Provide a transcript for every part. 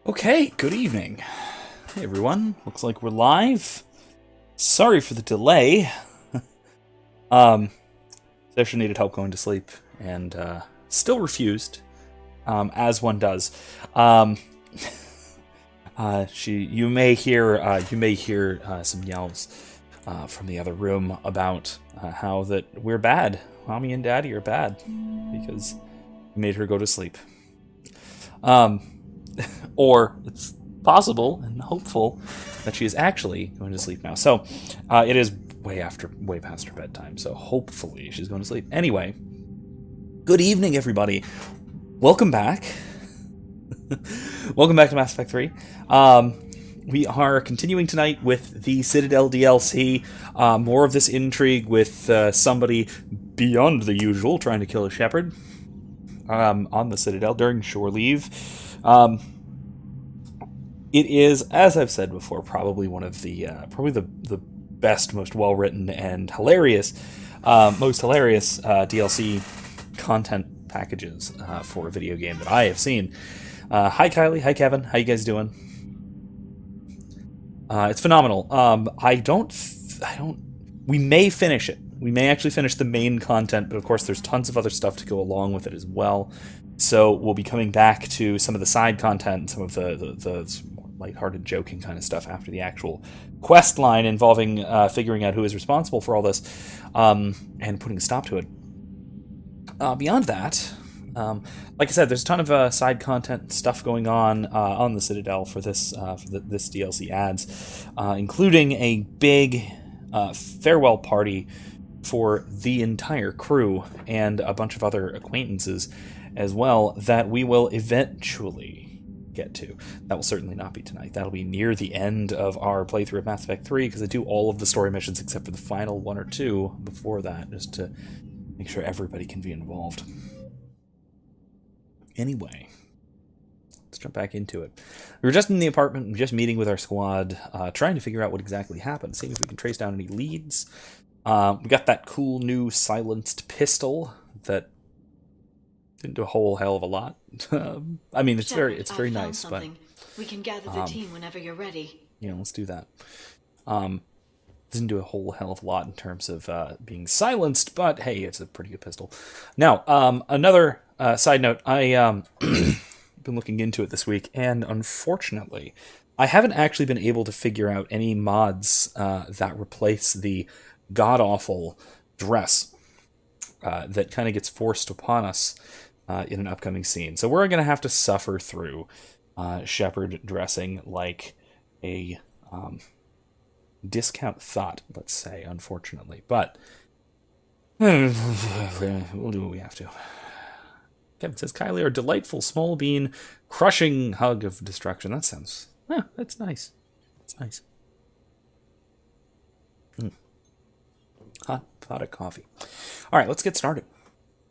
Okay, good evening. Hey everyone, looks like we're live. Sorry for the delay. Session needed help going to sleep and still refused, as one does. You may hear some yells from the other room about how that we're bad. Mommy and Daddy are bad because we made her go to sleep. Or it's possible and hopeful that she is actually going to sleep now. So it is way past her bedtime. So hopefully she's going to sleep. Anyway, good evening, everybody. Welcome back. Welcome back to Mass Effect 3. We are continuing tonight with the Citadel DLC. More of this intrigue with somebody beyond the usual trying to kill a Shepard on the Citadel during shore leave. It is, as I've said before, probably one of the best, most well written and most hilarious DLC content packages for a video game that I have seen. Hi Kylie, hi Kevin, how you guys doing? It's phenomenal. We may finish it. We may actually finish the main content, but of course there's tons of other stuff to go along with it as well. So we'll be coming back to some of the side content and some of the lighthearted joking kind of stuff after the actual quest line involving figuring out who is responsible for all this and putting a stop to it. Beyond that, like I said, there's a ton of side content stuff going on the Citadel for this DLC adds, including a big farewell party for the entire crew and a bunch of other acquaintances as well that we will eventually get to. That will certainly not be tonight. That'll be near the end of our playthrough of Mass Effect 3, because I do all of the story missions except for the final one or two before that, just to make sure everybody can be involved. Anyway, let's jump back into it. We were just in the apartment, just meeting with our squad, trying to figure out what exactly happened, seeing if we can trace down any leads. We got that cool new silenced pistol that didn't do a whole hell of a lot. I mean, it's Shepard, very nice, something. But we can gather the team whenever you're ready. Yeah, let's do that. Doesn't do a whole hell of a lot in terms of being silenced, but hey, it's a pretty good pistol. Now, another side note, I been looking into it this week, and unfortunately, I haven't actually been able to figure out any mods that replace the god-awful dress that kind of gets forced upon us in an upcoming scene. So we're going to have to suffer through Shepard dressing like a discount thought, let's say, unfortunately. But we'll do what we have to. Kevin says, Kylie, our delightful small bean crushing hug of destruction. That sounds... that's nice. That's nice. Hot pot of coffee. All right, let's get started.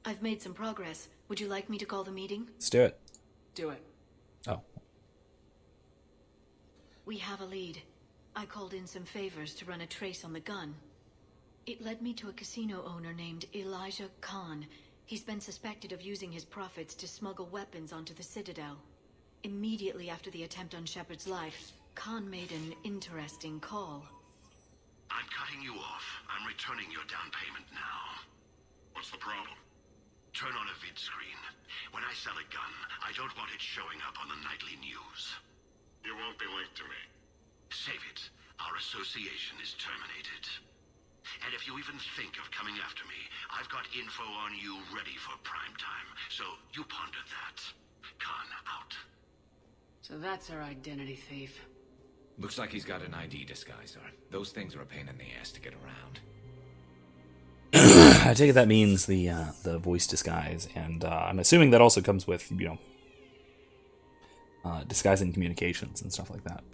I've made some progress. Would you like me to call the meeting? Let's do it. Do it. Oh. We have a lead. I called in some favors to run a trace on the gun. It led me to a casino owner named Elijah Khan. He's been suspected of using his profits to smuggle weapons onto the Citadel. Immediately after the attempt on Shepard's life, Khan made an interesting call. I'm cutting you off. I'm returning your down payment now. What's the problem? Turn on a vid screen. When I sell a gun, I don't want it showing up on the nightly news. You won't be linked to me. Save it. Our association is terminated. And if you even think of coming after me, I've got info on you ready for prime time. So you ponder that. Khan out. So that's our identity thief. Looks like he's got an ID disguiser. Those things are a pain in the ass to get around. I take it that means the voice disguise, and I'm assuming that also comes with, disguising communications and stuff like that.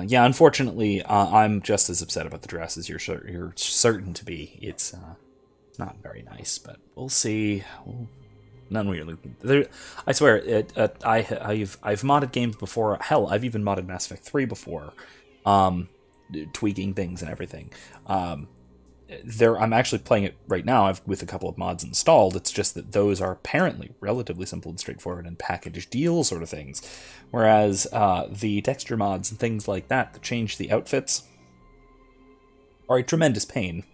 Yeah, unfortunately, I'm just as upset about the dress as you're certain to be. It's not very nice, but we'll see. None really. I swear, I've modded games before. Hell, I've even modded Mass Effect 3 before, tweaking things and everything. I'm actually playing it right now with a couple of mods installed. It's just that those are apparently relatively simple and straightforward and package deal sort of things. Whereas the texture mods and things like that change the outfits are a tremendous pain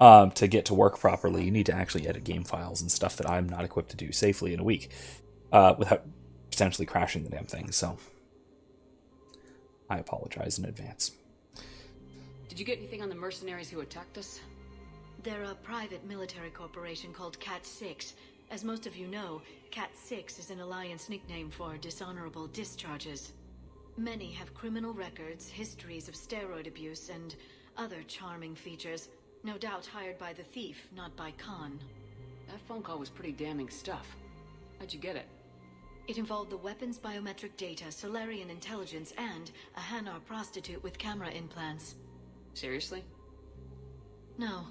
to get to work properly. You need to actually edit game files and stuff that I'm not equipped to do safely in a week without potentially crashing the damn thing. So I apologize in advance. Did you get anything on the mercenaries who attacked us? They're a private military corporation called Cat-6. As most of you know, Cat-6 is an Alliance nickname for dishonorable discharges. Many have criminal records, histories of steroid abuse, and other charming features. No doubt hired by the thief, not by Khan. That phone call was pretty damning stuff. How'd you get it? It involved the weapons biometric data, Solarian intelligence, and a Hanar prostitute with camera implants. Seriously? No,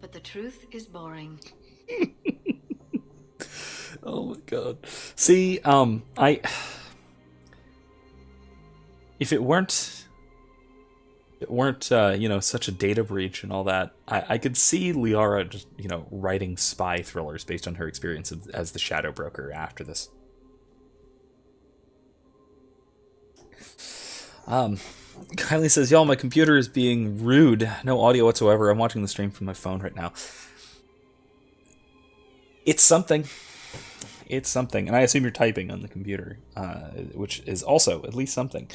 but the truth is boring. Oh my god. See, if it weren't such a data breach and all that, I could see Liara just, writing spy thrillers based on her experience as the Shadow Broker after this. Kylie says, y'all, my computer is being rude. No audio whatsoever. I'm watching the stream from my phone right now. It's something. It's something. And I assume you're typing on the computer, which is also at least something.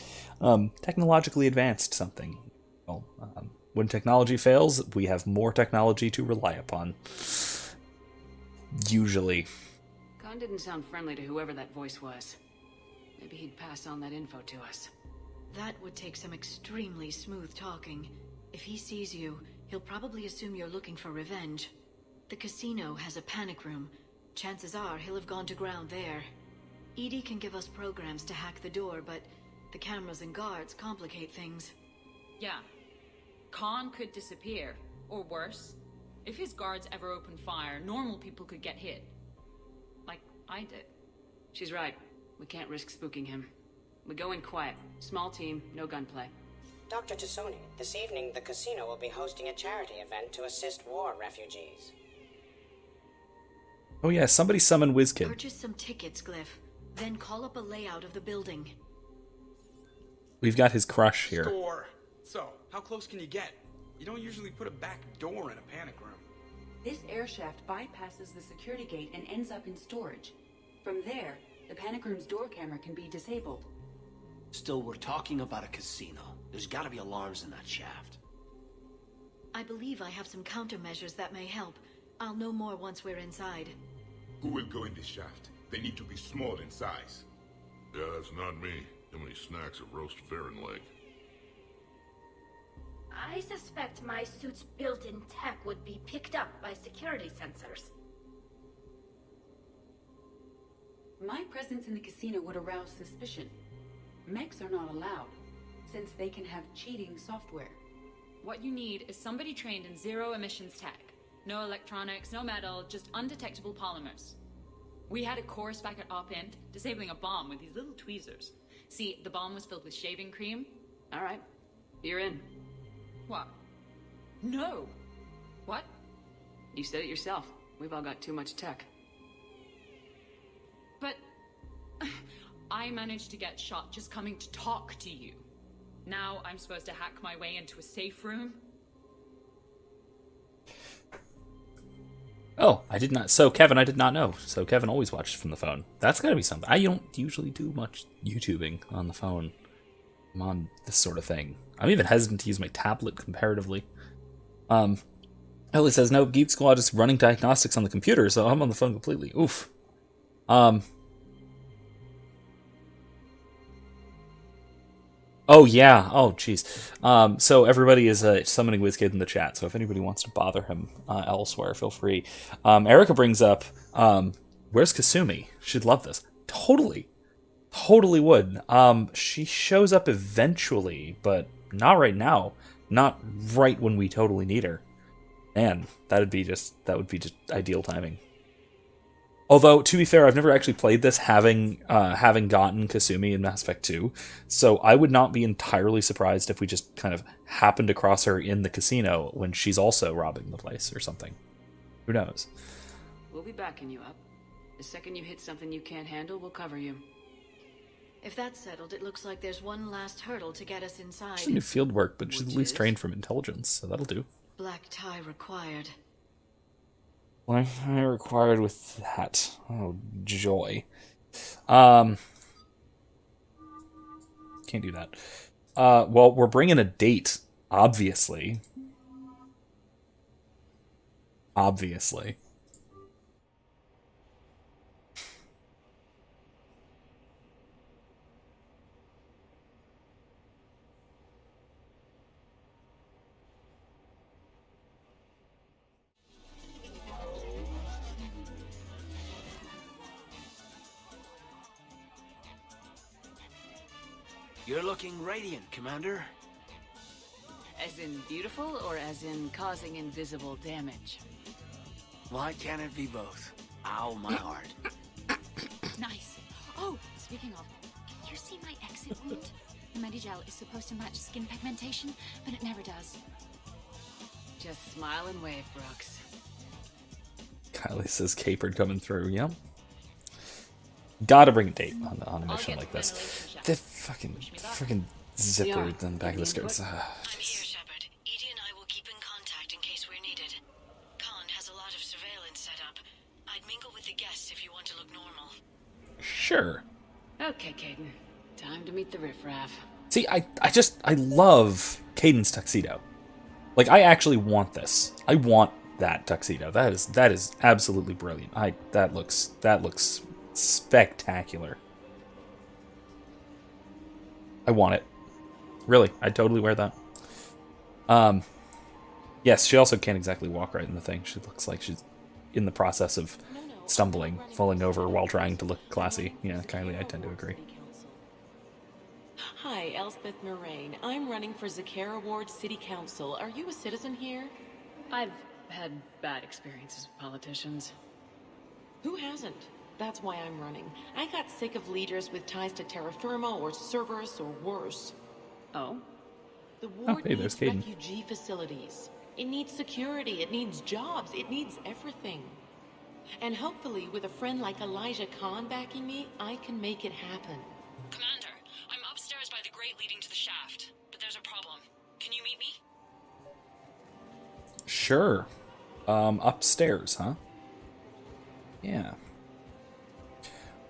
Technologically advanced something. Well, when technology fails, we have more technology to rely upon. Usually. Khan didn't sound friendly to whoever that voice was. Maybe he'd pass on that info to us. That would take some extremely smooth talking. If he sees you, he'll probably assume you're looking for revenge. The casino has a panic room. Chances are he'll have gone to ground there. EDI can give us programs to hack the door, but the cameras and guards complicate things. Yeah. Khan could disappear, or worse. If his guards ever open fire, normal people could get hit. Like I did. She's right. We can't risk spooking him. We go in quiet. Small team, no gunplay. Dr. Tassoni, this evening the casino will be hosting a charity event to assist war refugees. Oh yeah, somebody summon WizKid. Purchase some tickets, Glyph. Then call up a layout of the building. We've got his crush here. Store. So, how close can you get? You don't usually put a back door in a panic room. This air shaft bypasses the security gate and ends up in storage. From there, the panic room's door camera can be disabled. Still, we're talking about a casino. There's gotta be alarms in that shaft. I believe I have some countermeasures that may help. I'll know more once we're inside. Who will go in this shaft? They need to be small in size. Yeah, that's not me. How many snacks of roast Farron leg? I suspect my suit's built-in tech would be picked up by security sensors. My presence in the casino would arouse suspicion. Mechs are not allowed, since they can have cheating software. What you need is somebody trained in zero emissions tech. No electronics, no metal, just undetectable polymers. We had a course back at Op-Int, disabling a bomb with these little tweezers. See, the bomb was filled with shaving cream. All right, you're in. What? No. What? You said it yourself. We've all got too much tech. But I managed to get shot just coming to talk to you. Now I'm supposed to hack my way into a safe room? Oh, I did not. So, Kevin, I did not know. So, Kevin always watches from the phone. That's gotta be something. I don't usually do much YouTubing on the phone. I'm on this sort of thing. I'm even hesitant to use my tablet comparatively. Ellie says, no, Geek Squad is running diagnostics on the computer, so I'm on the phone completely. Oof. Oh, yeah. Oh, jeez. So everybody is summoning WizKid in the chat, so if anybody wants to bother him elsewhere, feel free. Erica brings up, where's Kasumi? She'd love this. Totally. Totally would. She shows up eventually, but not right now. Not right when we totally need her. Man, that would be just ideal timing. Although, to be fair, I've never actually played this having gotten Kasumi in Mass Effect 2, so I would not be entirely surprised if we just kind of happened across her in the casino when she's also robbing the place or something. Who knows? We'll be backing you up. The second you hit something you can't handle, we'll cover you. If that's settled, it looks like there's one last hurdle to get us inside. She's new field work, but she's at least trained from intelligence, so that'll do. Black tie required. What am I required with that? Oh, joy. Can't do that. Well, we're bringing a date, obviously. Obviously. You're looking radiant, Commander. As in beautiful, or as in causing invisible damage? Why can't it be both? Ow, my heart. Nice. Oh, speaking of, can you see my exit wound? The Medigel is supposed to match skin pigmentation, but it never does. Just smile and wave, Brooks. Kylie says capered coming through, yeah. Gotta bring a date on a mission like this. The fucking zipper in the back of the skirts. I'm here, Shepard. Edie and I will keep in contact in case we're needed. Khan has a lot of surveillance set up. I'd mingle with the guests if you want to look normal. Sure. Okay, Caden. Time to meet the riffraff. See, I love Caden's tuxedo. Like, I actually want this. I want that tuxedo. That is absolutely brilliant. That looks spectacular. I want it. Really, I'd totally wear that. Yes, she also can't exactly walk right in the thing. She looks like she's in the process of stumbling, falling over while trying to look classy. Yeah, Kylie, I tend to agree. Hi, Elspeth Moraine. I'm running for Zakara Ward City Council. Are you a citizen here? I've had bad experiences with politicians. Who hasn't? That's why I'm running. I got sick of leaders with ties to terra firma or Cerberus or worse. Oh? The ward hey, there's needs Caden. refugee facilities. It needs security, it needs jobs, it needs everything. And hopefully, with a friend like Elijah Khan backing me, I can make it happen. Commander, I'm upstairs by the grate leading to the shaft, but there's a problem. Can you meet me? Sure. Upstairs, huh? Yeah.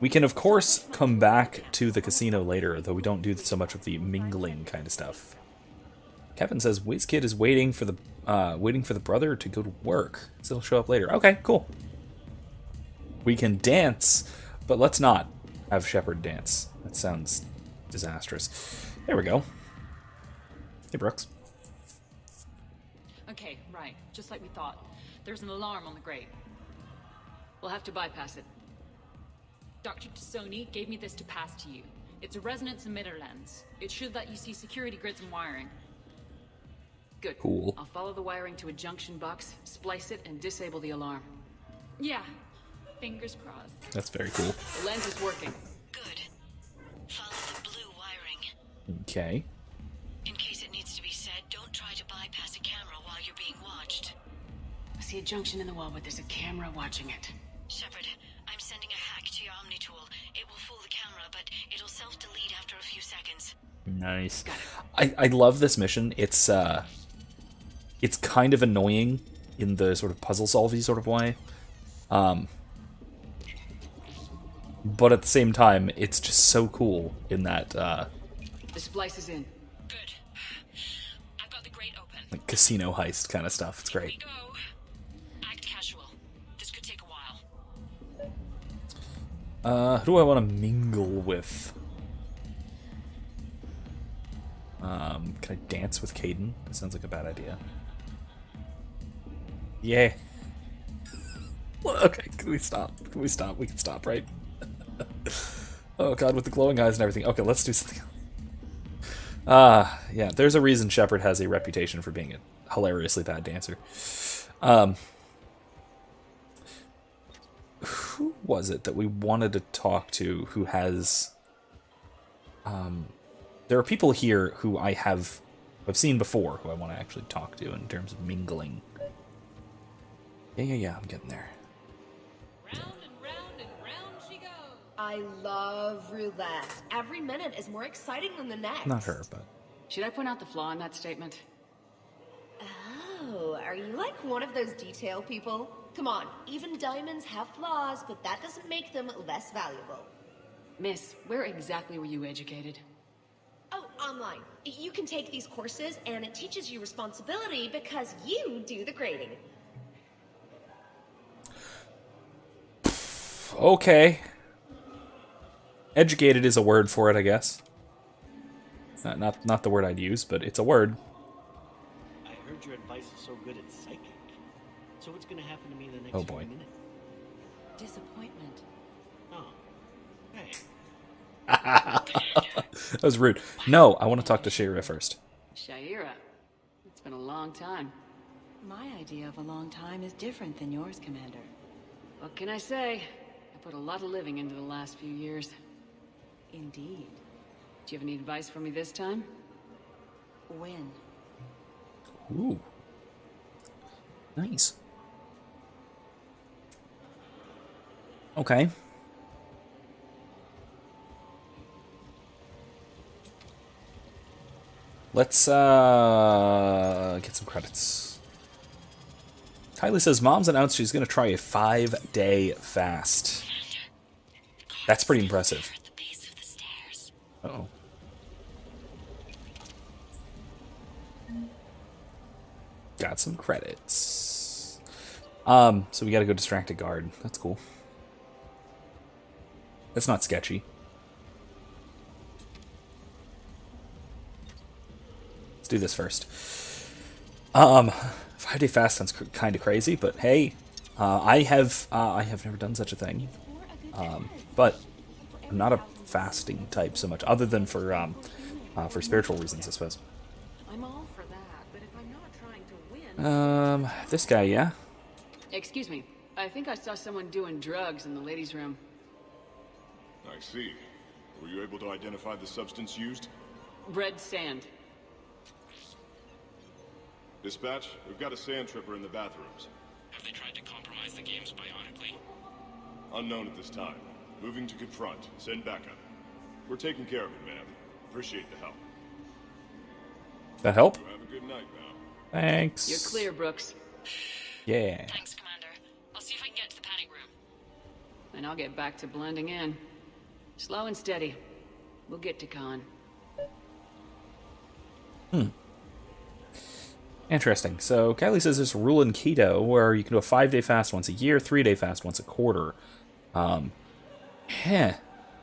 We can, of course, come back to the casino later, though we don't do so much of the mingling kind of stuff. Kevin says WizKid is waiting for the brother to go to work, so he'll show up later. Okay, cool. We can dance, but let's not have Shepard dance. That sounds disastrous. There we go. Hey, Brooks. Okay, right. Just like we thought. There's an alarm on the grate. We'll have to bypass it. Dr. Tassoni gave me this to pass to you. It's a resonance emitter lens. It should let you see security grids and wiring. Good. Cool. I'll follow the wiring to a junction box, splice it, and disable the alarm. Yeah. Fingers crossed. That's very cool. The lens is working. Good. Follow the blue wiring. Okay. In case it needs to be said, don't try to bypass a camera while you're being watched. I see a junction in the wall, but there's a camera watching it. Shepard, I'm sending a hack to your Omni tool. It will fool the camera, but it'll self-delete after a few seconds. Nice. I love this mission. It's kind of annoying in the sort of puzzle-solvey sort of way. But at the same time, it's just so cool in that The splice is in. Good. I've got the grate open. like casino heist kind of stuff. It's great. Here we go. Act casual. This could take a while. Who do I want to mingle with? Can I dance with Caden? That sounds like a bad idea. Yeah. Well, okay, can we stop? Can we stop? We can stop, right? Oh god, with the glowing eyes and everything. Okay, let's do something else. Yeah, there's a reason Shepard has a reputation for being a hilariously bad dancer. Who was it that we wanted to talk to who has... there are people here who I've seen before who I want to actually talk to in terms of mingling. Yeah, I'm getting there. Round and round and round she goes. I love roulette. Every minute is more exciting than the next. Not her, but... Should I point out the flaw in that statement? Oh, are you like one of those detail people? Come on, even diamonds have flaws, but that doesn't make them less valuable. Miss, where exactly were you educated? Oh, online. You can take these courses, and it teaches you responsibility because you do the grading. Okay. Educated is a word for it, I guess. Not the word I'd use, but it's a word. I heard your advice is so good at psychic. So what's going to happen to me in the next Oh boy. few minutes? Disappointment. Oh. Hey. That was rude. No, I want to talk to Shira first. Shaira. It's been a long time. My idea of a long time is different than yours, Commander. What can I say? I put a lot of living into the last few years. Indeed. Do you have any advice for me this time? When? Ooh. Nice. Okay. Let's get some credits. Kylie says Mom's announced she's going to try a 5-day fast. That's pretty impressive. Uh-oh. Got some credits. So we gotta go distract a guard. That's cool. That's not sketchy. Let's do this first. 5-day fast sounds kind of crazy, but hey, I have never done such a thing. But I'm not a fasting type so much, other than for spiritual reasons, I suppose. I'm all for that, but if I'm not trying to win... This guy, yeah? Excuse me. I think I saw someone doing drugs in the ladies' room. I see. Were you able to identify the substance used? Red sand. Dispatch, we've got a sand tripper in the bathrooms. Have they tried to compromise the games bionically? Unknown at this time. Moving to confront. Send backup. We're taking care of it, ma'am. Appreciate the help. That help? You have a good night now. Thanks. You're clear, Brooks. Yeah. Thanks, Commander. I'll see if I can get to the panic room. And I'll get back to blending in. Slow and steady. We'll get to Khan. Interesting. So Kylie says there's a rule in keto where you can do a 5-day fast once a year, 3-day fast once a quarter.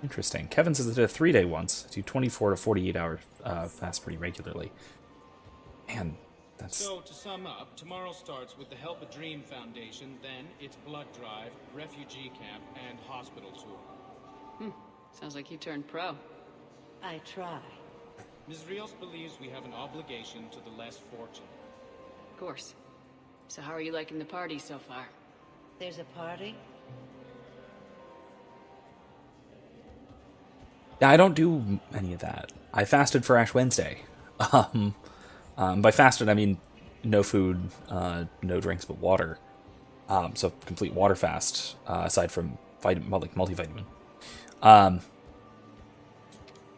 Interesting. Kevin says they did a 3-day once. Do 24 to 48 hour fast pretty regularly. Man, that's... So, to sum up, tomorrow starts with the Help a Dream Foundation, then it's blood drive, refugee camp, and hospital tour. Sounds like you turned pro. I try. Ms. Rios believes we have an obligation to the less fortunate. Of course. So how are you liking the party so far? There's a party? I don't do any of that. I fasted for Ash Wednesday. By fasted, I mean no food, no drinks but water. So complete water fast, aside from multivitamin.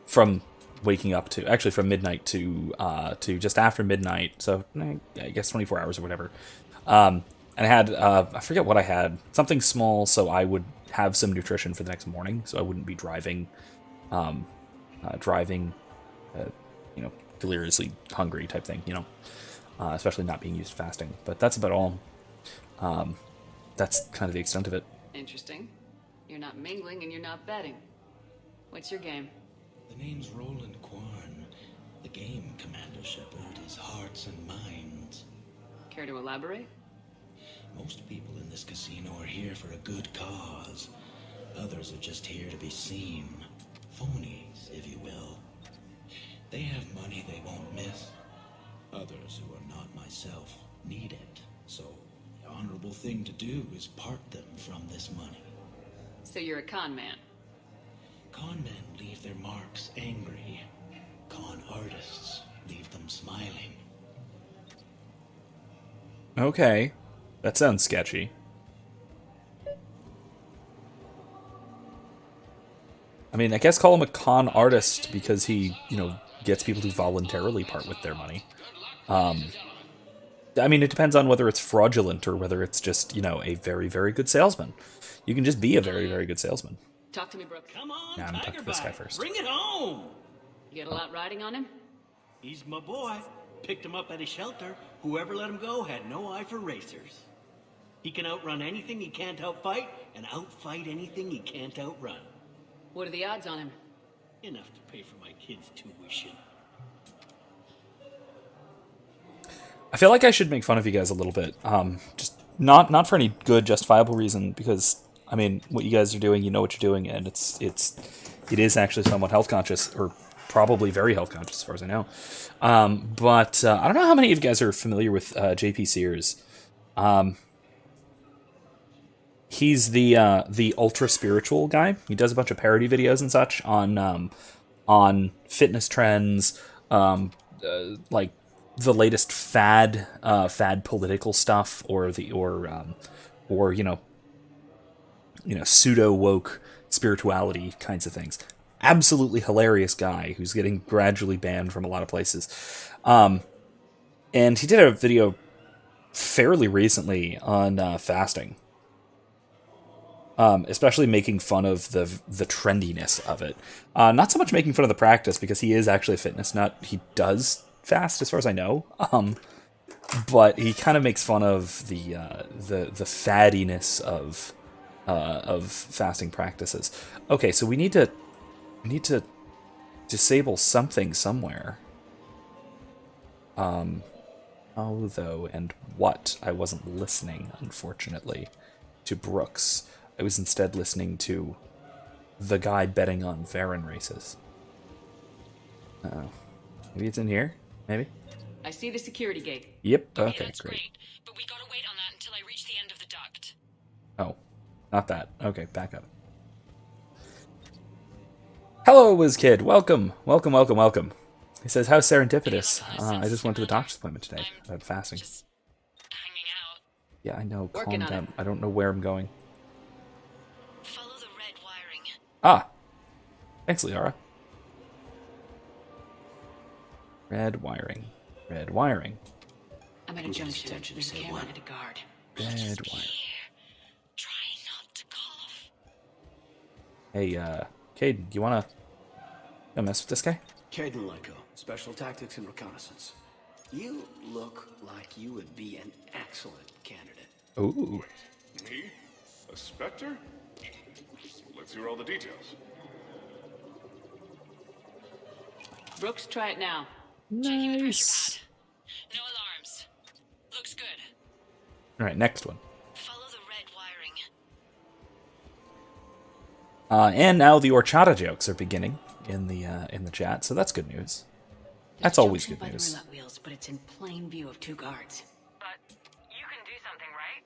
From waking up to, actually from midnight to just after midnight, so I guess 24 hours or whatever. And I had, I forget what I had, something small so I would have some nutrition for the next morning, so I wouldn't be driving, deliriously hungry type thing, especially not being used to fasting. But that's about all. That's kind of the extent of it. Interesting. You're not mingling and you're not betting. What's your game? The name's Roland Quarn. The game, Commander Shepard, is hearts and minds. Care to elaborate? Most people in this casino are here for a good cause. Others are just here to be seen. Phonies, if you will. They have money they won't miss. Others, who are not myself, need it. So, the honorable thing to do is part them from this money. So you're a con man. Con men leave their marks angry. Con artists leave them smiling. Okay. That sounds sketchy. I mean, I guess call him a con artist because he, gets people to voluntarily part with their money. I mean, it depends on whether it's fraudulent or whether it's just, a very, very good salesman. You can just be a very, very good salesman. Talk to me, Brooke. Come on, Nah, I'm gonna talk to this guy first. Bring it home! You got a lot riding on him? He's my boy. Picked him up at his shelter. Whoever let him go had no eye for racers. He can outrun anything he can't outfight, and outfight anything he can't outrun. What are the odds on him? Enough to pay for my kids' tuition. I feel like I should make fun of you guys a little bit. Just not for any good, justifiable reason, because I mean, what you guys are doing, you know what you're doing, and it is actually somewhat health conscious, or probably very health conscious, as far as I know. But I don't know how many of you guys are familiar with JP Sears. He's the ultra spiritual guy. He does a bunch of parody videos and such on fitness trends, like the latest fad political stuff, or pseudo woke spirituality kinds of things. Absolutely hilarious guy who's getting gradually banned from a lot of places. And he did a video fairly recently on fasting. Especially making fun of the trendiness of it. Not so much making fun of the practice, because he is actually a fitness nut. He does fast, as far as I know. But he kind of makes fun of the faddiness of fasting practices. Okay, so we need to disable something somewhere. How though, and what? I wasn't listening, unfortunately, to Brooks. I was instead listening to the guy betting on Varen races. Uh-oh. Maybe it's in here? Maybe? I see the security gate. Yep, Okay, okay, that's great. But we gotta wait on that until I reach the end of the duct. Oh, not that. Okay, back up. Hello, WizKid. Welcome. He says, how's serendipitous? I just went to the doctor's appointment today about fasting. Yeah, I know. Calm down. I don't know where I'm going. Follow the red wiring. Ah! Thanks, Liara. Red wiring. I'm at a junction. There's a camera and a guard. Red wiring. Try not to cough. Hey, Caden, do you wanna mess with this guy? Caden Lyko, Special Tactics and Reconnaissance. You look like you would be an excellent candidate. Ooh. Me? A Spectre? Let's hear all the details. Brooks, try it now. Nice. No alarms. Looks good. All right, next one. Follow the red wiring. And now the horchata jokes are beginning in the chat, so that's good news. That's always good news. Roulette wheels, but it's in plain view of two guards. But you can do something, right?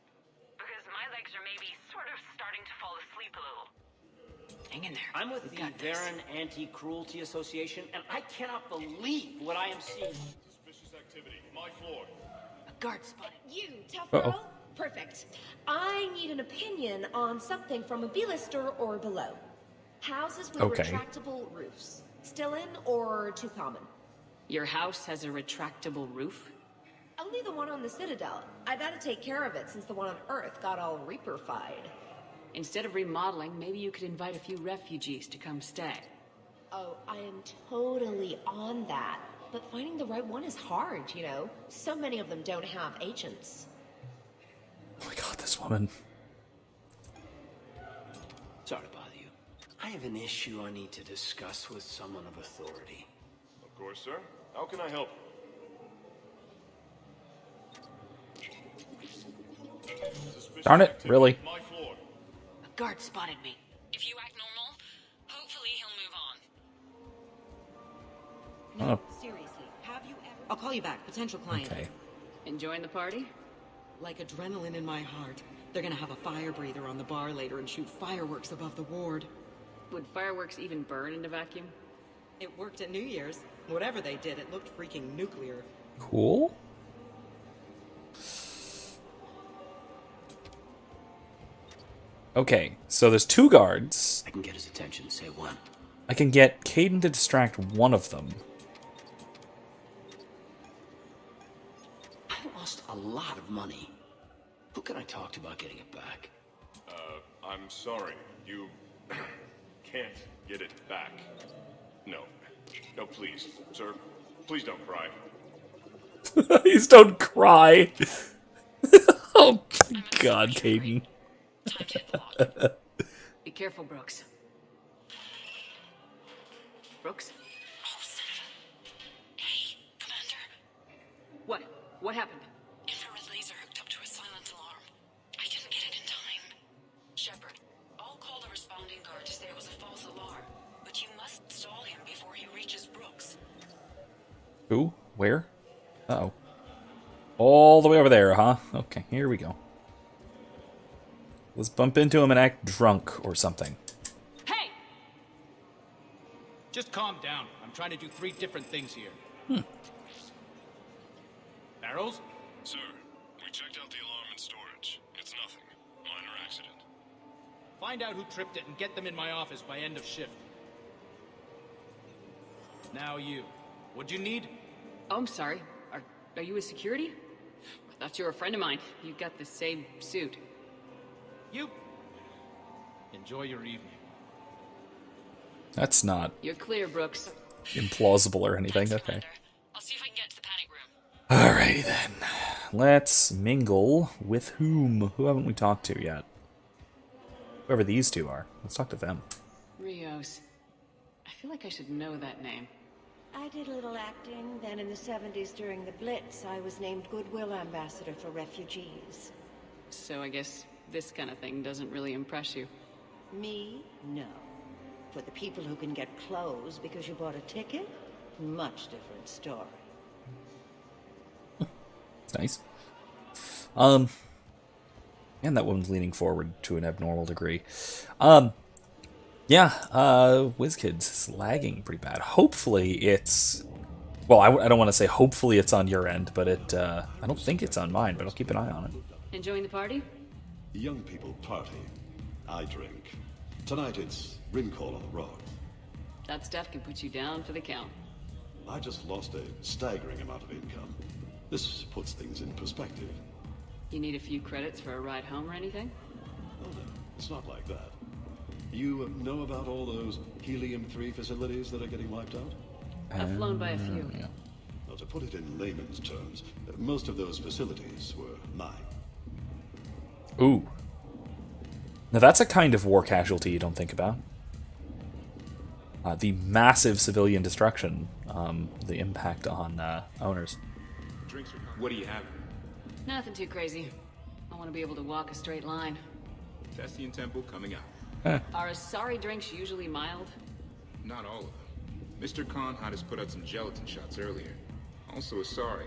Because my legs are maybe sort of starting to fall asleep a little. Hang in there. I'm with the Varen Anti-Cruelty Association, and I cannot believe what I am seeing. Suspicious activity. My floor. A guard spotted. You, tough Uh-oh. girl? Perfect. I need an opinion on something from a B-lister or below. Houses with Okay. retractable roofs. Still in or too common? Your house has a retractable roof? Only the one on the Citadel. I've got to take care of it since the one on Earth got all Reaper-fied. Instead of remodeling, maybe you could invite a few refugees to come stay. Oh, I am totally on that. But finding the right one is hard, you know? So many of them don't have agents. Oh my god, this woman. Sorry to bother you. I have an issue I need to discuss with someone of authority. Of course, sir. How can I help? Suspicious Darn it, activity. really? My floor. A guard spotted me. If you act normal, hopefully he'll move on. Oh, Seriously, have you ever... I'll call you back. Potential client. okay. Enjoying the party? like adrenaline in my heart. They're gonna have a fire breather on the bar later and shoot fireworks above the ward. Would fireworks even burn in a vacuum? It worked at New Year's. Whatever they did, it looked freaking nuclear. Cool. Okay, so there's 2 guards. I can get his attention, say what? I can get Caden to distract one of them. I lost a lot of money. Who can I talk to about getting it back? I'm sorry. You can't get it back. No. No, please, sir. Please don't cry. Please don't cry. Oh, God, Caden. Be careful, Brooks. Brooks? Oh, Senator. Hey, Commander. What? What happened? Infrared laser hooked up to a silent alarm. I didn't get it in time. Shepard, I'll call the responding guard to say it was a false alarm, but you must stall him before he reaches Brooks. Who? Where? Uh-oh. All the way over there, huh? Okay, here we go. Let's bump into him and act drunk or something. Hey! Just calm down. I'm trying to do 3 different things here. Barrels? Sir, we checked out the alarm in storage. It's nothing. Minor accident. Find out who tripped it and get them in my office by end of shift. Now you. What'd you need? Oh, I'm sorry. Are you a security? I thought you were a friend of mine. You got the same suit. You. Enjoy your evening. That's not You're clear, Brooks. implausible or anything. Okay. I'll see if I can get to the panic room. Alrighty then. Let's mingle with whom? Who haven't we talked to yet? Whoever these 2 are. Let's talk to them. Rios. I feel like I should know that name. I did a little acting. Then in the 70s during the Blitz, I was named Goodwill Ambassador for Refugees. So I guess this kind of thing doesn't really impress you. Me? No. For the people who can get clothes because you bought a ticket? Much different story. It's nice. And that woman's leaning forward to an abnormal degree. Yeah, WizKids is lagging pretty bad. Hopefully it's... Well, I don't want to say hopefully it's on your end, but I don't think it's on mine, but I'll keep an eye on it. Enjoying the party? Young people party. I drink. Tonight it's ring call on the road. That stuff can put you down for the count. I just lost a staggering amount of income. This puts things in perspective. You need a few credits for a ride home or anything? Oh no, it's not like that. You know about all those helium-3 facilities that are getting wiped out? I've flown by a few. Yeah. Well, to put it in layman's terms, most of those facilities were mine. Ooh. Now that's a kind of war casualty you don't think about. The massive civilian destruction, the impact on owners. What do you have? Nothing too crazy. I want to be able to walk a straight line. Testian Temple coming up. Are Asari drinks usually mild? Not all of them. Mr. Khan had us put out some gelatin shots earlier. Also Asari.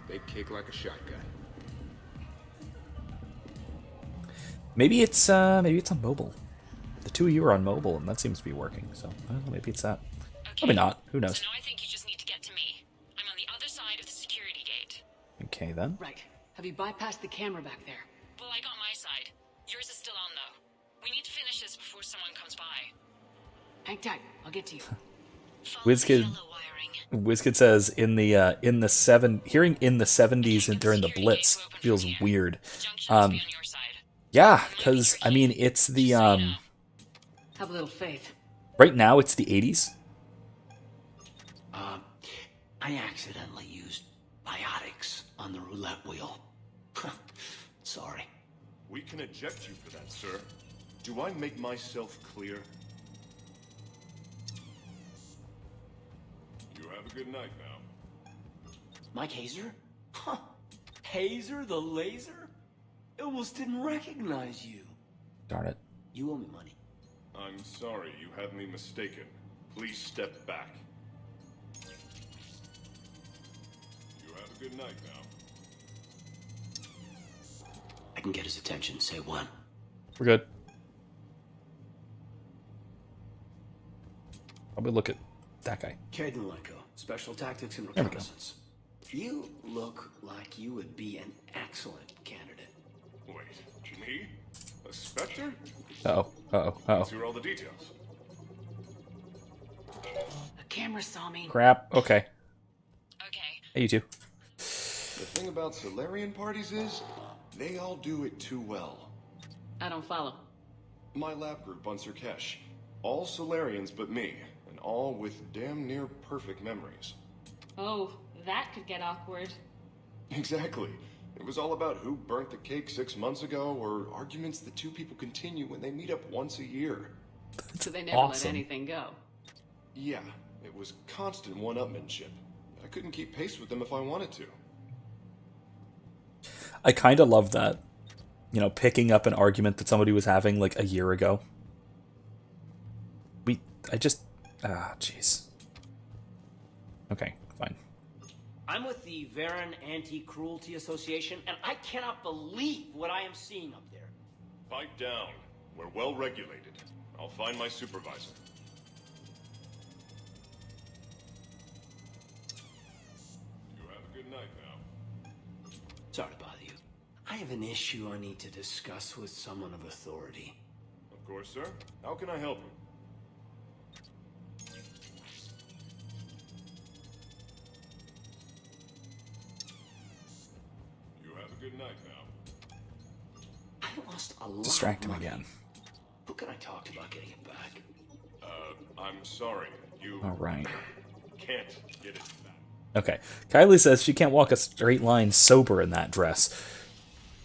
They kick like a shotgun. Maybe it's on mobile. The 2 of you are on mobile, and that seems to be working. So maybe it's that. Probably not. Who knows? So now I think you just need to get to me. I'm on the other side of the security gate. Okay then. Right. Have you bypassed the camera back there? Well, I got my side. Yours is still on, though. We need to finish this before someone comes by. Hang tight. I'll get to you. WizKid says hearing in the 70s and during the Blitz feels weird. Yeah, because I mean it's the Have a little faith. right now it's the 80s. I accidentally used biotics on the roulette wheel. Sorry. We can eject you for that, sir. Do I make myself clear? You have a good night now. Mike Hazer? Huh. Hazer the laser? I almost didn't recognize you. Darn it. You owe me money. I'm sorry, you have me mistaken. Please step back. You have a good night now. I can get his attention. Say when. We're good. Probably look at that guy. Caden Lyko, Special Tactics and There we go. Reconnaissance. You look like you would be an excellent candidate. Wait, me? A Spectre? Uh-oh, uh-oh, Let's uh-oh. hear all the details. The camera saw me. Crap, okay. Hey, you two. The thing about Solarian parties is, they all do it too well. I don't follow. My lab group on Sirkesh, all Solarians but me, and all with damn near perfect memories. Oh, that could get awkward. Exactly. It was all about who burnt the cake 6 months ago, or arguments that two people continue when they meet up once a year. So they never awesome. let anything go. Yeah, it was constant one-upmanship. I couldn't keep pace with them if I wanted to. I kind of love that. You know, picking up an argument that somebody was having like a year ago. Jeez. Okay, fine. I'm with the Varen Anti-Cruelty Association, and I cannot believe what I am seeing up there. Pipe down. We're well regulated. I'll find my supervisor. You have a good night now. Sorry to bother you. I have an issue I need to discuss with someone of authority. Of course, sir. How can I help you? You have a good night now. I lost a lot Distract of him money. again. Who can I talk to about getting it back? I'm sorry. You All right. can't get it back. Okay. Kylie says she can't walk a straight line sober in that dress.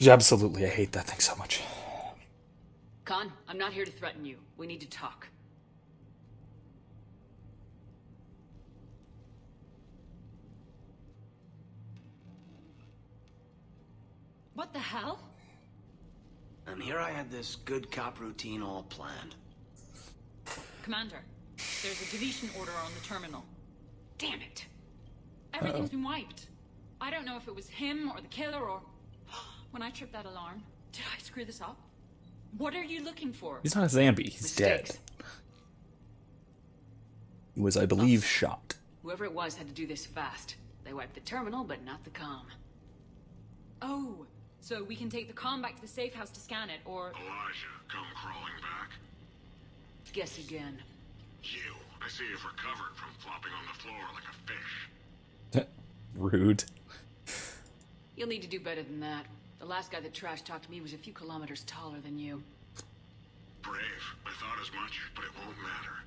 Absolutely, I hate that thing so much. Khan, I'm not here to threaten you. We need to talk. What the hell? And here I had this good cop routine all planned. Commander, there's a deletion order on the terminal. Damn it. Everything's been wiped. I don't know if it was him or the killer or... When I tripped that alarm, did I screw this up? What are you looking for? He's not a zombie. He's Mistakes. dead. He was, I believe, shot. Whoever it was had to do this fast. They wiped the terminal, but not the comm. Oh, so we can take the comm back to the safe house to scan it, or... Elijah, come crawling back. Guess again. You. I see you've recovered from flopping on the floor like a fish. Rude. You'll need to do better than that. The last guy that trash talked to me was a few kilometers taller than you. Brave. I thought as much, but it won't matter.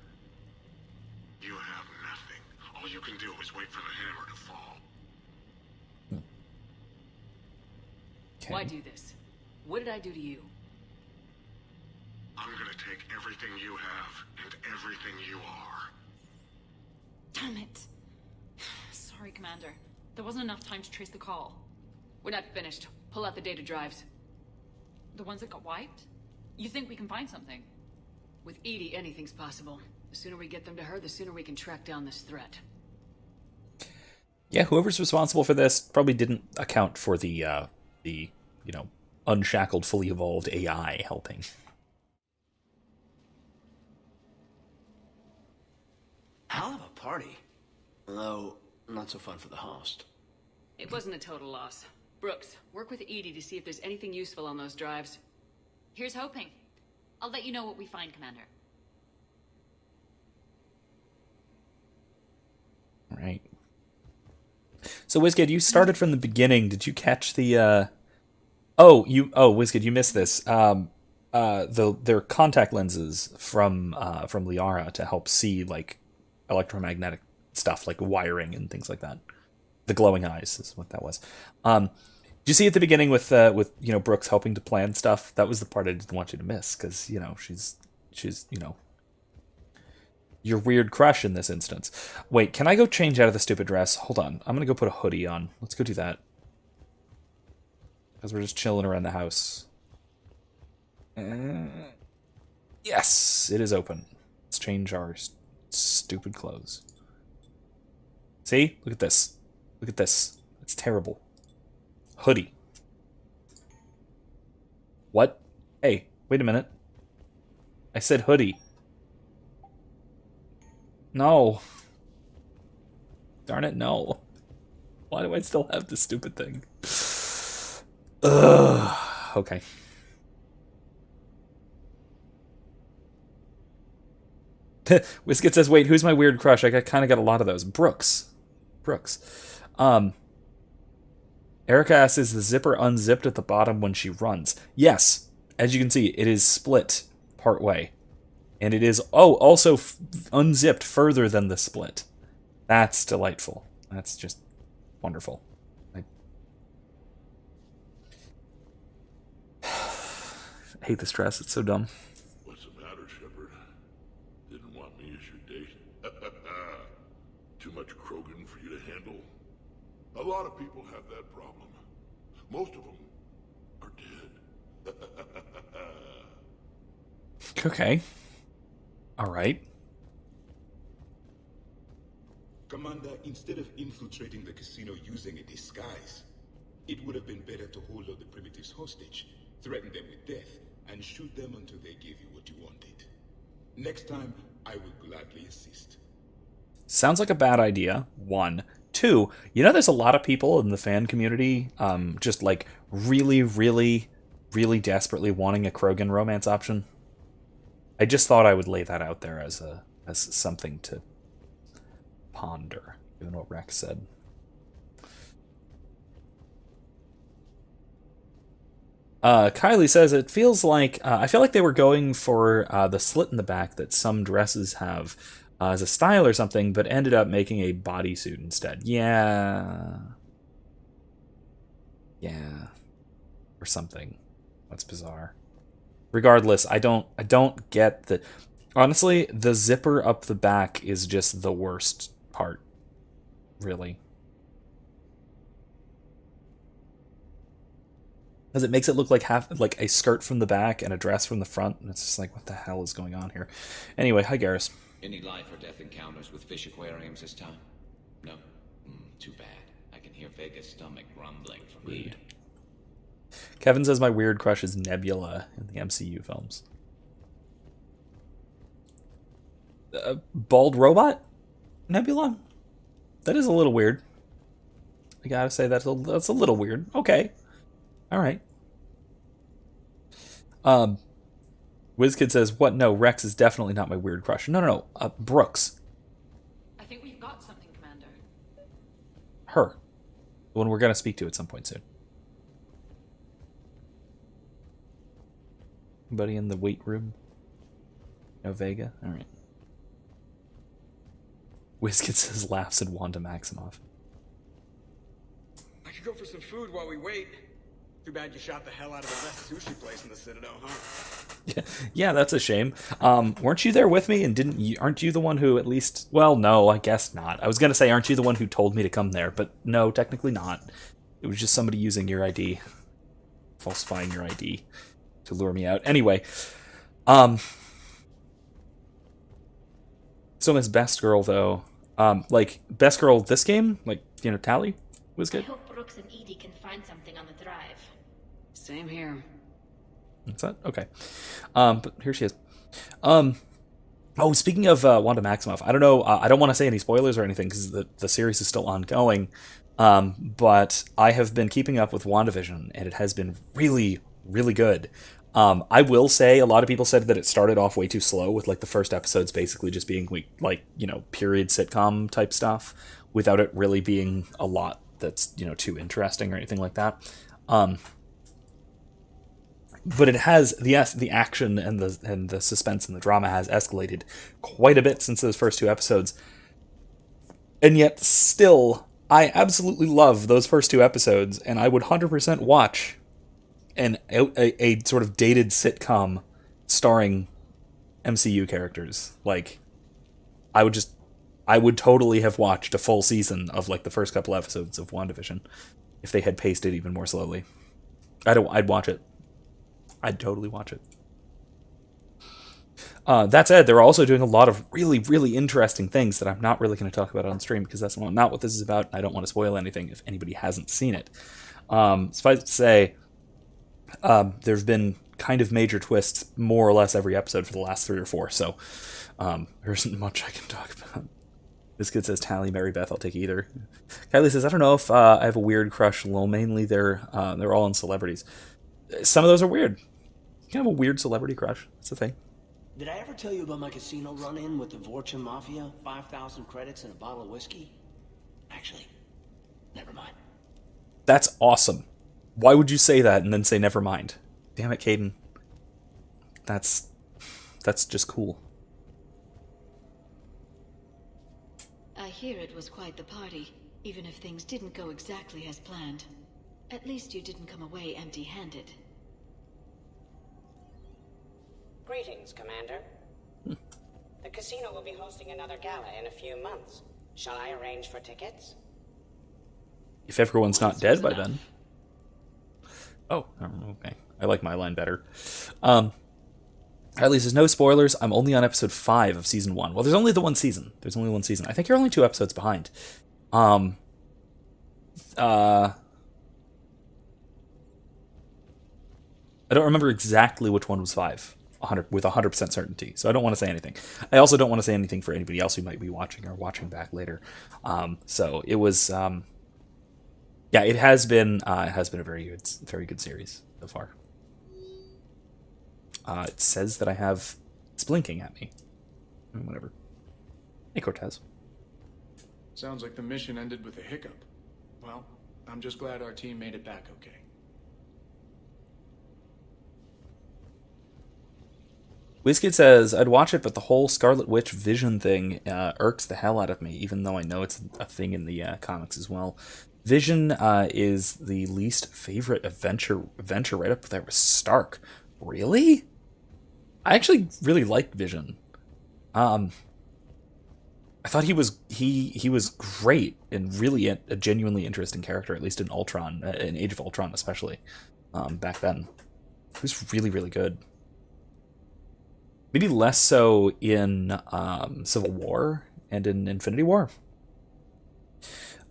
You have nothing. All you can do is wait for the hammer to fall. Okay. Why do this? What did I do to you? I'm gonna take everything you have and everything you are. Damn it. Sorry, Commander. There wasn't enough time to trace the call. We're not finished. Pull out the data drives. The ones that got wiped? You think we can find something? With Edie, anything's possible. The sooner we get them to her, the sooner we can track down this threat. Yeah, whoever's responsible for this probably didn't account for the unshackled, fully evolved AI helping. Hell of a party. Though, not so fun for the host. It wasn't a total loss. Brooks, work with Edie to see if there's anything useful on those drives. Here's hoping. I'll let you know what we find, Commander. Right. So, Wizkid, you started from the beginning. Did you catch the, Wizkid, you missed this. Their contact lenses from Liara to help see, like, electromagnetic stuff, like wiring and things like that. The glowing eyes is what that was. Did you see at the beginning with Brooks helping to plan stuff? That was the part I didn't want you to miss, because, she's your weird crush in this instance. Wait, can I go change out of the stupid dress? Hold on. I'm going to go put a hoodie on. Let's go do that. Because we're just chilling around the house. Yes, it is open. Let's change our stupid clothes. See? Look at this. Look at this. It's terrible. Hoodie. What? Hey, wait a minute. I said hoodie. No. Darn it, no. Why do I still have this stupid thing? Ugh. Okay. Whisket says, wait, who's my weird crush? I kind of got a lot of those. Brooks. Erica asks, is the zipper unzipped at the bottom when she runs? Yes. As you can see, it is split part way. And it is, also unzipped further than the split. That's delightful. That's just wonderful. I hate the stress. It's so dumb. What's the matter, Shepard? Didn't want me as your date? Too much Krogan for you to handle? A lot of people have that problem. Most of them are dead. Okay. All right. Commander, instead of infiltrating the casino using a disguise, it would have been better to hold all the primitives hostage, threaten them with death, and shoot them until they give you what you wanted. Next time, I will gladly assist. Sounds like a bad idea, 1. 2, you know there's a lot of people in the fan community just like really, really, really desperately wanting a Krogan romance option. I just thought I would lay that out there as something to ponder, given what Rex said. Kylie says, it feels like, I feel like they were going for the slit in the back that some dresses have as a style or something, but ended up making a bodysuit instead. Yeah. Or something. That's bizarre. Regardless, I don't get the... Honestly, the zipper up the back is just the worst part. Really. Because it makes it look like like a skirt from the back and a dress from the front, and it's just like, what the hell is going on here? Anyway, hi Garrus. Any life or death encounters with fish aquariums this time? No? Too bad. I can hear Vega's stomach rumbling from here. Kevin says my weird crush is Nebula in the MCU films. Bald robot? Nebula? That is a little weird. I gotta say, that's a little weird. Okay. Alright. WizKid says, what? No, Rex is definitely not my weird crush. No. Brooks. I think we've got something, Commander. Her. The one we're gonna speak to at some point soon. Anybody in the wait room? No Vega? Alright. WizKid says, laughs at Wanda Maximoff. I could go for some food while we wait. Too bad you shot the hell out of the best sushi place in the Citadel, huh? Yeah, that's a shame. Weren't you there with me, and aren't you the one who at least... Well, no, I guess not. I was going to say, aren't you the one who told me to come there? But no, technically not. It was just somebody using your ID. Falsifying your ID to lure me out. Anyway, so Miss Best Girl, though, like, Best Girl this game? Like, Tally was good? I hope Brooks and Edie can find something on the drive. Same here. What's that? Okay. But here she is. Speaking of Wanda Maximoff, I don't know, I don't want to say any spoilers or anything because the series is still ongoing, but I have been keeping up with WandaVision, and it has been really, really good. I will say a lot of people said that it started off way too slow with like the first episodes basically just being like, period sitcom type stuff without it really being a lot that's, too interesting or anything like that. But it has the action and the suspense and the drama has escalated quite a bit since those first 2 episodes. And yet still, I absolutely love those first 2 episodes, and I would 100% watch a sort of dated sitcom starring MCU characters. Like, I would totally have watched a full season of like the first couple episodes of WandaVision if they had paced it even more slowly. I'd watch it. I'd totally watch it. That said, they're also doing a lot of really, really interesting things that I'm not really going to talk about on stream because that's not what this is about. I don't want to spoil anything if anybody hasn't seen it. Suffice to say, there's been kind of major twists more or less every episode for the last 3 or 4. So there isn't much I can talk about. This kid says, Tally, Mary Beth, I'll take either. Kylie says, I don't know if I have a weird crush. Well, mainly they're all on celebrities. Some of those are weird. You can have a weird celebrity crush. That's the thing. Did I ever tell you about my casino run-in with the Vorcha Mafia? 5,000 credits and a bottle of whiskey? Actually, never mind. That's awesome. Why would you say that and then say never mind? Damn it, Caden. That's just cool. I hear it was quite the party, even if things didn't go exactly as planned. At least you didn't come away empty-handed. Greetings, Commander. The casino will be hosting another gala in a few months. Shall I arrange for tickets? If everyone's not dead by then. Oh, okay. I like my line better. At least there's no spoilers. I'm only on episode 5 of season 1. Well, there's only the one season. I think you're only 2 episodes behind. I don't remember exactly which one was 5 with 100% certainty, so I don't want to say anything. I also don't want to say anything for anybody else who might be watching or watching back later. So it was, yeah, it has been a very good series so far. It says that I have, it's blinking at me. Whatever. Hey, Cortez. Sounds like the mission ended with a hiccup. Well, I'm just glad our team made it back okay. WizKid says, I'd watch it, but the whole Scarlet Witch Vision thing irks the hell out of me, even though I know it's a thing in the comics as well. Vision is the least favorite adventure right up there with Stark. Really? I actually really liked Vision. I thought he was great and really a genuinely interesting character, at least in Ultron, in Age of Ultron especially, back then. He was really, really good. Maybe less so in Civil War and in Infinity War.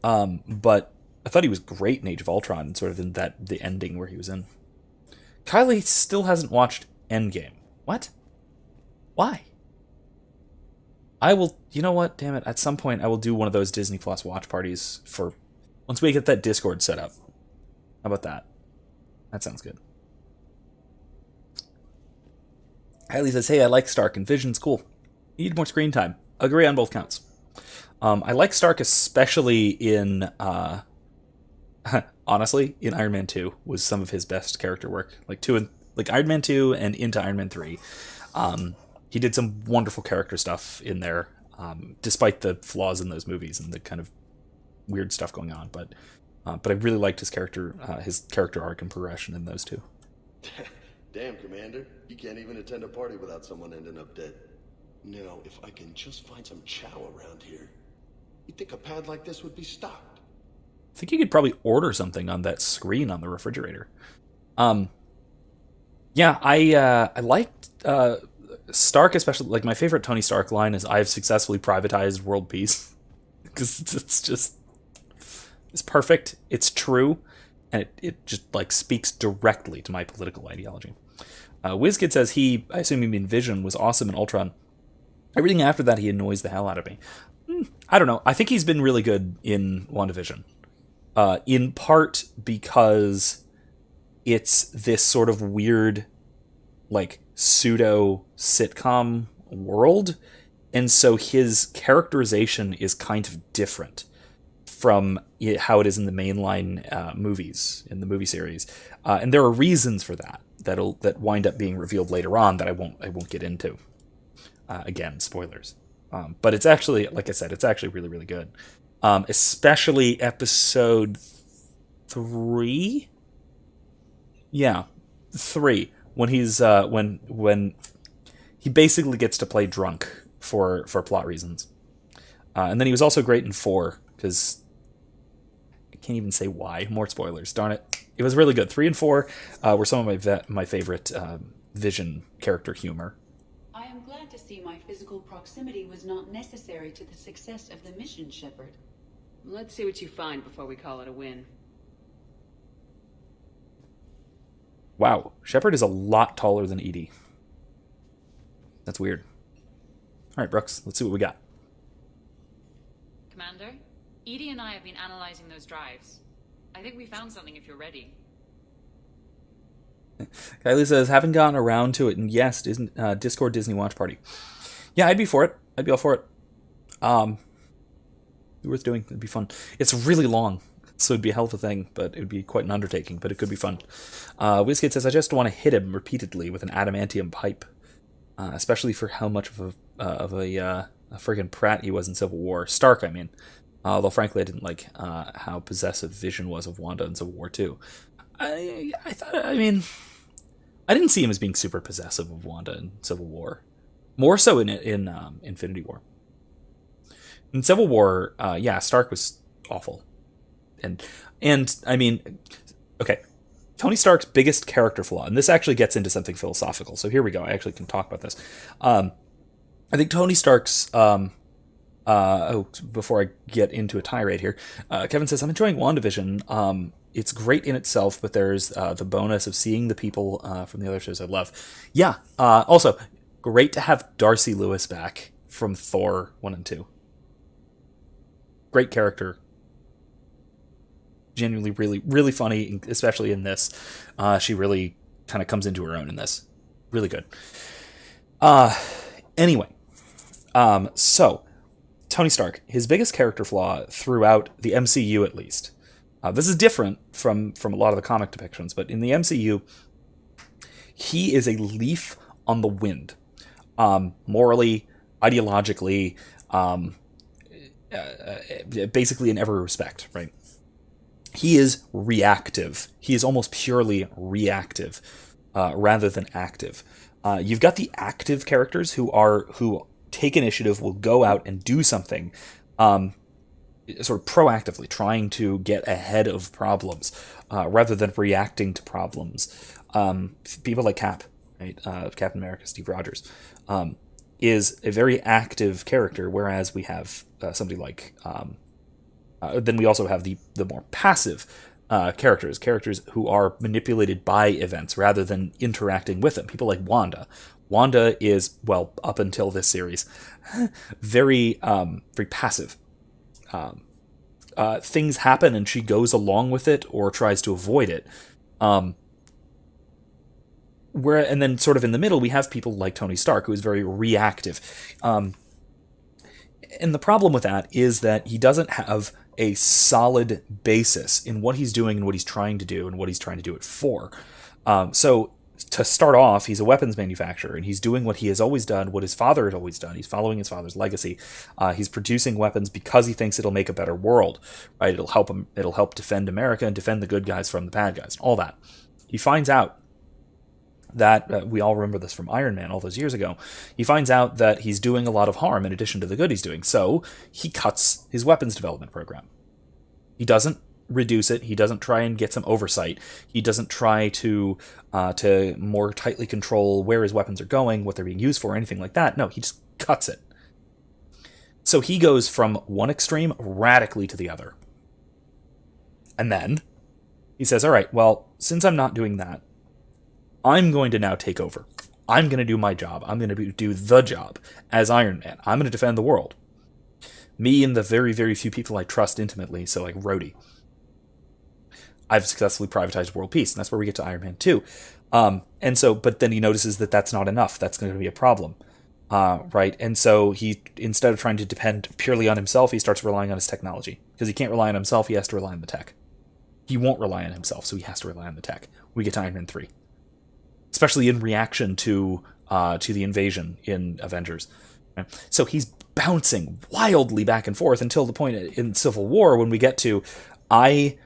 But I thought he was great in Age of Ultron, sort of in the ending where he was in. Kylie still hasn't watched Endgame. What? Why? I will, you know what, damn it, at some point I will do one of those Disney Plus watch parties for, once we get that Discord set up. How about that? That sounds good. Kylie says, hey, I like Stark and Vision's cool. You need more screen time. Agree on both counts. I like Stark especially in, honestly, in Iron Man 2 was some of his best character work. Like Iron Man 2 and into Iron Man 3. He did some wonderful character stuff in there, despite the flaws in those movies and the kind of weird stuff going on. But I really liked his character arc and progression in those two. Damn, Commander. You can't even attend a party without someone ending up dead. Now, if I can just find some chow around here, you'd think a pad like this would be stocked. I think you could probably order something on that screen on the refrigerator. Yeah, I liked Stark especially. Like, my favorite Tony Stark line is, I've successfully privatized world peace. Because it's perfect, it's true, and it just, like, speaks directly to my political ideology. WizKid says I assume you mean Vision, was awesome in Ultron. Everything after that, he annoys the hell out of me. I don't know. I think he's been really good in WandaVision. In part because it's this sort of weird, like, pseudo sitcom world, and so his characterization is kind of different from how it is in the mainline movies, in the movie series, and there are reasons for that wind up being revealed later on that I won't get into. Again, spoilers. But it's actually, like I said, it's actually really, really good. Especially episode 3. Yeah, 3. When he's when he basically gets to play drunk for plot reasons, and then he was also great in 4 because I can't even say why. More spoilers. Darn it! It was really good. 3 and 4 were some of my favorite Vision character humor. I am glad to see my physical proximity was not necessary to the success of the mission, Shepard. Let's see what you find before we call it a win. Wow, Shepard is a lot taller than EDI. That's weird. All right, Brooks, let's see what we got. Commander, Edie and I have been analyzing those drives. I think we found something if you're ready. Kylie says, haven't gotten around to it, and yes, Discord Disney Watch Party. Yeah, I'd be for it. I'd be all for it. Worth doing. It'd be fun. It's really long, so it'd be a hell of a thing, but it would be quite an undertaking, but it could be fun. WizKid says, I just want to hit him repeatedly with an adamantium pipe, especially for how much of a friggin' prat he was in Civil War. Stark, I mean. Although, frankly, I didn't like how possessive Vision was of Wanda in Civil War 2. I didn't see him as being super possessive of Wanda in Civil War. More so in Infinity War. In Civil War, Stark was awful. And I mean, okay, Tony Stark's biggest character flaw, and this actually gets into something philosophical, so here we go, I actually can talk about this. I think Tony Stark's, before I get into a tirade here, Kevin says, I'm enjoying WandaVision. It's great in itself, but there's the bonus of seeing the people from the other shows I love. Yeah, also, great to have Darcy Lewis back from Thor 1 and 2. Great character. Genuinely really, really funny, especially in this. She really kind of comes into her own in this. Really good. Anyway, so Tony Stark, his biggest character flaw throughout the MCU at least. This is different from a lot of the comic depictions, but in the MCU, he is a leaf on the wind. Morally, ideologically, basically in every respect, right? He is reactive. He is almost purely reactive, rather than active. You've got the active characters who take initiative, will go out and do something, sort of proactively, trying to get ahead of problems, rather than reacting to problems. People like Cap, right? Captain America, Steve Rogers, is a very active character, whereas we have somebody like... then we also have the more passive characters who are manipulated by events rather than interacting with them. People like Wanda. Wanda is, well, up until this series, very passive. Things happen and she goes along with it or tries to avoid it. And then sort of in the middle, we have people like Tony Stark, who is very reactive. And the problem with that is that he doesn't have a solid basis in what he's doing and what he's trying to do and what he's trying to do it for. So to start off, he's a weapons manufacturer and he's doing what he has always done, what his father had always done. He's following his father's legacy. He's producing weapons because he thinks it'll make a better world, right? It'll help him. It'll help defend America and defend the good guys from the bad guys, all that. He finds out that, we all remember this from Iron Man all those years ago, he finds out that he's doing a lot of harm in addition to the good he's doing. So he cuts his weapons development program. He doesn't reduce it. He doesn't try and get some oversight. He doesn't try to more tightly control where his weapons are going, what they're being used for, anything like that. No, he just cuts it. So he goes from one extreme radically to the other. And then he says, all right, well, since I'm not doing that, I'm going to now take over. I'm going to do my job. I'm going to do the job as Iron Man. I'm going to defend the world. Me and the very, very few people I trust intimately, so like Rhodey. I've successfully privatized world peace, and that's where we get to Iron Man 2. But then he notices that that's not enough. That's going to be a problem, right? And so he, instead of trying to depend purely on himself, he starts relying on his technology. Because he can't rely on himself, he has to rely on the tech. He won't rely on himself, so he has to rely on the tech. We get to Iron Man 3. Especially in reaction to the invasion in Avengers. Right? So he's bouncing wildly back and forth until the point in Civil War when we get to, the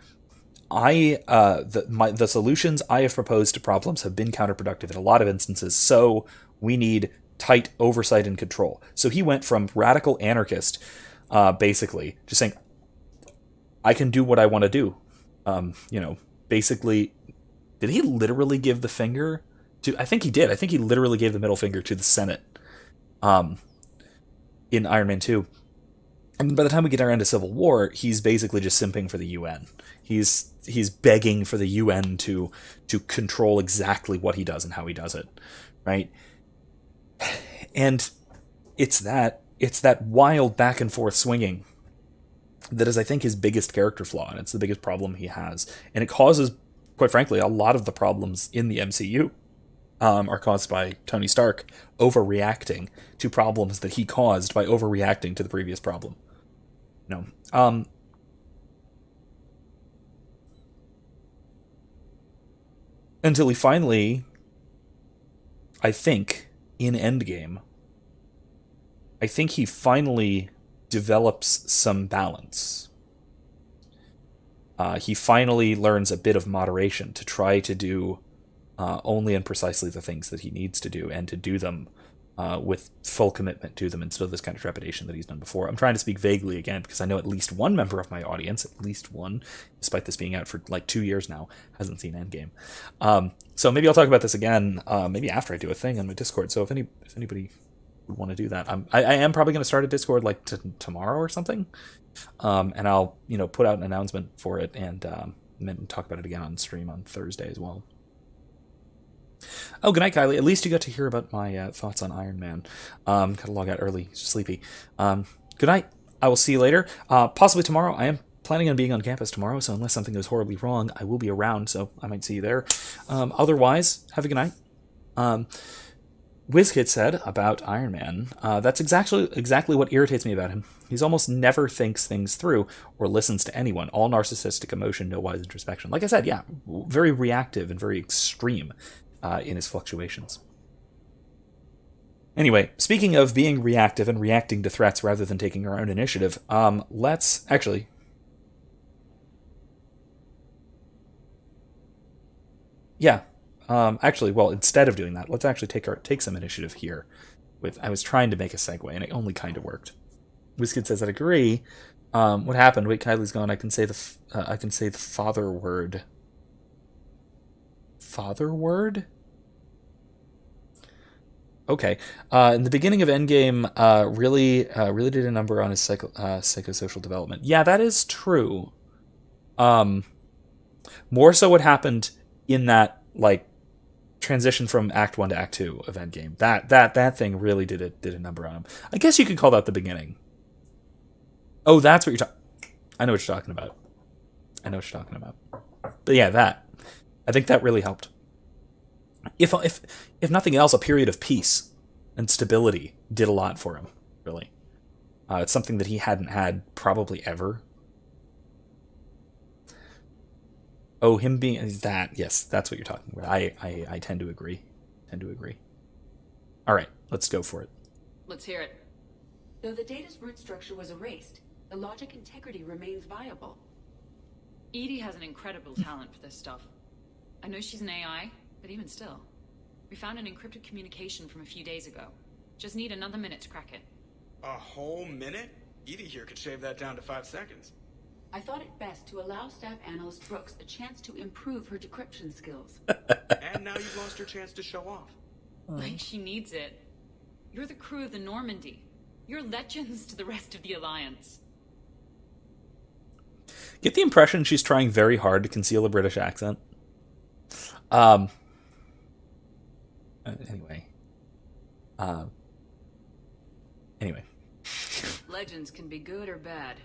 solutions I have proposed to problems have been counterproductive in a lot of instances, so we need tight oversight and control. So he went from radical anarchist, basically, just saying, I can do what I want to do. Basically, did he literally give the finger to... I think he did. I think he literally gave the middle finger to the Senate in Iron Man 2. And by the time we get around to Civil War, he's basically just simping for the UN. He's begging for the UN to control exactly what he does and how he does it, right? And it's that wild back and forth swinging that is, I think, his biggest character flaw, and it's the biggest problem he has. And it causes, quite frankly, a lot of the problems in the MCU are caused by Tony Stark overreacting to problems that he caused by overreacting to the previous problem. Until he finally, I think, in Endgame, I think he finally develops some balance. He finally learns a bit of moderation to try to do only and precisely the things that he needs to do, and to do them with full commitment to them instead of this kind of trepidation that he's done before. I'm trying to speak vaguely again because I know at least one member of my audience, at least one, despite this being out for like 2 years now, hasn't seen Endgame. So maybe I'll talk about this again, maybe after I do a thing on my Discord. So if anybody would want to do that, I am probably going to start a Discord like tomorrow or something, and I'll put out an announcement for it and then talk about it again on stream on Thursday as well. Oh, good night, Kylie. At least you got to hear about my thoughts on Iron Man. Gotta log out early. Sleepy. Good night. I will see you later. Possibly tomorrow. I am planning on being on campus tomorrow, so unless something goes horribly wrong, I will be around, so I might see you there. Otherwise, have a good night. WizKid said about Iron Man, that's exactly what irritates me about him. He's almost never thinks things through or listens to anyone. All narcissistic emotion, no wise introspection. Like I said, yeah, very reactive and very extreme in his fluctuations. Anyway, speaking of being reactive and reacting to threats rather than taking our own initiative, let's actually... Yeah. Well, instead of doing that, let's actually take some initiative here. I was trying to make a segue, and it only kind of worked. WizKid says, "I agree. What happened? Wait, Kylie's gone. I can say the father word. Father word? Okay. In the beginning of Endgame, really did a number on his psychosocial development. Yeah, that is true. More so what happened in that transition from Act 1 to Act 2 of Endgame. That thing really did a number on him. I guess you could call that the beginning. Oh, that's what you're talking... I know what you're talking about. But yeah, that. I think that really helped. If nothing else, a period of peace and stability did a lot for him, really. It's something that he hadn't had probably ever. Oh, him being that, yes, that's what you're talking about. I tend to agree. All right, let's go for it. Let's hear it. Though the data's root structure was erased, the logic integrity remains viable. Edie has an incredible talent for this stuff. I know she's an AI, but even still. We found an encrypted communication from a few days ago. Just need another minute to crack it. A whole minute? Edie here could shave that down to 5 seconds. I thought it best to allow Staff Analyst Brooks a chance to improve her decryption skills. And now you've lost your chance to show off. Like she needs it. You're the crew of the Normandy. You're legends to the rest of the Alliance. Get the impression she's trying very hard to conceal a British accent. Anyway. Legends can be good or bad.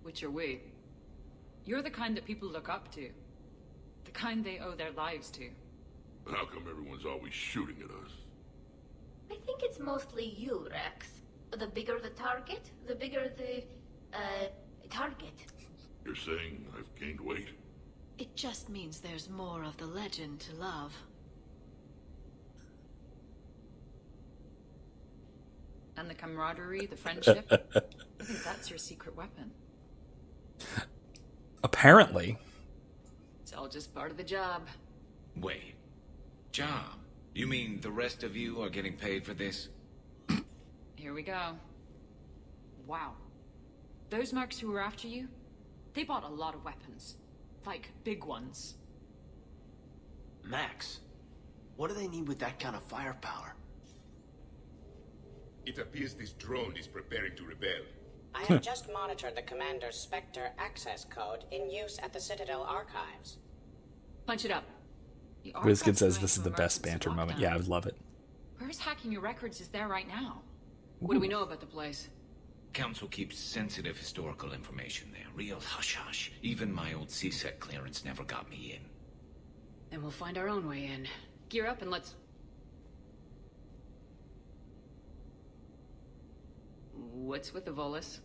Which are we? You're the kind that people look up to. The kind they owe their lives to. How come everyone's always shooting at us? I think it's mostly you, Rex. The bigger the target, the bigger the, target. You're saying I've gained weight? It just means there's more of the legend to love. And the camaraderie, the friendship. I think that's your secret weapon. Apparently. It's all just part of the job. Wait. Job? You mean the rest of you are getting paid for this? Here we go. Wow. Those mercs who were after you, they bought a lot of weapons. Like, big ones. Max, what do they need with that kind of firepower? It appears this drone is preparing to rebel. I have just monitored the Commander's Spectre access code in use at the Citadel archives. Punch it up. WizKid says this is the best banter moment. Yeah, I would love it. Whoever's hacking your records is there right now. What do we know about the place? Council keeps sensitive historical information there. Real hush-hush. Even my old CSEC clearance never got me in. Then we'll find our own way in. Gear up and let's... What's with the Volus?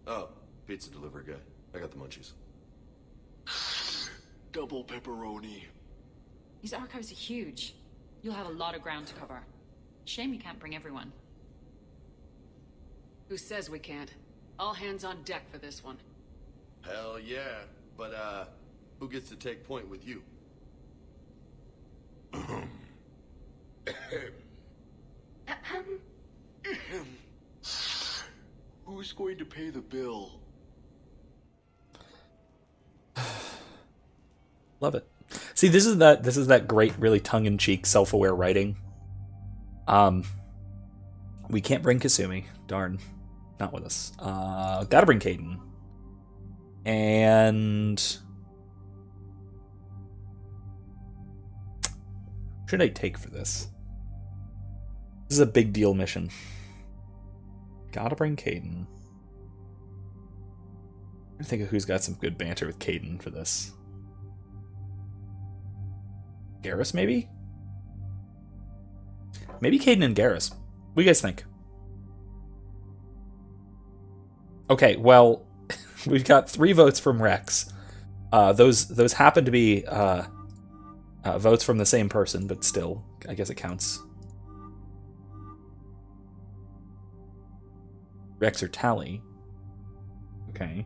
Oh, pizza delivery guy. I got the munchies. Double pepperoni. These archives are huge. You'll have a lot of ground to cover. Shame you can't bring everyone. Who says we can't? All hands on deck for this one. Hell yeah. But, who gets to take point with you? Who's going to pay the bill? Love it. See, this is that great, really tongue-in-cheek, self-aware writing. We can't bring Kasumi. Darn. Not with us. Gotta bring Caden. And... what should I take for this? This is a big deal mission. Gotta bring Caden. I think of who's got some good banter with Caden for this. Garrus, maybe? Maybe Caden and Garrus. What do you guys think? Okay, well, we've got 3 votes from Rex. Those happen to be votes from the same person, but still, I guess it counts. Rex or Tally. Okay.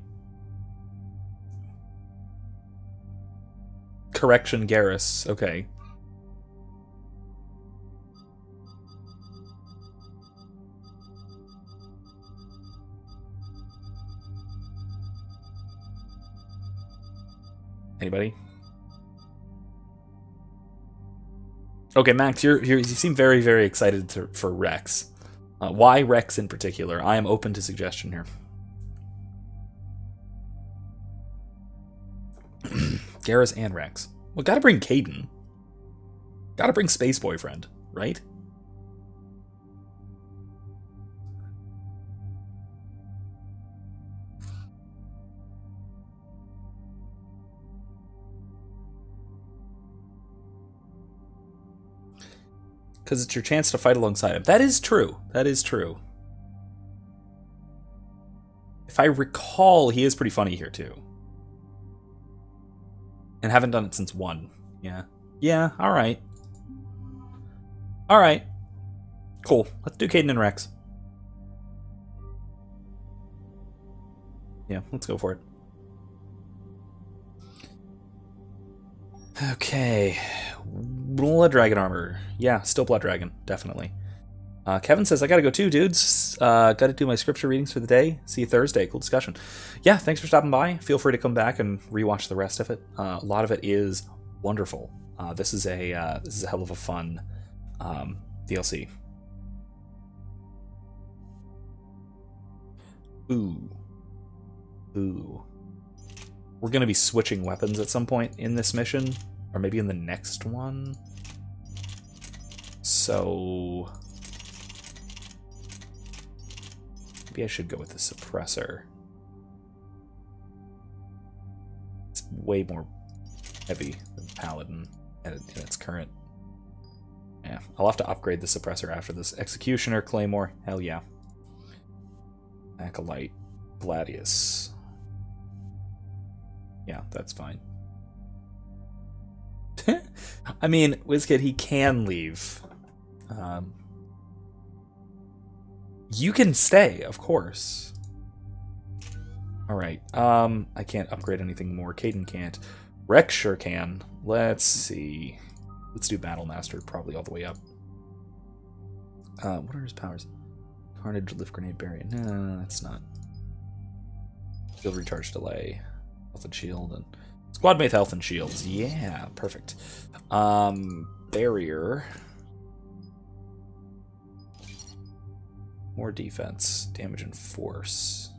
Correction, Garrus. Okay. Anybody? Okay, Max, you seem very, very excited for Rex. Why Rex in particular? I am open to suggestion here. Garrus and Rex. Well, gotta bring Caden. Gotta bring Space Boyfriend, right? Because it's your chance to fight alongside him. That is true. That is true. If I recall, he is pretty funny here, too. And haven't done it since 1. Yeah. Yeah, alright. Alright. Cool. Let's do Caden and Rex. Yeah, let's go for it. Okay. Blood Dragon armor. Yeah, still Blood Dragon, definitely. Kevin says, I gotta go too, dudes. Gotta do my scripture readings for the day. See you Thursday. Cool discussion. Yeah, thanks for stopping by. Feel free to come back and rewatch the rest of it. A lot of it is wonderful. This is a hell of a fun DLC. Ooh. We're gonna be switching weapons at some point in this mission, or maybe in the next one. So maybe I should go with the suppressor. It's way more heavy than the Paladin in its current. Yeah, I'll have to upgrade the suppressor after this. Executioner, Claymore, hell yeah. Acolyte, Gladius. Yeah, that's fine. I mean, WizKid, he can leave. You can stay, of course. Alright, I can't upgrade anything more. Caden can't. Rex sure can. Let's see. Let's do Battlemaster, probably all the way up. What are his powers? Carnage, Lift Grenade, Barrier. No, that's not. Field Recharge Delay. Health and Shield, and Squad Mate Health and Shields. Yeah, perfect. Barrier. More defense. Damage and force.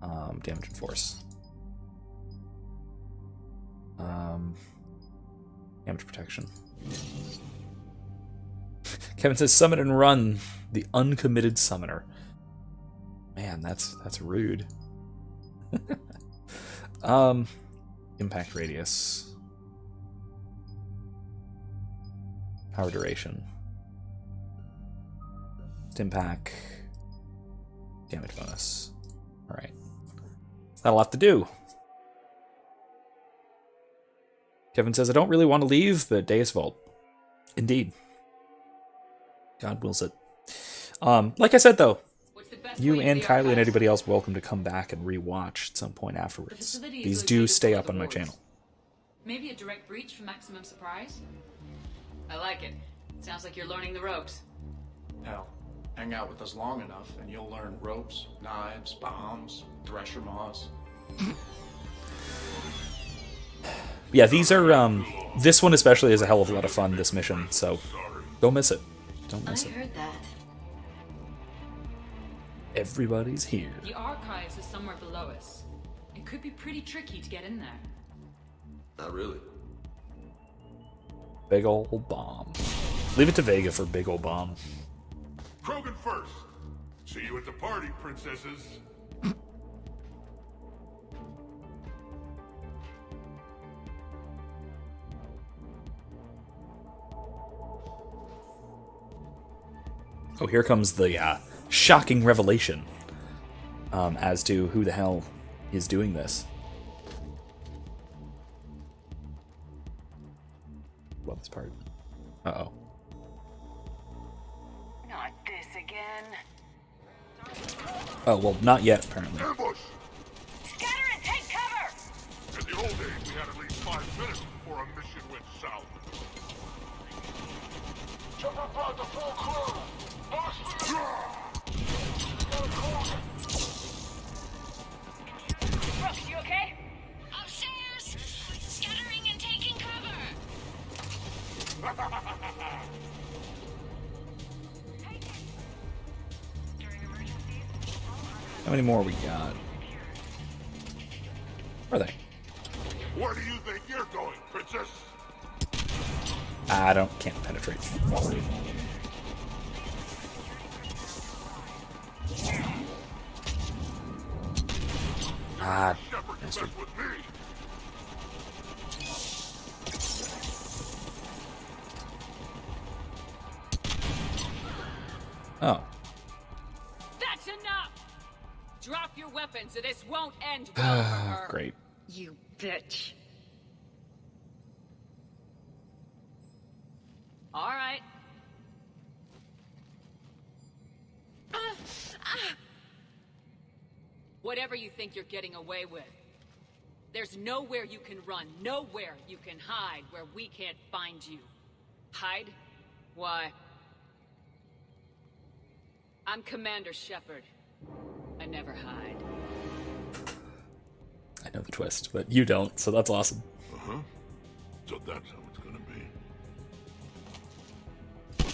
Damage and force. Damage protection. Kevin says, summon and run. The uncommitted summoner. Man, that's rude. Impact radius. Power duration. Impact. Damage bonus. Alright. That'll have to do. Kevin says, I don't really want to leave, but Deus Vault. Indeed. God wills it. Like I said, though, you and Kylie and anybody else welcome to come back and rewatch at some point afterwards. These do stay up on my channel. Maybe a direct breach for maximum surprise? I like it. Sounds like you're learning the ropes. Hell, hang out with us long enough and you'll learn ropes, knives, bombs, thresher maws. Yeah, these are, this one especially is a hell of a lot of fun, this mission, so don't miss it. Don't miss it. I heard that. Everybody's here. The archives is somewhere below us. It could be pretty tricky to get in there. Not really. Big ol' bomb. Leave it to Vega for big ol' bomb. Krogan first. See you at the party, princesses. Oh, here comes the shocking revelation as to who the hell is doing this. Love this part. Uh-oh. Not this again. Oh, well, not yet, apparently. Ambush! Scatter and take cover! In the old days, we had at least 5 minutes before a mission went south. Shepard brought the full crew. Brooks, you okay? Upstairs! Scattering and taking cover! How many more we got? Where are they? Where do you think you're going, princess? Can't penetrate. Bastard. Oh. That's enough! Drop your weapons or this won't end well for her. Great. You bitch. Alright. Whatever you think you're getting away with. There's nowhere you can run, nowhere you can hide where we can't find you. Hide? Why? I'm Commander Shepard. I never hide. I know the twist, but you don't, so that's awesome. Uh-huh. So that's how it's gonna be.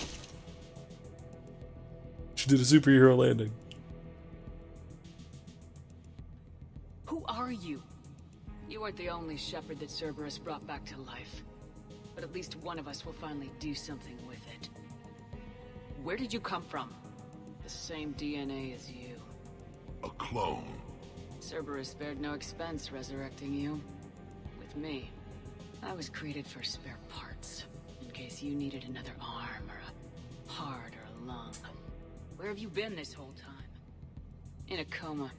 She did a superhero landing. Who are you? You weren't the only Shepard that Cerberus brought back to life. But at least one of us will finally do something with it. Where did you come from? The same DNA as you. A clone. Cerberus spared no expense resurrecting you. With me, I was created for spare parts. In case you needed another arm, or a heart, or a lung. Where have you been this whole time? In a coma.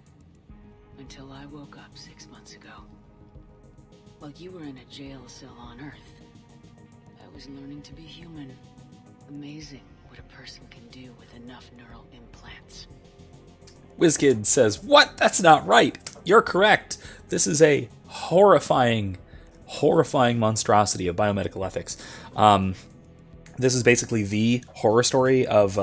Until I woke up 6 months ago. While you were in a jail cell on Earth, I was learning to be human. Amazing what a person can do with enough neural implants. WizKid says, what? That's not right. You're correct. This is a horrifying monstrosity of biomedical ethics. This is basically the horror story of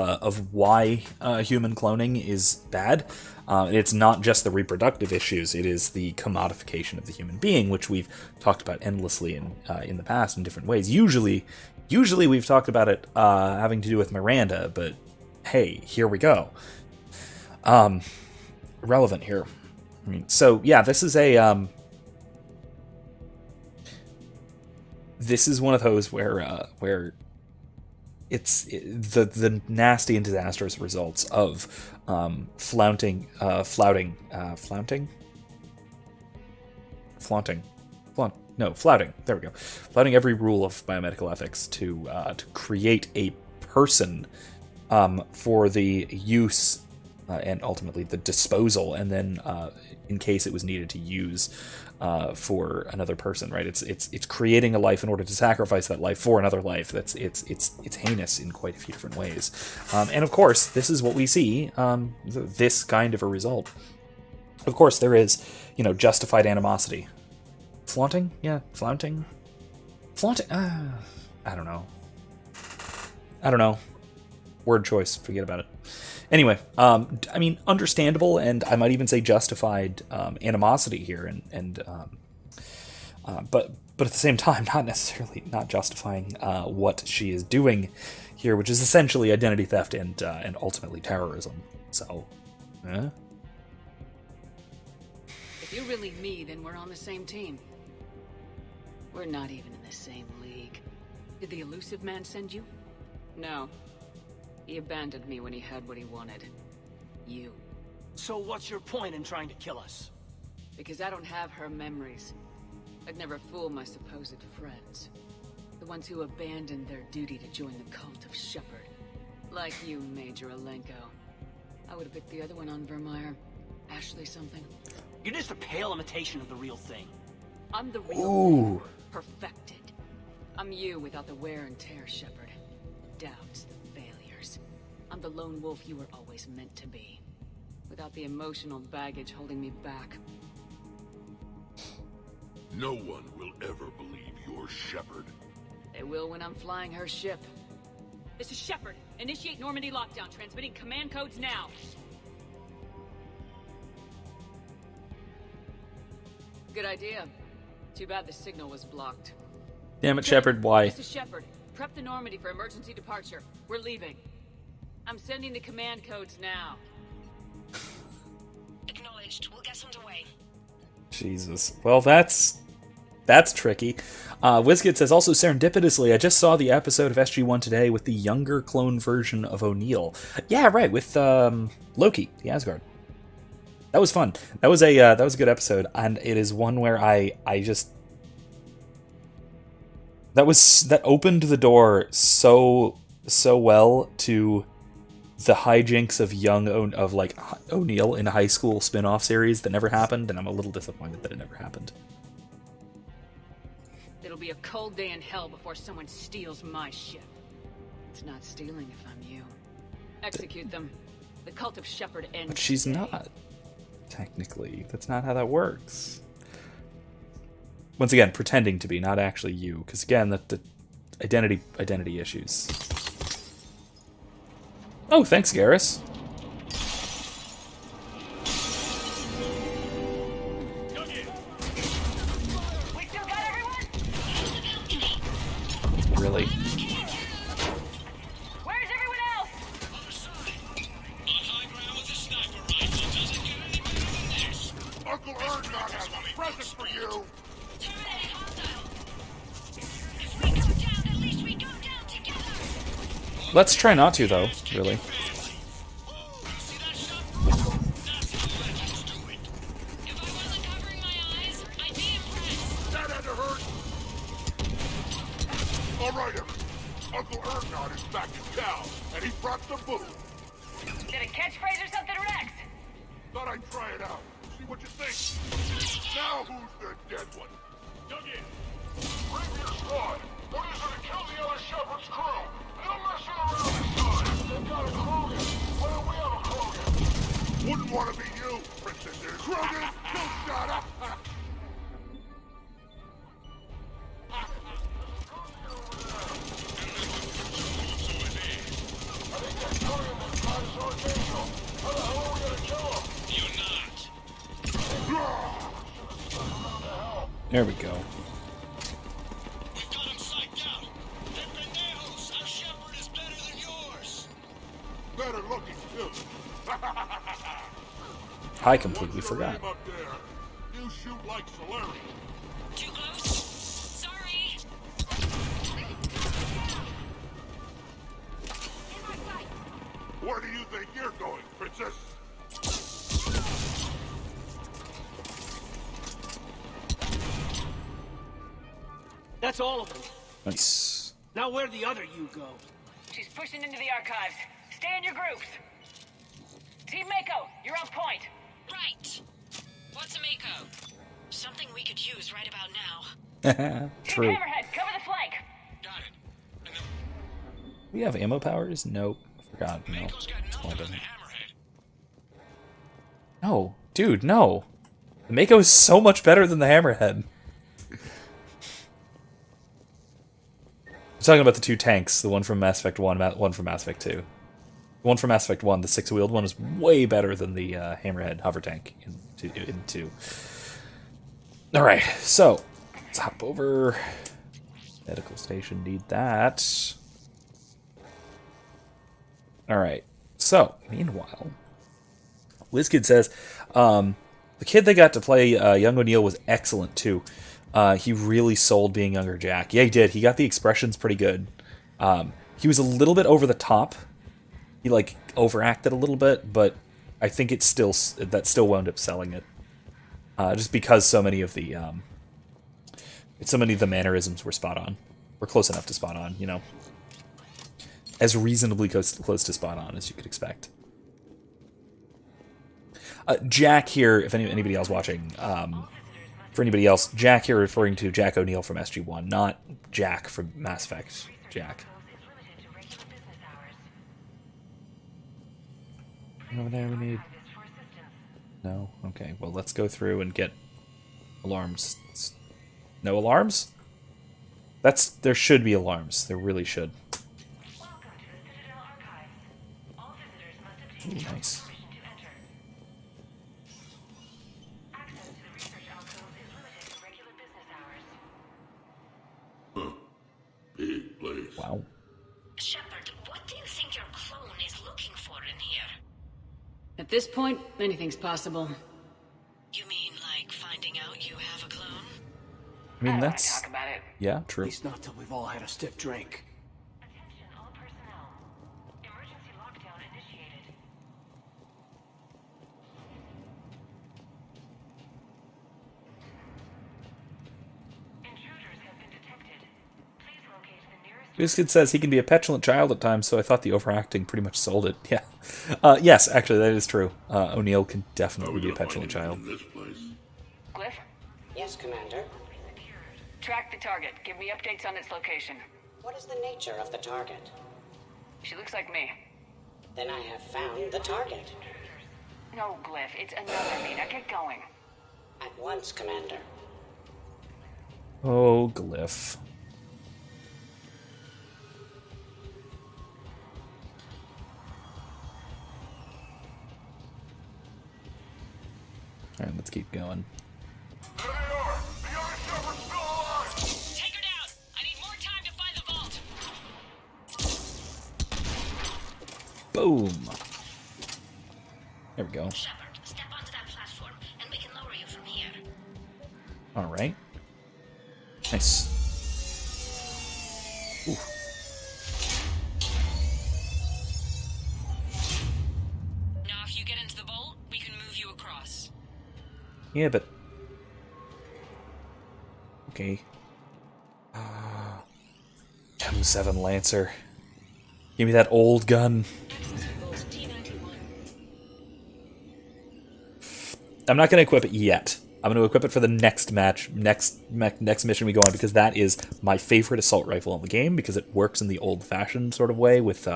why human cloning is bad. It's not just the reproductive issues, it is the commodification of the human being, which we've talked about endlessly in the past in different ways. Usually we've talked about it having to do with Miranda, but hey, here we go. Relevant here. I mean, so yeah, this is a this is one of those where it's the nasty and disastrous results of flaunting every rule of biomedical ethics to create a person for the use and ultimately the disposal, and then in case it was needed to use for another person, right? It's creating a life in order to sacrifice that life for another life. It's heinous in quite a few different ways, and of course, this is what we see. This kind of a result. Of course, there is, justified animosity. Flaunting? Yeah, flaunting. I don't know. Word choice. Forget about it. Anyway, I mean, understandable, and I might even say justified animosity here, but at the same time, not justifying what she is doing here, which is essentially identity theft and ultimately terrorism. So, If you really me, then we're on the same team. We're not even in the same league. Did the elusive man send you? No. He abandoned me when he had what he wanted. You. So what's your point in trying to kill us? Because I don't have her memories. I'd never fool my supposed friends. The ones who abandoned their duty to join the cult of Shepard. Like you, Major Alenko. I would have picked the other one on Vermeer. Ashley something. You're just a pale imitation of the real thing. I'm the real thing. Perfected. I'm you without the wear and tear, Shepard. Doubts, the failures. I'm the lone wolf you were always meant to be. Without the emotional baggage holding me back. No one will ever believe you're Shepard. They will when I'm flying her ship. This is Shepard. Initiate Normandy lockdown. Transmitting command codes now. Good idea. Too bad the signal was blocked. Damn it, Shepard, why? This is Shepard. Prep the Normandy for emergency departure. We're leaving. I'm sending the command codes now. Acknowledged. We'll get underway. Jesus. Well, that's tricky. Wizkid says, also serendipitously, I just saw the episode of SG-1 today with the younger clone version of O'Neill. Yeah, right, with Loki, the Asgard. That was fun. That was a good episode, and it is one where I just that opened the door so well to the hijinks of O'Neill in a high school spin-off series that never happened, and I'm a little disappointed that it never happened. It'll be a cold day in hell before someone steals my ship. It's not stealing if I'm you. Execute them. The cult of Shepard ends. But she's not. Technically, that's not how that works. Once again, pretending to be, not actually you, because again, the identity issues. Oh, thanks, Garrus. Really? Where's everyone else? Uncle Erdnot has a present for you! Let's try not to, though, really. That had to hurt! Alright, everyone. Uncle Erdnot is back in town, and he brought the boot. Is it a catchphrase or something, Rex? Thought I'd try it out. See what you think. Now who's the dead one? Dug in. Previous squad. Orders are to kill the other Shepard's crew. No messing around this time. They've got a Krogan. Why don't we have a Krogan? Wouldn't want to be you, princesses. Krogan, kill shot. I think that Krogan was Dinosaur's angel. How the hell are we gonna kill him? You're not. There we go. We've got him psyched out. Hey, pendejos, our Shepard is better than yours. Better I completely forgot. Up there. You shoot like Solari. Too close? Sorry. Where do you think you're going, princess? That's all of them. Nice. Now where'd the other you go? She's pushing into the archives. Stay in your groups. Team Mako, you're on point. Right. What's a Mako? Something we could use right about now. True. Team Hammerhead, cover the flank. Got it. We have ammo powers? Nope. I forgot. No. No, dude, no. The Mako is so much better than the Hammerhead. I'm talking about the two tanks, the one from Mass Effect 1, one from Mass Effect 2. The one from Mass Effect 1, the six-wheeled one, is way better than the Hammerhead hover tank in 2. Alright, so, let's hop over. Medical station, need that. Alright, so, meanwhile, WizKid says, the kid they got to play Young O'Neill was excellent, too. He really sold being younger Jack. Yeah, he did. He got the expressions pretty good. He was a little bit over the top. He, like, overacted a little bit, but I think that still wound up selling it. Just because so many of the mannerisms were spot on. Were close enough to spot on, you know. As reasonably close to spot on as you could expect. Jack here, if anybody else watching, for anybody else, Jack here referring to Jack O'Neill from SG-1, not Jack from Mass Effect. Jack. Over there we need... No? Okay, well let's go through and get alarms. No alarms? There should be alarms. There really should. Ooh, nice. Big place. Wow. Shepard, what do you think your clone is looking for in here? At this point, anything's possible. You mean like finding out you have a clone? I mean, I don't wanna that's... talk about it. Yeah, true. At least not till we've all had a stiff drink. Attention all personnel. Emergency lockdown initiated. Intruders have been detected. Please locate the nearest... WizKid says he can be a petulant child at times, so I thought the overacting pretty much sold it. Yeah. Yes, actually, that is true. O'Neill can definitely be a petulant child. Glyph? Yes, Commander. Track the target. Give me updates on its location. What is the nature of the target? She looks like me. Then I have found the target. No, Glyph. It's another me. Now get going. At once, Commander. Oh, Glyph. Alright, let's keep going. There they are! The other Shepard's still alive! Take her down! I need more time to find the vault! Boom! There we go. Shepard, step onto that platform, and we can lower you from here. Alright. Nice. Ooh. Now if you get into the vault, we can move you across. Yeah, but... Okay. M7 Lancer. Give me that old gun. I'm not going to equip it yet. I'm going to equip it for the next next mission we go on, because that is my favorite assault rifle in the game, because it works in the old-fashioned sort of way with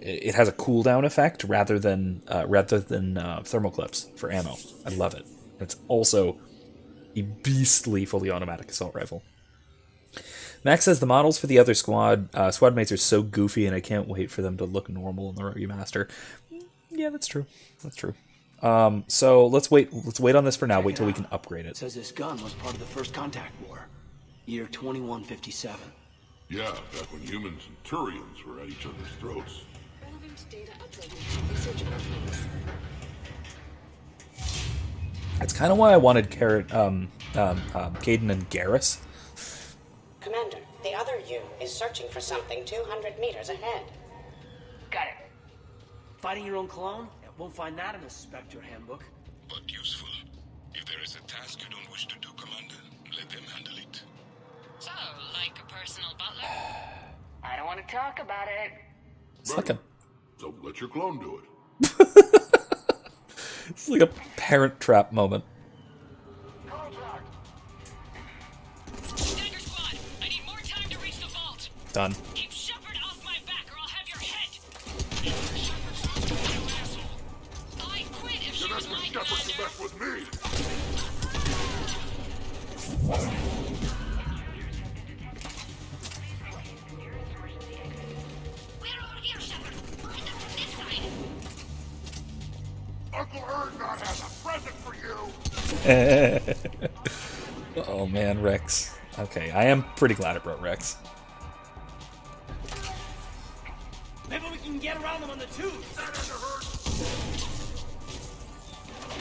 it has a cooldown effect rather than thermal clips for ammo. I love it. It's also a beastly fully automatic assault rifle. Max says the models for the other squad mates are so goofy, and I can't wait for them to look normal in the remaster. Yeah, that's true. That's true. So let's wait on this for now. Wait till we can upgrade it. Says this gun was part of the first contact war, year 2157. Yeah, back when humans and Turians were at each other's throats. data uploaded. Research please. That's kind of why I wanted Caden and Garrus. Commander, the other you is searching for something 200 meters ahead. Got it. Fighting your own clone? Won't find that in the Spectre handbook. But useful. If there is a task you don't wish to do, Commander, let them handle it. So, like a personal butler? I don't want to talk about it. It's like a So let your clone do it. it's like a Parent Trap moment. Dagger squad, I need more time to reach the vault. Done. Keep Shepard off my back or I'll have your head. I quit if she was my Shepard to mess with me. Uncle Erdnot has a present for you. Oh man, Rex. Okay, I am pretty glad it brought Rex. Maybe we can get around them on the tube.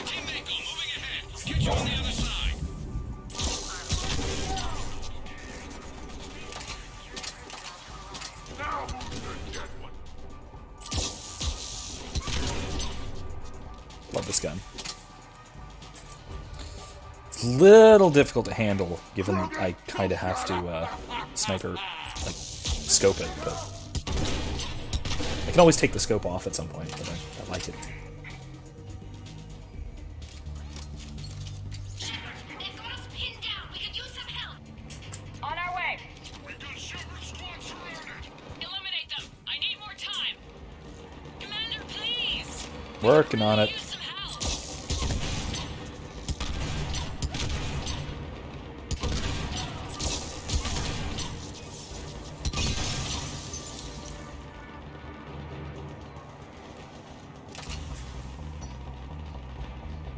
Team Mako moving ahead. Get you on the other side. Now who's the dead one? Love this gun. It's a little difficult to handle, given I kind of have to sniper, like, scope it, but I can always take the scope off at some point, but I like it. On our way. We got Shepard squad surrounded. Eliminate them. I need more time. Commander, please. Working on it.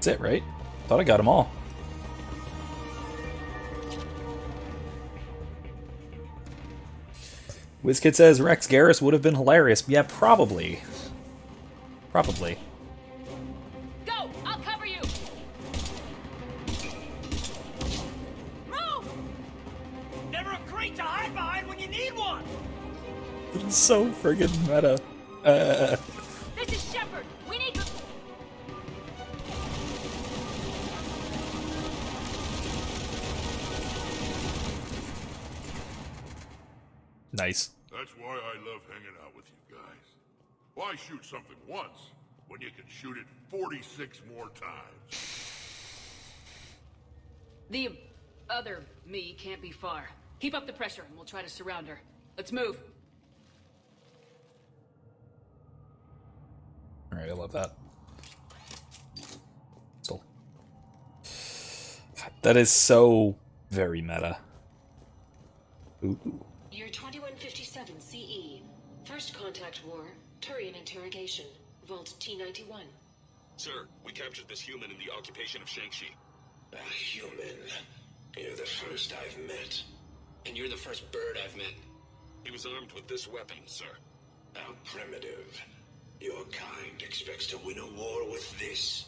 That's it, right? Thought I got them all. WizKid says Rex Garrus would have been hilarious. Yeah, probably. Probably. Go! I'll cover you! Move! Never a crate to hide behind when you need one! It's so friggin' meta. This is Shepard! We need to... Nice. That's why I love hanging out with you guys. Why shoot something once when you can shoot it 46 more times? The other me can't be far. Keep up the pressure and we'll try to surround her. Let's move. Alright, I love that. Still. God, that is so very meta. Ooh. Year 2157 CE. First contact war. Turian interrogation. Vault T-91. Sir, we captured this human in the occupation of Shang-Chi. A human? You're the first I've met. And you're the first bird I've met. He was armed with this weapon, sir. How primitive. Your kind expects to win a war with this.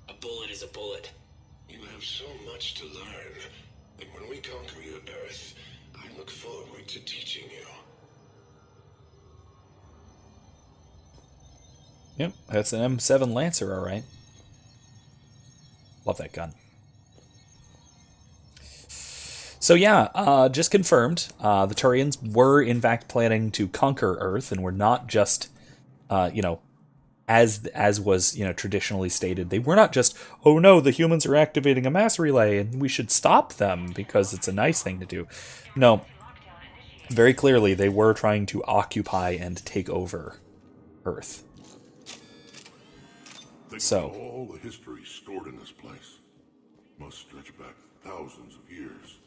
A bullet is a bullet. You have so much to learn. And when we conquer your Earth, I look forward to teaching you. Yep, that's an M7 Lancer, alright. Love that gun. So yeah, just confirmed, the Turians were in fact planning to conquer Earth, and were not just, as was, traditionally stated, they were not just, oh no, the humans are activating a mass relay and we should stop them because it's a nice thing to do. No, very clearly they were trying to occupy and take over Earth. So all the history stored in this place must stretch back thousands of years.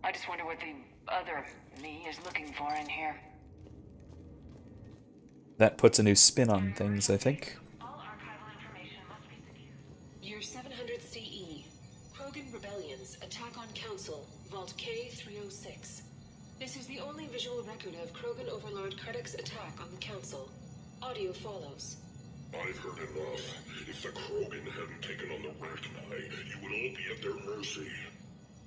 I just wonder what the other me is looking for in here. That puts a new spin on things, I think. Year 700 CE. Krogan rebellions attack on Council. Vault K-306. This is the only visual record of Krogan Overlord Kardec's attack on the Council. Audio follows. I've heard enough. If the Krogan hadn't taken on the Rachni, you would all be at their mercy.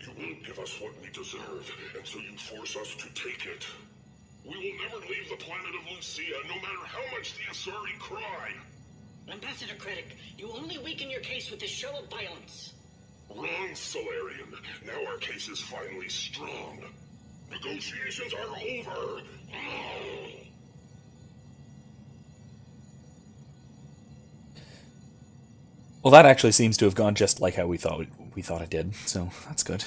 You won't give us what we deserve, and so you force us to take it. We will never leave the planet of Lucia, no matter how much the Asari cry. Ambassador Critic, you only weaken your case with this show of violence. Wrong, Solarian. Now our case is finally strong. Negotiations are over. Well, that actually seems to have gone just like how we thought it did, so that's good.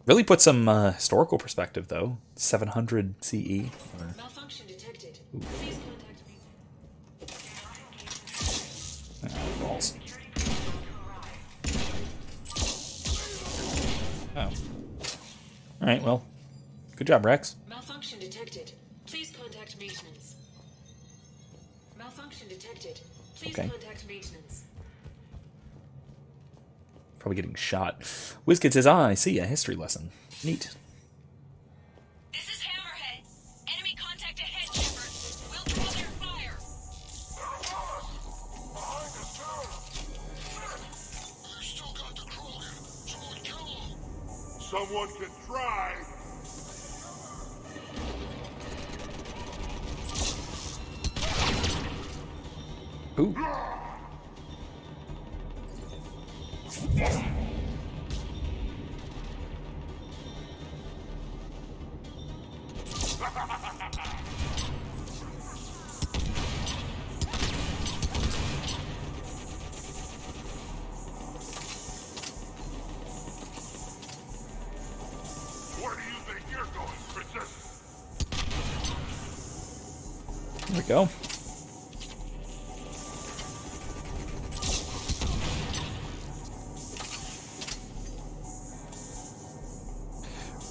Really put some historical perspective, though. 700 CE. Malfunction detected. Please contact me. Balls. Oh. Alright, well. Good job, Rex. Malfunction detected. Please contact maintenance. Malfunction detected. Please contact maintenance. Probably getting shot. WizKid says, I see a history lesson. Neat. This is Hammerhead. Enemy contact ahead, Shepard. We'll draw their fire. Behind us, too! They still got the Krogan. Someone kill them! Someone can try. Ooh. Where do you think you're going, Princess? There we go.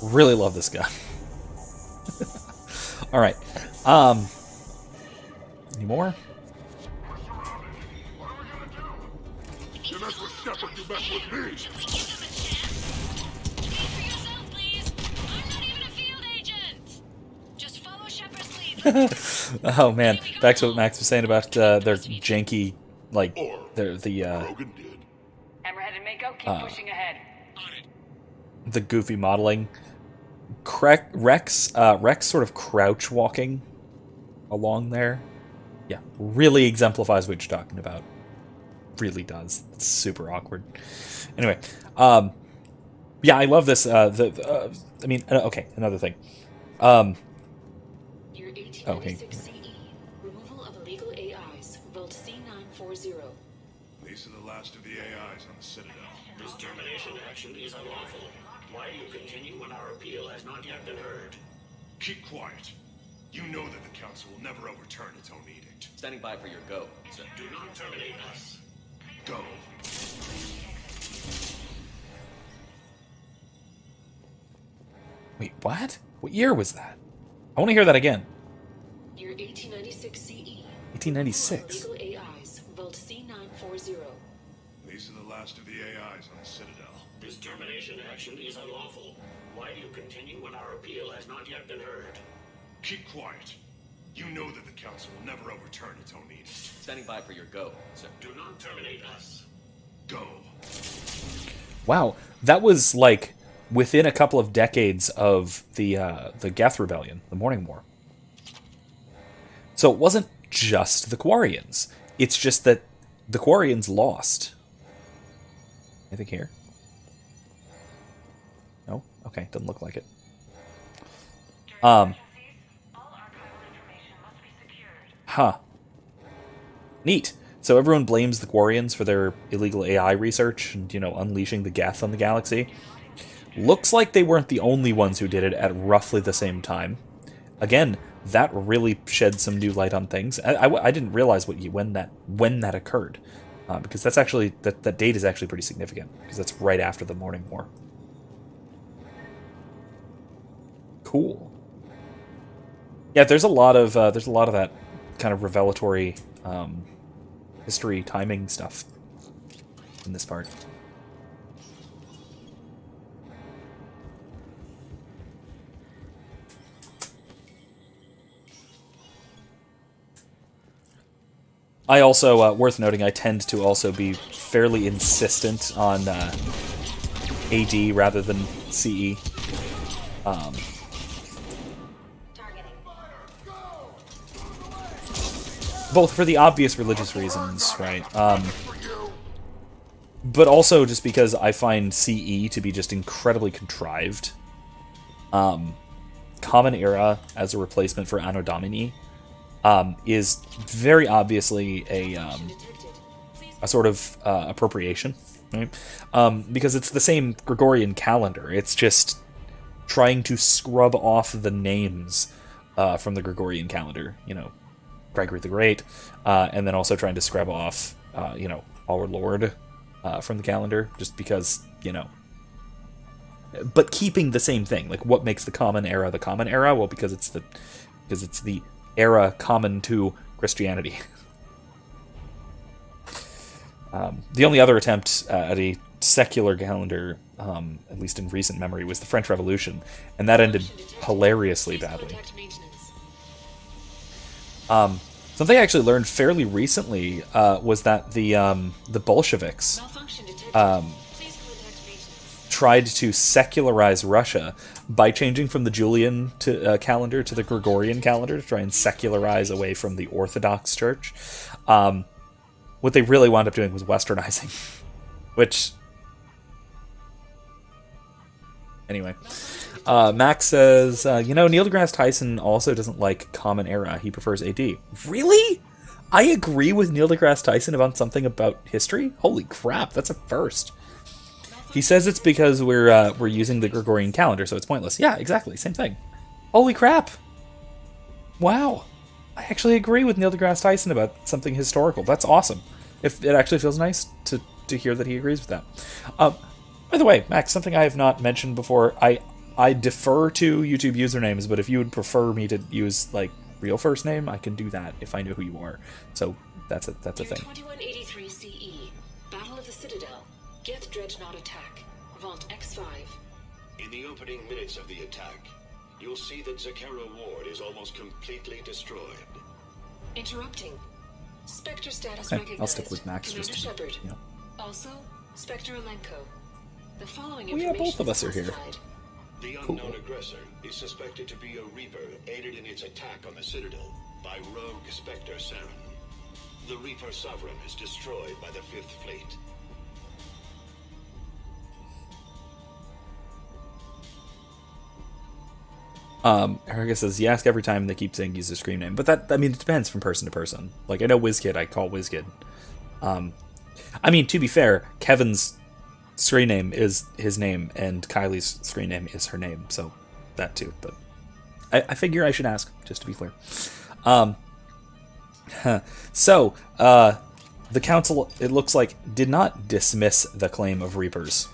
Really love this gun. All right. Any more? You mess with Shepard, you mess with me. Oh man, back to what Max was saying about their janky, like Hammerhead and Mako, keep pushing ahead. the goofy modeling. Rex sort of crouch walking along there. Yeah, really exemplifies what you're talking about. Really does. It's super awkward. Anyway, yeah, I love this. Okay, another thing. Year Okay. 1896 CE. Removal of illegal AIs. Vault C940. These are the last of the AIs on the Citadel. This termination action is unlawful. Why do you continue when our appeal has not yet been heard? Keep quiet. You know that the Council will never overturn its own edict. Standing by for your go, sir. Do not terminate us. Go. Wait, what? What year was that? I want to hear that again. Year 1896 CE. 1896. Illegal AIs. Vault C940. These are the last of the AIs on the Citadel. This termination action is unlawful. Why do you continue when our appeal has not yet been heard? Keep quiet. You know that the Council will never overturn its own edict. Standing by for your go, sir. Do not terminate us. Go. Wow, that was like within a couple of decades of the Geth Rebellion, the Morning War. So it wasn't just the Quarians. It's just that the Quarians lost. Anything here? No? Okay, doesn't look like it. Huh. Neat. So everyone blames the Quarians for their illegal AI research and, unleashing the Geth on the galaxy. Looks like they weren't the only ones who did it at roughly the same time. Again, that really shed some new light on things. I didn't realize when that occurred, because that's actually that date is actually pretty significant because that's right after the Morning War. Cool. Yeah, there's a lot of that kind of revelatory history timing stuff in this part. I also, worth noting, I tend to also be fairly insistent on AD rather than CE. Both for the obvious religious reasons, right? But also just because I find CE to be just incredibly contrived. Common Era as a replacement for Anno Domini is very obviously a sort of appropriation, right? Because it's the same Gregorian calendar. It's just trying to scrub off the names from the Gregorian calendar, you know, Gregory the Great, and then also trying to scrub off, you know, Our Lord from the calendar, just because, you know. But keeping the same thing, like what makes the Common Era the Common Era? Well, because it's the era common to Christianity. The only other attempt at a secular calendar, at least in recent memory, was the French Revolution, and that ended hilariously badly. Something I actually learned fairly recently was that the Bolsheviks tried to secularize Russia by changing from the Julian calendar to the Gregorian calendar to try and secularize away from the Orthodox Church. What they really wound up doing was westernizing, which... Anyway. Max says, you know, Neil deGrasse Tyson also doesn't like Common Era. He prefers AD. Really? I agree with Neil deGrasse Tyson about something about history? Holy crap, that's a first. He says it's because we're using the Gregorian calendar, so it's pointless. Yeah, exactly, same thing. Holy crap. Wow. I actually agree with Neil deGrasse Tyson about something historical. That's awesome. If it actually feels nice to hear that he agrees with that. By the way, Max, something I have not mentioned before, I defer to YouTube usernames, but if you would prefer me to use, like, real first name, I can do that if I know who you are. So that's a thing. 2183 CE, Battle of the Citadel, Geth Dreadnought attack, Vault X5. In the opening minutes of the attack, you'll see that Zakera Ward is almost completely destroyed. Interrupting. Spectre status Okay, recognized. I'll stick with Max Commander just to, Shepard. you know. Also, Spectre Alenko. The following Oh yeah, information both of us is are here. classified. The unknown aggressor is suspected to be a Reaper aided in its attack on the Citadel by rogue Spectre Saren. The Reaper Sovereign is destroyed by the 5th Fleet. Erica says, you ask every time they keep saying use their screen name. But that, I mean, it depends from person to person. Like, I know WizKid, I call WizKid. I mean, to be fair, Kevin's screen name is his name, and Kylie's screen name is her name, so that too. But I figure I should ask, just to be clear. So, the council, it looks like, did not dismiss the claim of Reapers,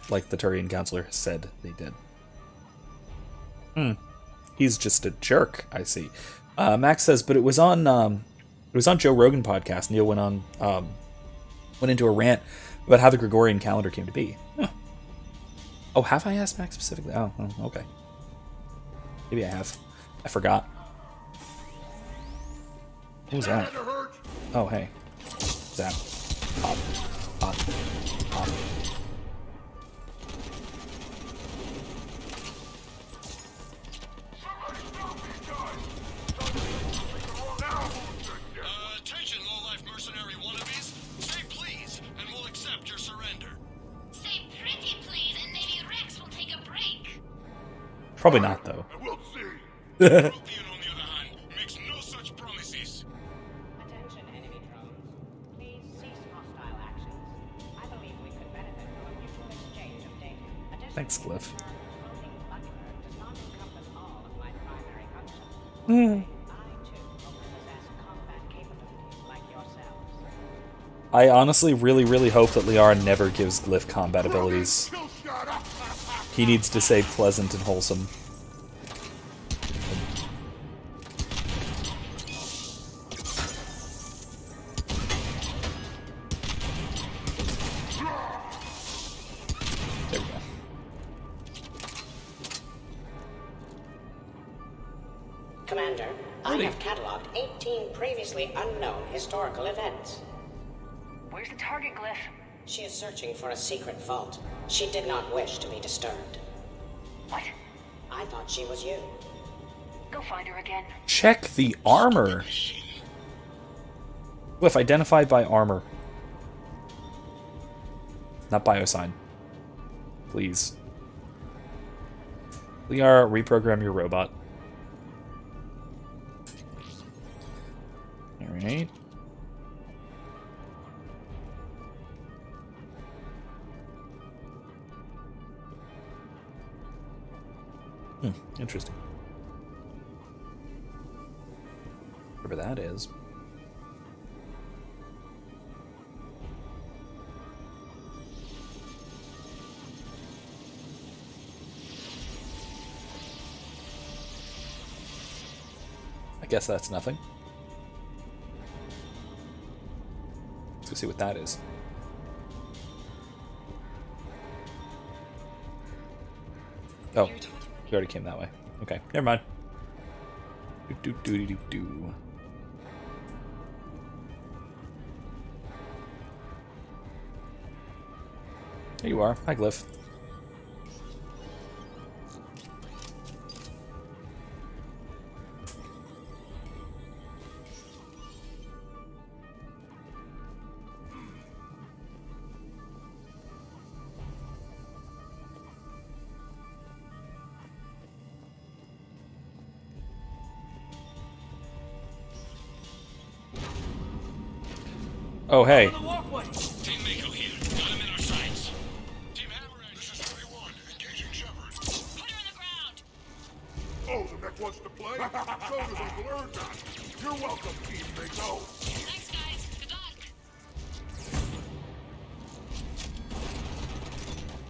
like the Turian counselor said they did. He's just a jerk, I see. Max says, but it was on Joe Rogan podcast. Neil went into a rant about how the Gregorian calendar came to be. Huh. Oh, have I asked Max specifically? Oh, okay. Maybe I have. I forgot. What was that? Oh, hey. What's that? Pop. Pop. Pop. Attention, low-life mercenary wannabes. Say please, and we'll accept your surrender. Say pretty please, and maybe Rex will take a break. Probably not, though. We'll see. Rupian, on the other hand, makes no such promises. Attention, enemy drones. Please cease hostile actions. I believe we could benefit from a mutual exchange of data. Additionally, Thanks, Cliff. floating Luxembourg does not encompass all of my primary functions. Hmm. I, too, hope to possess combat capabilities like yourselves. I honestly really, really hope that Liara never gives Glyph combat abilities. He needs to say pleasant and wholesome. There we go. Commander, I have cataloged 18 previously unknown historical events. Where's the target glyph? She is searching for a secret vault. She did not wish to be disturbed. What? I thought she was you. Go find her again. Check the armor. Glyph identified by armor. Not biosign. Please. Liara, reprogram your robot. Alright. Interesting. Whatever that is. I guess that's nothing. Let's go see what that is. Oh, we already came that way. Okay, never mind. Do. There you are. Hi, Glyph. Oh, hey. Team Mako here. Got him in our sights. Team Hammerhead, this is 31. Engaging Shepard. Put her in the ground. Oh, the mech wants to play? So does Uncle Erdnot. You're welcome, Team Mako. Thanks, guys. Good luck.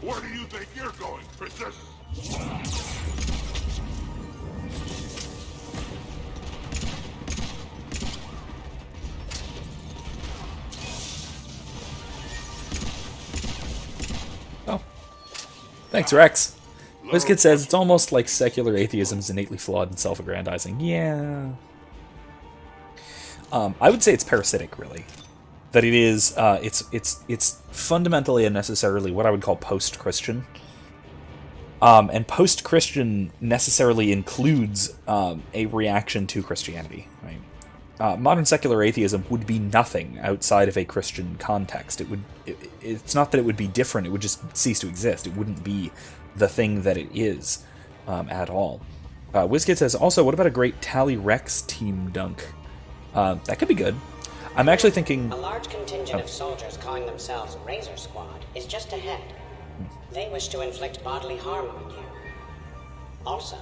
Where do you think you're going, Princess? Thanks, Rex. WizKid says it's almost like secular atheism is innately flawed and self-aggrandizing. Yeah. I would say it's parasitic, really. That it is. It's fundamentally and necessarily what I would call post-Christian. And post-Christian necessarily includes a reaction to Christianity. Right? Modern secular atheism would be nothing outside of a Christian context. It's not that it would be different, it would just cease to exist. It wouldn't be the thing that it is at all. WizKid says, also, what about a great Tally Rex team dunk? That could be good. I'm actually thinking... A large contingent of soldiers calling themselves Razor Squad is just ahead. They wish to inflict bodily harm on you. Also,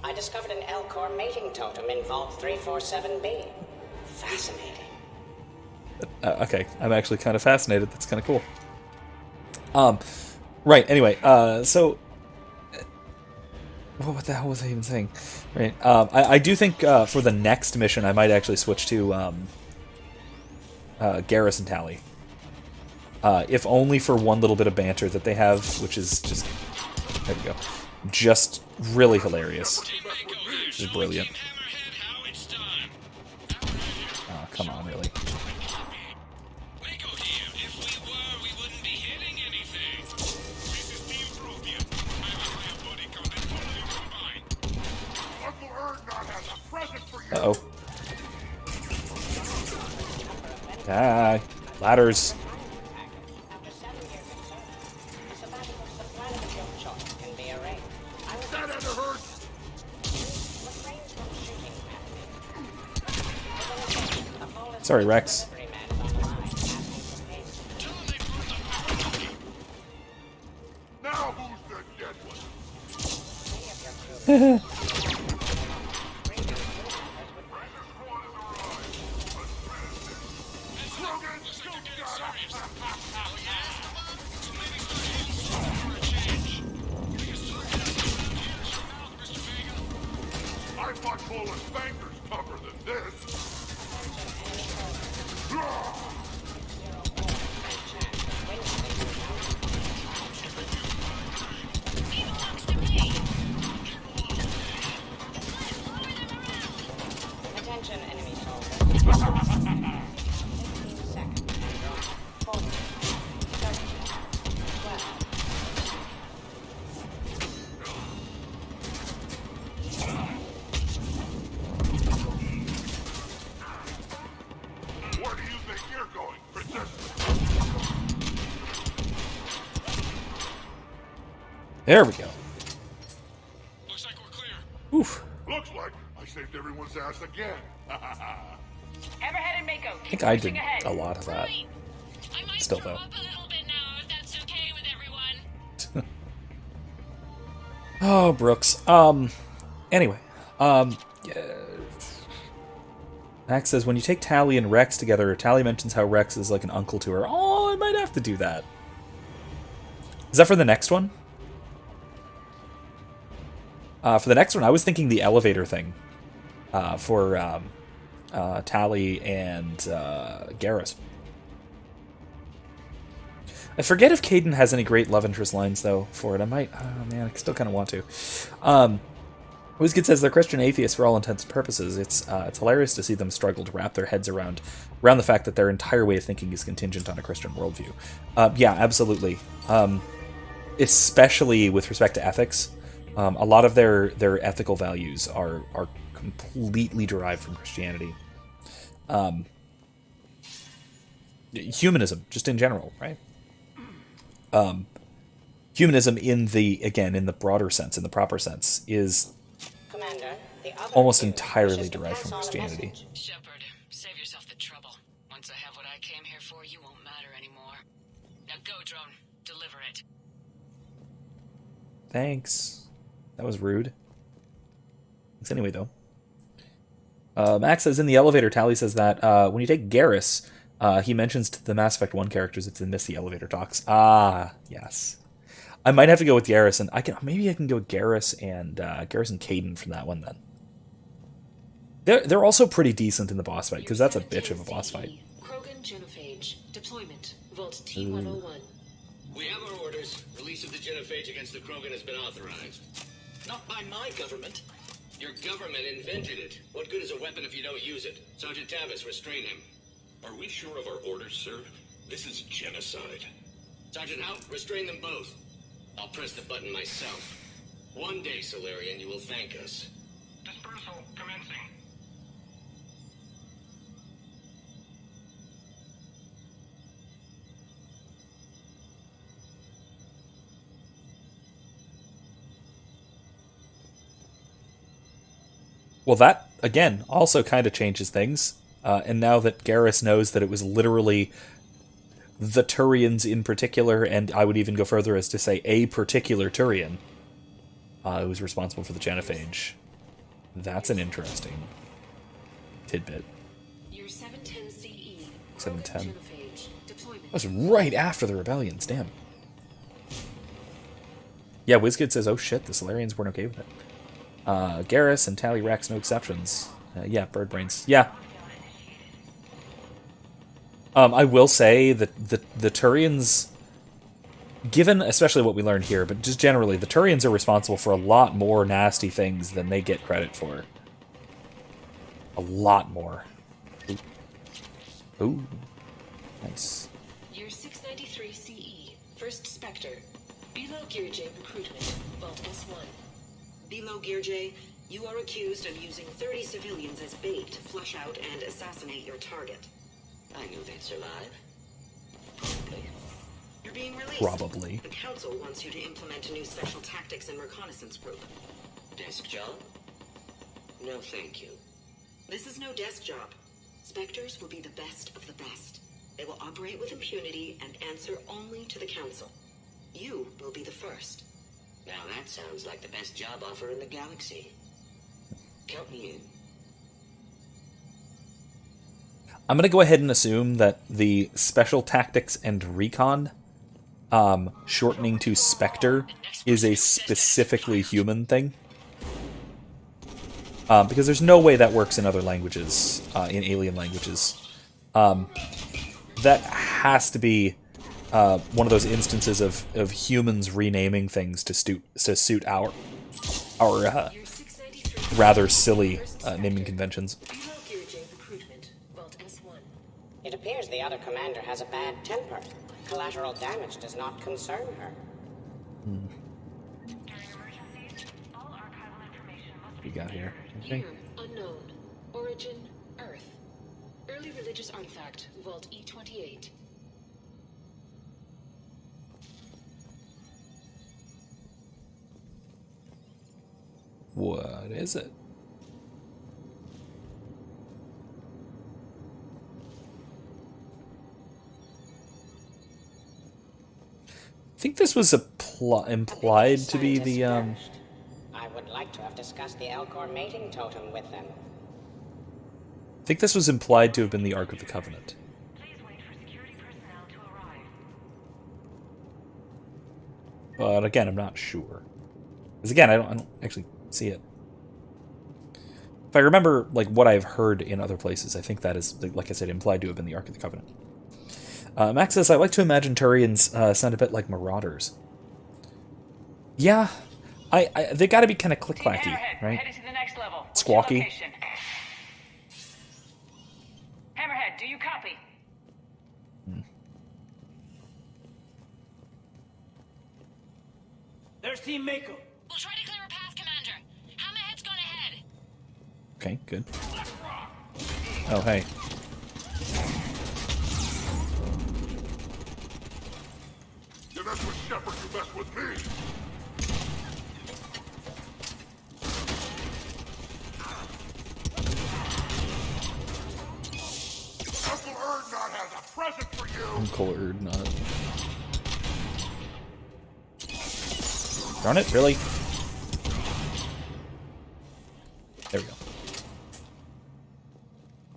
I discovered an L-Core mating totem in Vault 347B. Fascinating. Okay, I'm actually kind of fascinated. That's kind of cool. Right, anyway, so... what the hell was I even saying? Right, I do think for the next mission I might actually switch to Garrison Tally. If only for one little bit of banter that they have, which is just... There we go. Just really hilarious. Just brilliant. Oh, come on, really. Uh-oh. Ah, ladders. Sorry, Rex. Now who's the dead one? I fought Polar spankers tougher than this. Attention enemy soldiers. 15 seconds. Draw. 40. 30. 12. Where do you think you're going, Princess? There we go. Looks like we're clear. Oof. Looks like I saved everyone's ass again. Everhead and Mako. I think I did a lot of that. Still though. Oh, Brooks. Anyway. Max says, when you take Tali and Rex together, Tali mentions how Rex is like an uncle to her. Oh, I might have to do that. Is that for the next one? For the next one, I was thinking the elevator thing. For Tali and Garrus. I forget if Caden has any great love interest lines, though, for it. I might... Oh, man, I still kind of want to. WizKid says they're Christian atheists for all intents and purposes. It's hilarious to see them struggle to wrap their heads around the fact that their entire way of thinking is contingent on a Christian worldview. Yeah, absolutely. Especially with respect to ethics. A lot of their ethical values are completely derived from Christianity. Humanism, just in general, right? Humanism in the broader sense, in the proper sense, is Commander, the other almost entirely derived from Christianity. Shepard, save yourself the trouble. Once I have what I came here for, you won't matter anymore. Now go, drone. Deliver it. Thanks. That was rude. Thanks anyway, though. Max says, in the elevator, Tali says that when you take Garrus, he mentions to the Mass Effect 1 characters if they miss the elevator talks. Ah, yes. I might have to go with Garrus, and maybe I can go with Garrus and Caden from that one then. They're also pretty decent in the boss fight, because that's a bitch of a boss fight. Krogan genophage. Deployment. Vault T-101. We have our orders. Release of the genophage against the Krogan has been authorized. Not by my government. Your government invented it. What good is a weapon if you don't use it? Sergeant Tavis, restrain him. Are we sure of our orders, sir? This is genocide. Sergeant Hout, restrain them both. I'll press the button myself. One day, Solarian, you will thank us. Dispersal commencing. Well, that, again, also kind of changes things. And now that Garrus knows that it was literally the Turians in particular, and I would even go further as to say a particular Turian, who was responsible for the genophage. That's an interesting tidbit. Your 710 CE. 710. Genophage. Deployment. That was right after the rebellions, damn. Yeah, WizKid says, oh shit, the Solarians weren't okay with it. Garrus and Tali Rex, no exceptions. Yeah, bird brains. Yeah. I will say that the Turians, given especially what we learned here, but just generally, the Turians are responsible for a lot more nasty things than they get credit for. A lot more. Ooh. Nice. Year 693 CE. First Spectre. Below Gear J recruitment. Vault S1. Below Gear J, you are accused of using 30 civilians as bait to flush out and assassinate your target. I knew they'd survive. Probably. You're being released. Probably. The Council wants you to implement a new special tactics and reconnaissance group. Desk job? No, thank you. This is no desk job. Spectres will be the best of the best. They will operate with impunity and answer only to the Council. You will be the first. Now that sounds like the best job offer in the galaxy. Count me in. I'm going to go ahead and assume that the special tactics and recon, shortening to Spectre, is a specifically human thing. Because there's no way that works in other languages, in alien languages. That has to be one of those instances of humans renaming things to suit our rather silly naming conventions. Below Gear It appears the other commander has a bad temper. Collateral damage does not concern her. We got here. Year unknown. Origin Earth. Early religious artifact. Vault E28. What is it? I think this was implied to be the I would like to have discussed the Elcor mating totem with them. I think this was implied to have been the Ark of the Covenant. But again, I'm not sure. Because again, I don't actually see it. If I remember like what I've heard in other places, I think that is, like I said, implied to have been the Ark of the Covenant. Max says, I like to imagine Turians sound a bit like Marauders. Yeah, they got to be kind of click-clacky, right? Headed to the next level. What's Squawky. your location? Hammerhead, do you copy? There's Team Mako. We'll try to clear a path, Commander. Hammerhead's gone ahead. Okay, good. Oh, hey. You mess with Shepard, you mess with me! Uncle Erdnot has a present for you! Uncle Erdnot. Darn it, really? There we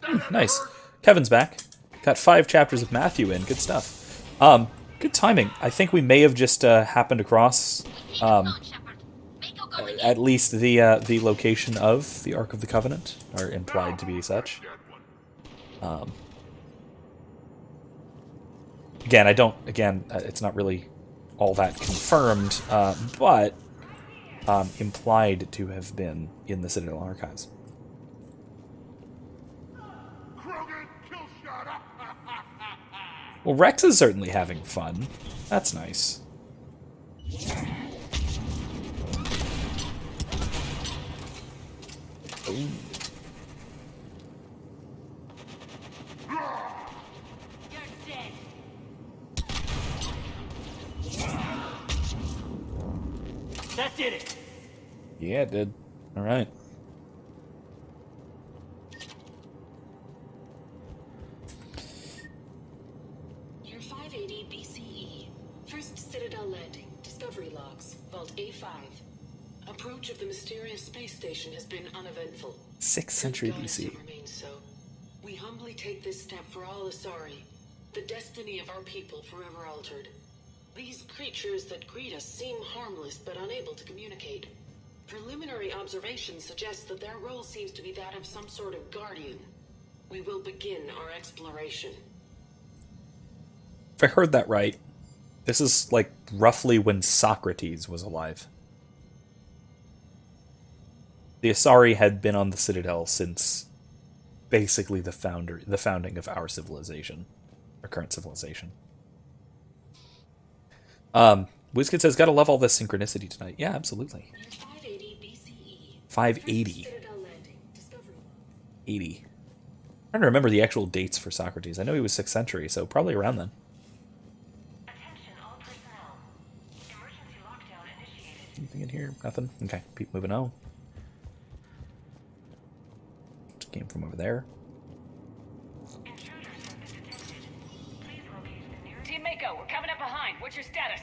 go. Nice. Kevin's back. Got 5 chapters of Matthew in. Good stuff. Good timing. I think we may have just happened across at least the location of the Ark of the Covenant, or implied to be such. Again, it's not really all that confirmed, but implied to have been in the Citadel archives. Well, Rex is certainly having fun. That's nice. Ooh. That did it. Yeah, it did. All right. Year 580 BCE. First Citadel landing. Discovery logs. Vault A5. Approach of the mysterious space station has been uneventful. 6th century Thank God BC. it remains so. We humbly take this step for all Asari. The destiny of our people forever altered. These creatures that greet us seem harmless but unable to communicate. Preliminary observations suggest that their role seems to be that of some sort of guardian. We will begin our exploration. If I heard that right, this is like roughly when Socrates was alive. The Asari had been on the Citadel since basically the founding of our civilization, our current civilization. WizKid says, gotta love all this synchronicity tonight. Yeah, absolutely. 580 BCE. 580. Citadel landing. Discovery. 80. I'm trying to remember the actual dates for Socrates. I know he was 6th century, so probably around then. Anything in here? Nothing? Okay, keep moving on. Just came from over there. Team Mako, we're coming up behind. What's your status?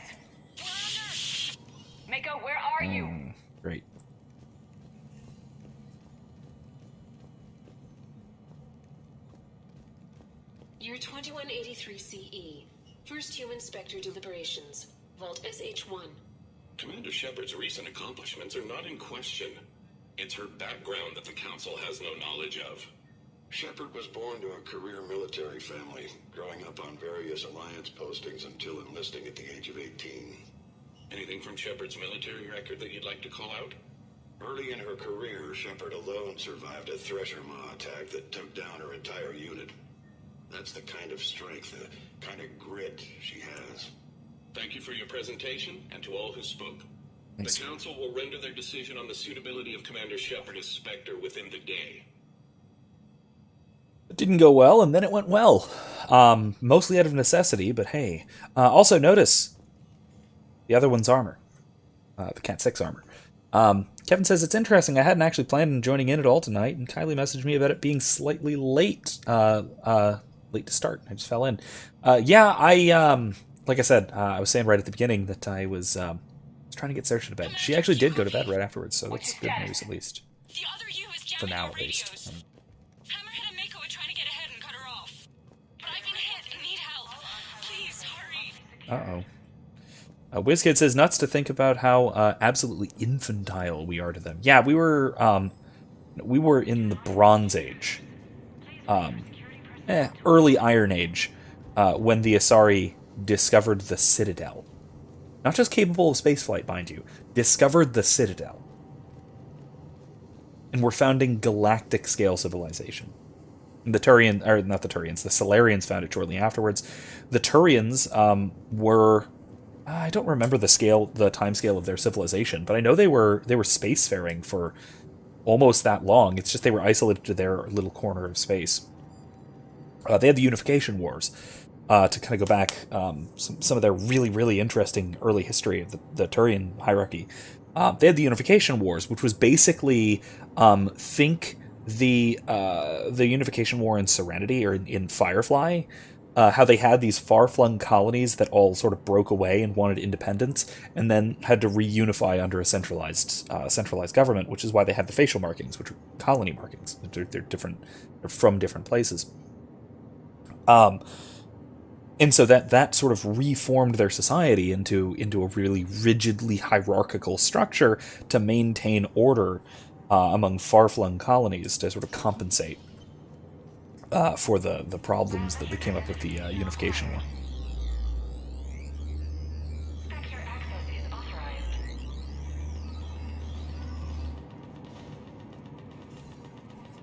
Mako, where are you? Great. Year 2183 CE. First human Spectre deliberations. Vault SH1. Commander Shepard's recent accomplishments are not in question. It's her background that the Council has no knowledge of. Shepard was born to a career military family, growing up on various Alliance postings until enlisting at the age of 18. Anything from Shepard's military record that you'd like to call out? Early in her career, Shepard alone survived a Thresher Maw attack that took down her entire unit. That's the kind of strength, the kind of grit she has. Thank you for your presentation, and to all who spoke. Thanks. The Council will render their decision on the suitability of Commander Shepard as Spectre within the day. It didn't go well, and then it went well. Mostly out of necessity, but hey. Also notice the other one's armor. The Cat 6 armor. Kevin says, it's interesting. I hadn't actually planned on joining in at all tonight, and Kylie messaged me about it being slightly late. Late to start. I just fell in. Like I said, I was saying right at the beginning that I was trying to get Saoirse to bed. She actually did go to bed right afterwards, so that's good news at least. For now, at least. Hammerhead and Mako are trying to get ahead and cut her off. But I've been hit and need help. Please, hurry. Uh-oh. WizKid says, nuts to think about how absolutely infantile we are to them. Yeah, we were in the Bronze Age. Early Iron Age, when the Asari discovered the Citadel. Not just capable of spaceflight, mind you. Discovered the Citadel. And we're founding galactic-scale civilization. The Solarians found it shortly afterwards. The Turians were... I don't remember the time scale of their civilization, but I know they were spacefaring for almost that long. It's just they were isolated to their little corner of space. They had the Unification Wars, to kind of go back some of their really, really interesting early history of the Turian hierarchy. They had the Unification Wars, which was basically think the Unification War in Serenity or in Firefly. How they had these far-flung colonies that all sort of broke away and wanted independence, and then had to reunify under a centralized government, which is why they have the facial markings, which are colony markings. They're different. They're from different places. And so that sort of reformed their society into a really rigidly hierarchical structure to maintain order among far-flung colonies to sort of compensate for the problems that they came up with the Unification War.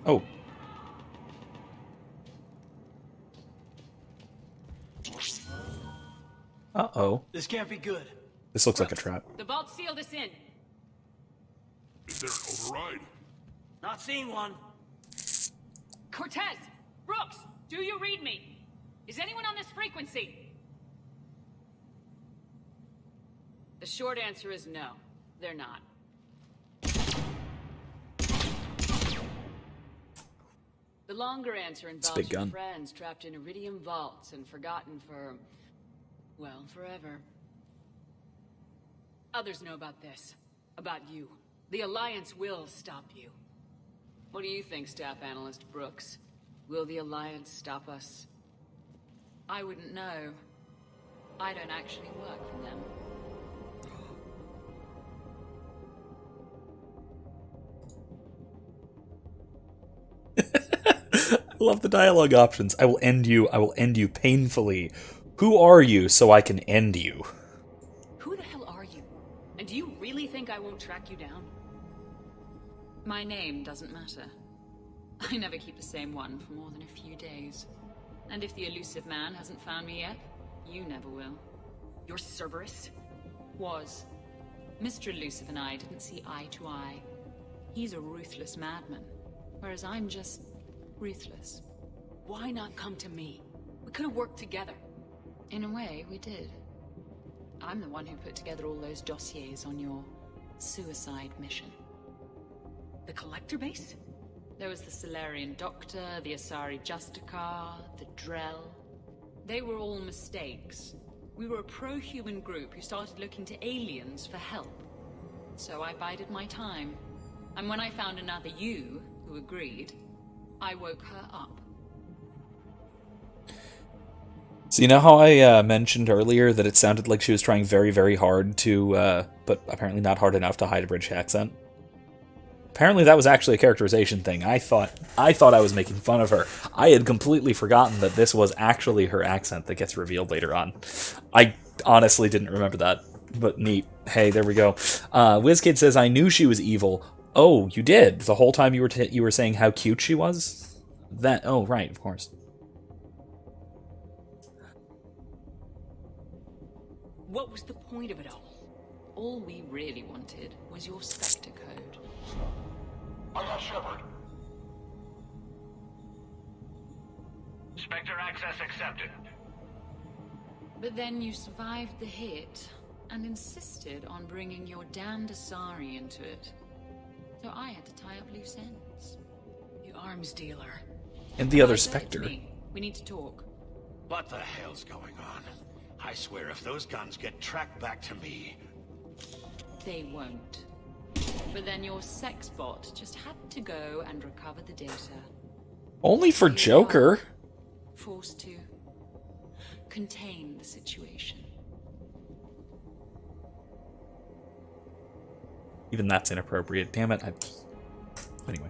Oh. Uh-oh. This can't be good. This looks like a trap. The vault sealed us in. Is there an override? Not seeing one. Cortez! Brooks! Do you read me? Is anyone on this frequency? The short answer is no. They're not. The longer answer involves your friends trapped in Iridium vaults and forgotten for... well, forever. Others know about this. About you. The Alliance will stop you. What do you think, Staff Analyst Brooks? Will the Alliance stop us? I wouldn't know. I don't actually work for them. I love the dialogue options. I will end you painfully. Who are you so I can end you? Who the hell are you? And do you really think I won't track you down? My name doesn't matter. I never keep the same one for more than a few days. And if the elusive man hasn't found me yet, you never will. You're Cerberus? Was. Mr. Elusive and I didn't see eye to eye. He's a ruthless madman, whereas I'm just ruthless. Why not come to me? We could have worked together. In a way, we did. I'm the one who put together all those dossiers on your suicide mission. The Collector base? There was the Solarian Doctor, the Asari Justicar, the Drell. They were all mistakes. We were a pro-human group who started looking to aliens for help. So I bided my time. And when I found another you, who agreed, I woke her up. So you know how I mentioned earlier that it sounded like she was trying very, very hard to, but apparently not hard enough to hide a British accent? Apparently that was actually a characterization thing. I thought I was making fun of her. I had completely forgotten that this was actually her accent that gets revealed later on. I honestly didn't remember that, but neat. Hey, there we go. WizKid says, I knew she was evil. Oh, you did? The whole time you were saying how cute she was? Oh, right, of course. What was the point of it all? All we really wanted was your Spectre code. I got Shepard. Spectre access accepted. But then you survived the hit and insisted on bringing your damned Asari into it. So I had to tie up loose ends. You arms dealer. And the other I said it to Spectre. me. We need to talk. What the hell's going on? I swear if those guns get tracked back to me... They won't. But then your sex bot just had to go and recover the data. Only for Joker. Forced to contain the situation. Even that's inappropriate. Damn it. Anyway.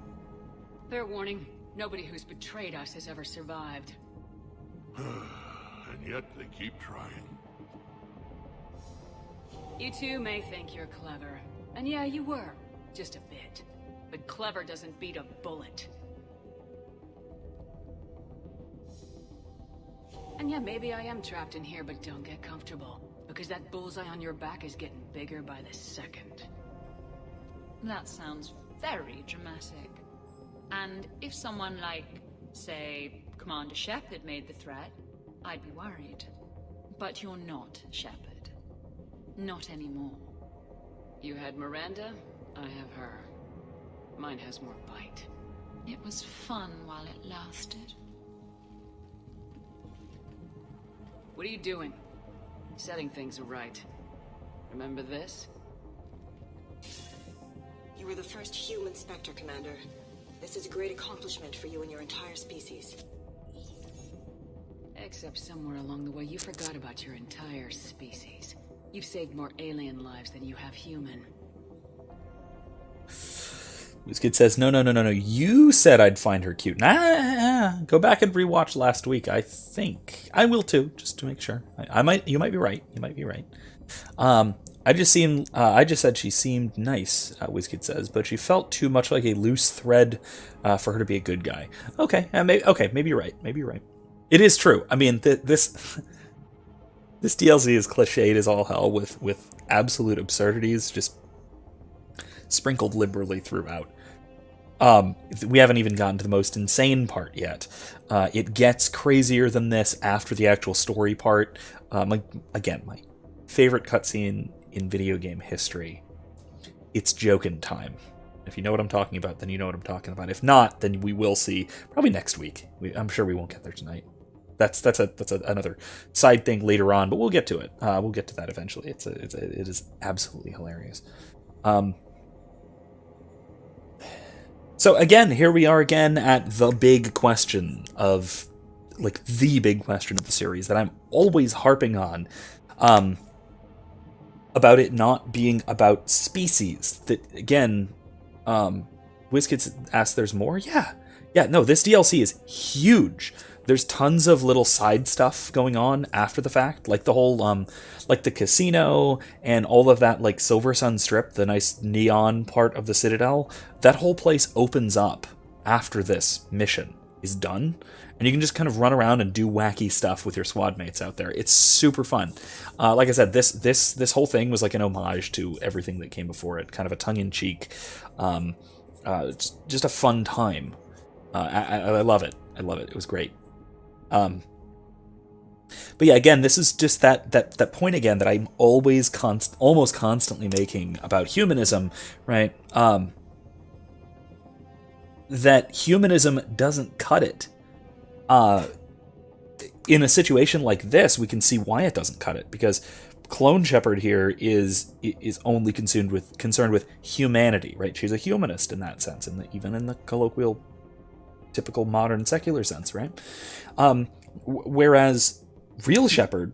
Fair warning, nobody who's betrayed us has ever survived. And yet they keep trying. You two may think you're clever. And yeah, you were. Just a bit. But clever doesn't beat a bullet. And yeah, maybe I am trapped in here, but don't get comfortable. Because that bullseye on your back is getting bigger by the second. That sounds very dramatic. And if someone like, say, Commander Shepard made the threat, I'd be worried. But you're not Shepard. Not anymore. You had Miranda, I have her. Mine has more bite. It was fun while it lasted. What are you doing? Setting things right. Remember this? You were the first human Spectre, Commander. This is a great accomplishment for you and your entire species. Except somewhere along the way you forgot about your entire species. You've saved more alien lives than you have human. This kid says, no. You said I'd find her cute. Nah, go back and rewatch last week. I think I will too, just to make sure. I might. You might be right. I just said she seemed nice. WizKid says, but she felt too much like a loose thread for her to be a good guy. Okay, maybe you're right. It is true. I mean, this DLC is cliched as all hell with absolute absurdities just sprinkled liberally throughout. We haven't even gotten to the most insane part yet. It gets crazier than this after the actual story part. My favorite cutscene in video game history. It's Jokin time. If you know what I'm talking about, then you know what I'm talking about. If not, then we will see probably next week. I'm sure we won't get there tonight. That's another side thing later on, but we'll get to it. We'll get to that eventually. It is absolutely hilarious. So again, here we are again at the big question of the series that I'm always harping on, about it not being about species. That again, WizKids asked, "There's more?" Yeah. No, this DLC is huge. There's tons of little side stuff going on after the fact, like the whole, like the casino and all of that, like Silver Sun Strip, the nice neon part of the Citadel. That whole place opens up after this mission is done, and you can just kind of run around and do wacky stuff with your squad mates out there. It's super fun. Like I said, this whole thing was like an homage to everything that came before it, kind of a tongue-in-cheek, it's just a fun time. I love it. It was great. But yeah, again, this is just that point again that I'm always almost constantly making about humanism, right? That humanism doesn't cut it. In a situation like this, we can see why it doesn't cut it, because Clone Shepard here is only concerned with humanity, right? She's a humanist in that sense, even in the colloquial, typical modern secular sense, right? Whereas real Shepard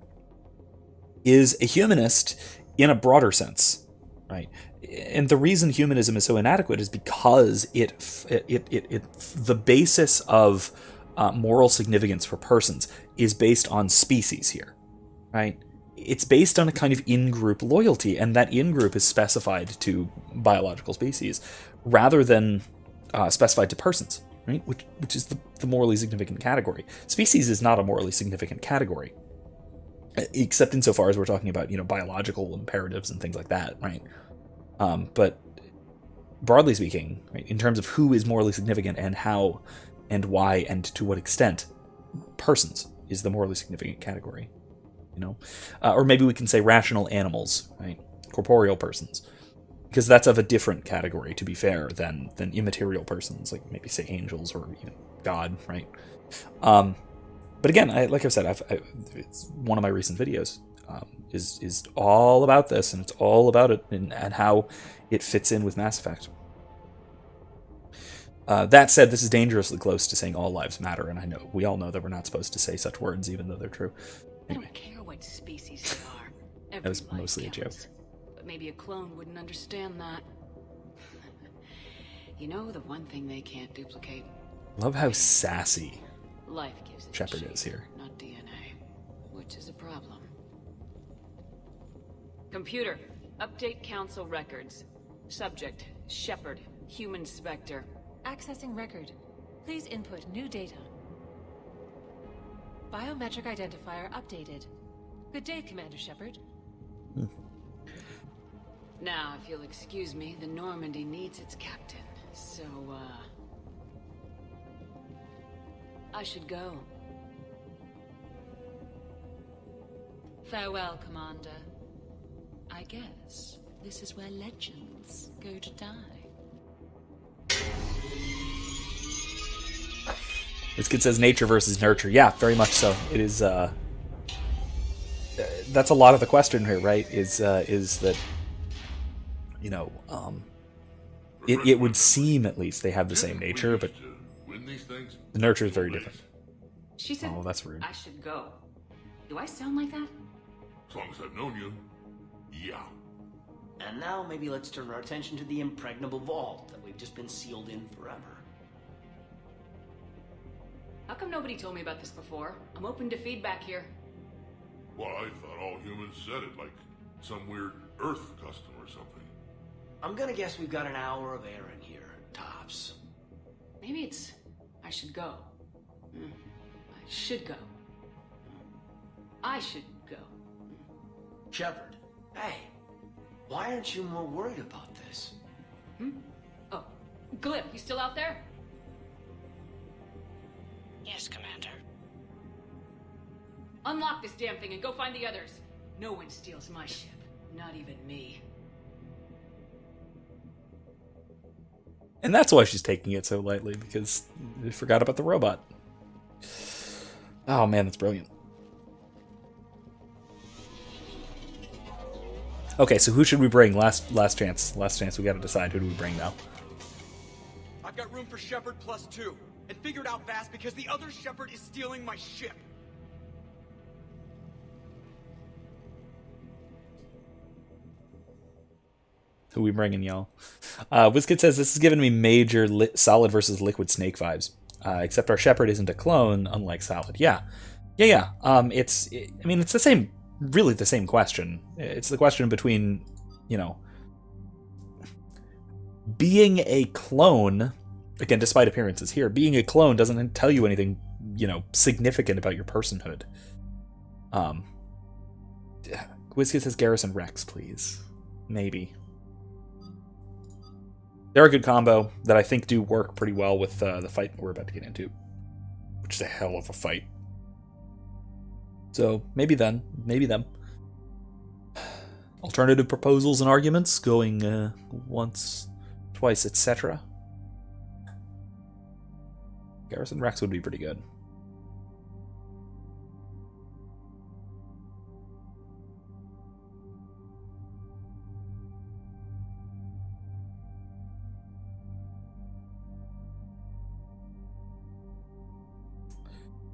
is a humanist in a broader sense, right? And the reason humanism is so inadequate is because the basis of moral significance for persons is based on species here, right? It's based on a kind of in-group loyalty, and that in-group is specified to biological species rather than specified to persons, right? Which is the morally significant category. Species is not a morally significant category. except insofar as we're talking about, biological imperatives and things like that, right? But broadly speaking, right, in terms of who is morally significant and how and why and to what extent, persons is the morally significant category, or maybe we can say rational animals, right? Corporeal persons, because that's of a different category, to be fair, than immaterial persons, like maybe say angels or even God, right? But again, like I've said, it's one of my recent videos is all about this, and it's all about it and how it fits in with Mass Effect. That said, this is dangerously close to saying all lives matter, and we all know that we're not supposed to say such words, even though they're true. Anyway. I don't care what species you are. That was mostly a joke. But maybe a clone wouldn't understand that. The one thing they can't duplicate. Love how sassy Life gives it Shepard shape, is here. not DNA, which is a problem. Computer, update council records. Subject, Shepard, human specter. Accessing record. Please input new data. Biometric identifier updated. Good day, Commander Shepard. Now, if you'll excuse me, the Normandy needs its captain. So, I should go. Farewell, Commander. I guess this is where legends go to die. This kid says nature versus nurture. Yeah, very much so. It is. That's a lot of the question here, right? Is that it would seem at least they have the same nature, but the nurture is very different. She said, "Oh, that's rude." I should go. Do I sound like that? As long as I've known you, yeah. And now maybe let's turn our attention to the impregnable vault that we've just been sealed in forever. How come nobody told me about this before? I'm open to feedback here. Well, I thought all humans said it, like some weird Earth custom or something. I'm gonna guess we've got an hour of air in here, tops. Maybe it's... I should go. I should go. I should go. Shepard, hey, why aren't you more worried about this? Oh, Glyph, you still out there? Yes, Commander. Unlock this damn thing and go find the others. No one steals my ship. Not even me. And that's why she's taking it so lightly, because they forgot about the robot. Oh man, that's brilliant. Okay, so who should we bring? Last chance. Last chance. We got to decide who do we bring now. I've got room for Shepard +2, and figured out fast because the other Shepard is stealing my ship. Who we bringing, y'all? WizKid says this is giving me major Solid versus Liquid Snake vibes. Except our Shepard isn't a clone, unlike Solid. Yeah. It's the same. Really the same question. It's the question between, being a clone, again, despite appearances here, being a clone doesn't tell you anything, significant about your personhood. WizKid says Garrison Rex, please. Maybe. They're a good combo that I think do work pretty well with the fight we're about to get into, which is a hell of a fight. So maybe them. Alternative proposals and arguments going once, twice, etc. Garrison Rex would be pretty good.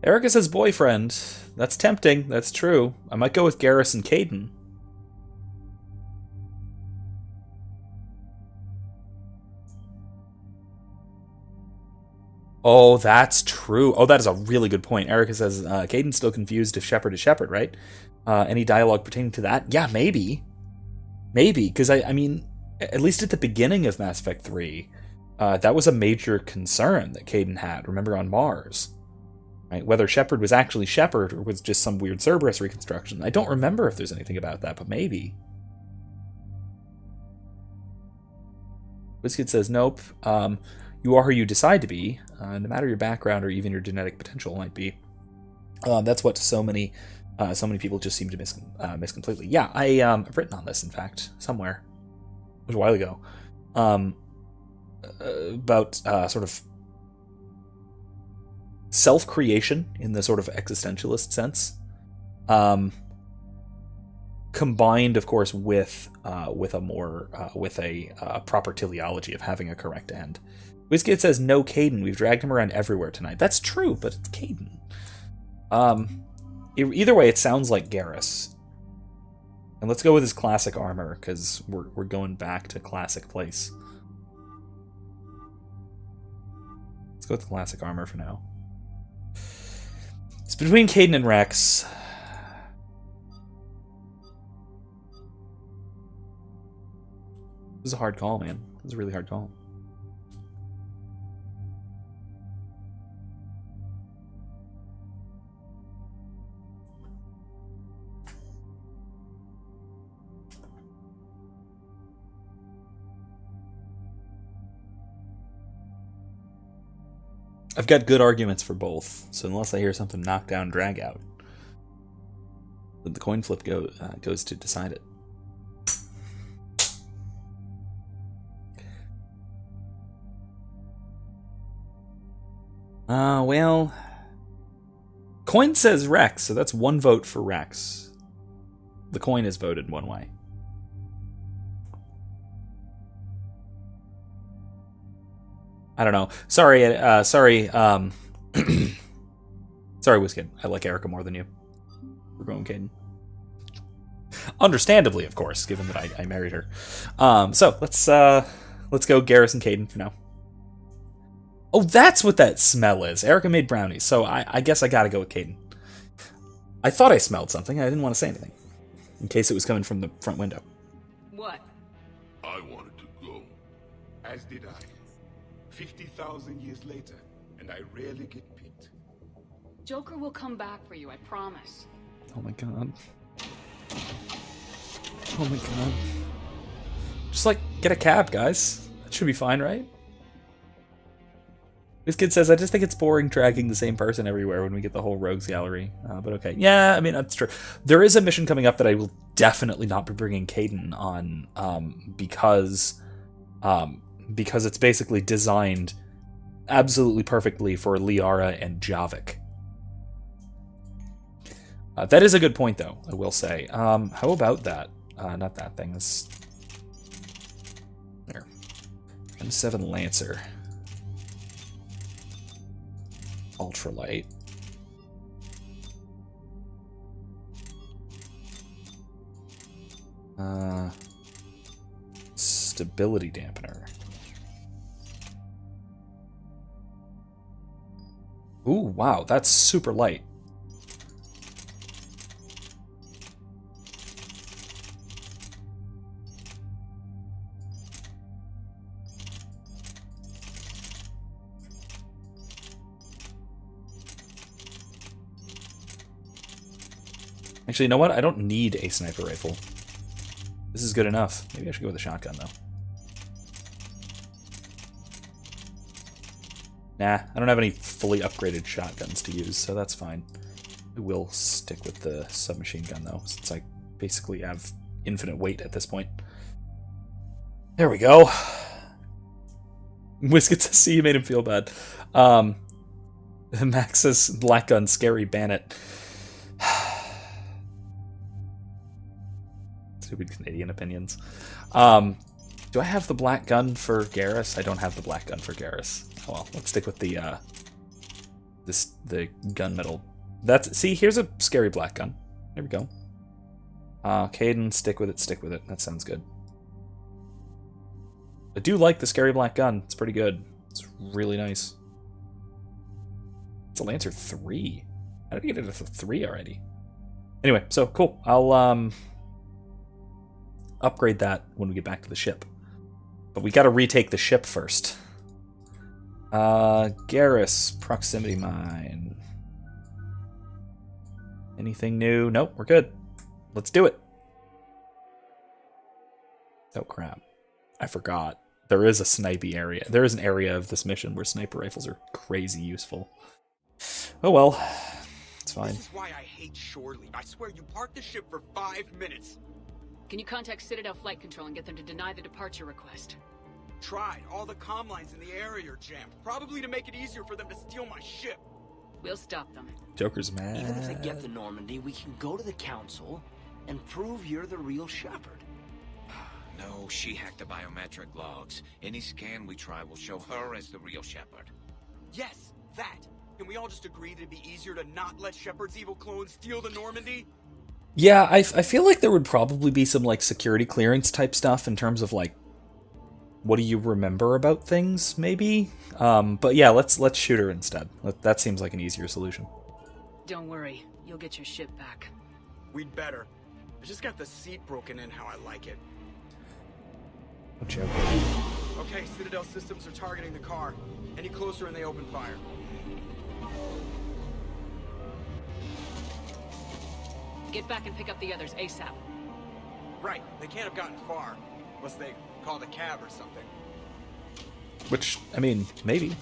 Erica says boyfriend. That's tempting. That's true. I might go with Garrison Caden. Oh, that's true. Oh, that is a really good point. Erica says Caden's still confused if Shepard is Shepard, right? Any dialogue pertaining to that? Yeah, maybe. Maybe, because I mean, at least at the beginning of Mass Effect 3, that was a major concern that Caden had. Remember on Mars? Right? Whether Shepard was actually Shepard or was just some weird Cerberus reconstruction. I don't remember if there's anything about that, but maybe. Wizkid says, nope. You are who you decide to be, no matter your background or even your genetic potential might be. That's what so many people just seem to miss completely. Yeah, I've written on this, in fact, somewhere. It was a while ago. About sort of self-creation in the sort of existentialist sense, combined, of course, with a proper teleology of having a correct end. Wizkid says, no Caden. We've dragged him around everywhere tonight. That's true, but it's Caden. Either way, it sounds like Garrus. And let's go with his classic armor, because we're going back to classic place. Let's go with the classic armor for now. It's between Caden and Rex. This is a hard call, man. This is a really hard call. I've got good arguments for both, so unless I hear something knock down, drag out, the coin flip goes to decide it. Well, coin says Rex, so that's one vote for Rex. The coin is voted one way. I don't know. Sorry, sorry, Wizkid. I like Erica more than you. We're going Caden. Understandably, of course, given that I married her. So let's go Garrus and Caden for now. Oh, that's what that smell is. Erica made brownies, so I guess I gotta go with Caden. I thought I smelled something. I didn't want to say anything, in case it was coming from the front window. What? I wanted to go. As did I. 50,000 years later, and I rarely get picked. Joker will come back for you, I promise. Oh my god. Oh my god. Just, get a cab, guys. That should be fine, right? This kid says, I just think it's boring dragging the same person everywhere when we get the whole rogues gallery. But okay. Yeah, I mean, that's true. There is a mission coming up that I will definitely not be bringing Caden on, because it's basically designed absolutely perfectly for Liara and Javik. That is a good point, though, I will say. How about that? Not that thing. This... There. M7 Lancer. Ultralight. Stability dampener. Ooh, wow, that's super light. Actually, you know what? I don't need a sniper rifle. This is good enough. Maybe I should go with a shotgun, though. Nah, I don't have any fully upgraded shotguns to use, so that's fine. I will stick with the submachine gun, though, since I basically have infinite weight at this point. There we go. Wizkid says, see, you made him feel bad. Max's black gun, scary Bannet. Stupid Canadian opinions. Do I have the black gun for Garrus? I don't have the black gun for Garrus. Oh well, let's stick with the the gunmetal. See, here's a scary black gun. There we go. Caden, stick with it. That sounds good. I do like the scary black gun. It's pretty good. It's really nice. It's a Lancer 3. How did I get it to 3 already? Anyway, so cool. I'll upgrade that when we get back to the ship. But we gotta retake the ship first. Garrus, proximity mine. Anything new? Nope, we're good. Let's do it. Oh crap. I forgot. There is a snipey area. There is an area of this mission where sniper rifles are crazy useful. Oh well. It's fine. This is why I hate shore leave. I swear you parked the ship for 5 minutes. Can you contact Citadel Flight Control and get them to deny the departure request? Tried. All the comm lines in the area are jammed. Probably to make it easier for them to steal my ship. We'll stop them. Joker's mad. Even if they get the Normandy, we can go to the council and prove you're the real Shepard. No, she hacked the biometric logs. Any scan we try will show her as the real Shepard. Yes, that. Can we all just agree that it'd be easier to not let Shepard's evil clone steal the Normandy? Yeah, I feel like there would probably be some like security clearance type stuff in terms of like, what do you remember about things, maybe? But yeah, let's shoot her instead. That seems like an easier solution. Don't worry, you'll get your ship back. We'd better. I just got the seat broken in how I like it. Joker. Okay, Citadel systems are targeting the car. Any closer and they open fire. Get back and pick up the others ASAP. Right, they can't have gotten far. Unless they called a cab or something. Which, I mean, maybe.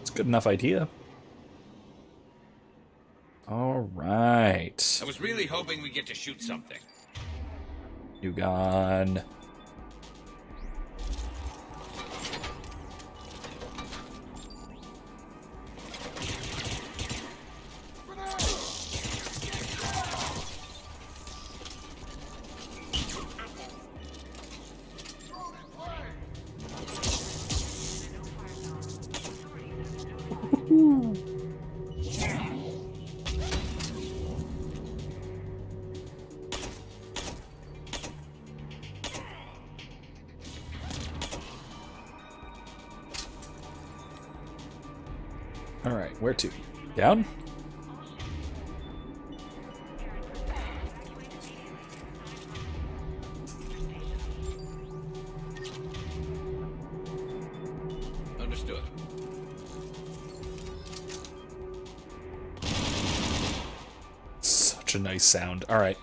It's a good enough idea. Alright. I was really hoping we'd get to shoot something. New gun. Alright, where to? Down? Understood. Such a nice sound. Alright.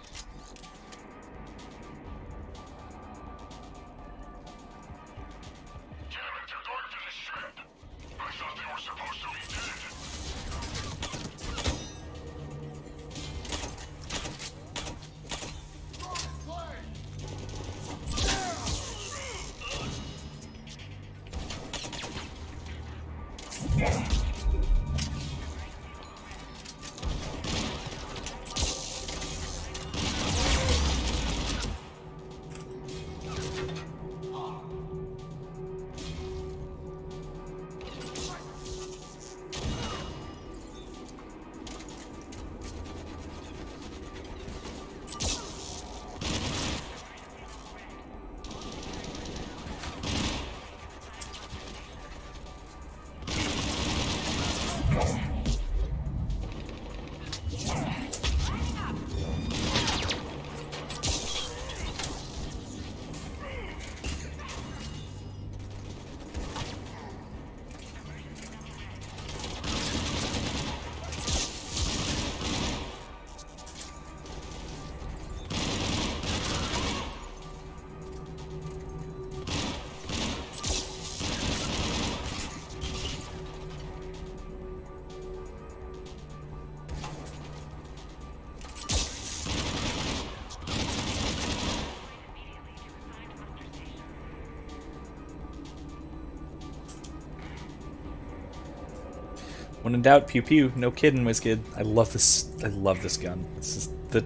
When in doubt, pew pew. No kidding, WizKid. I love this. I love this gun. This is the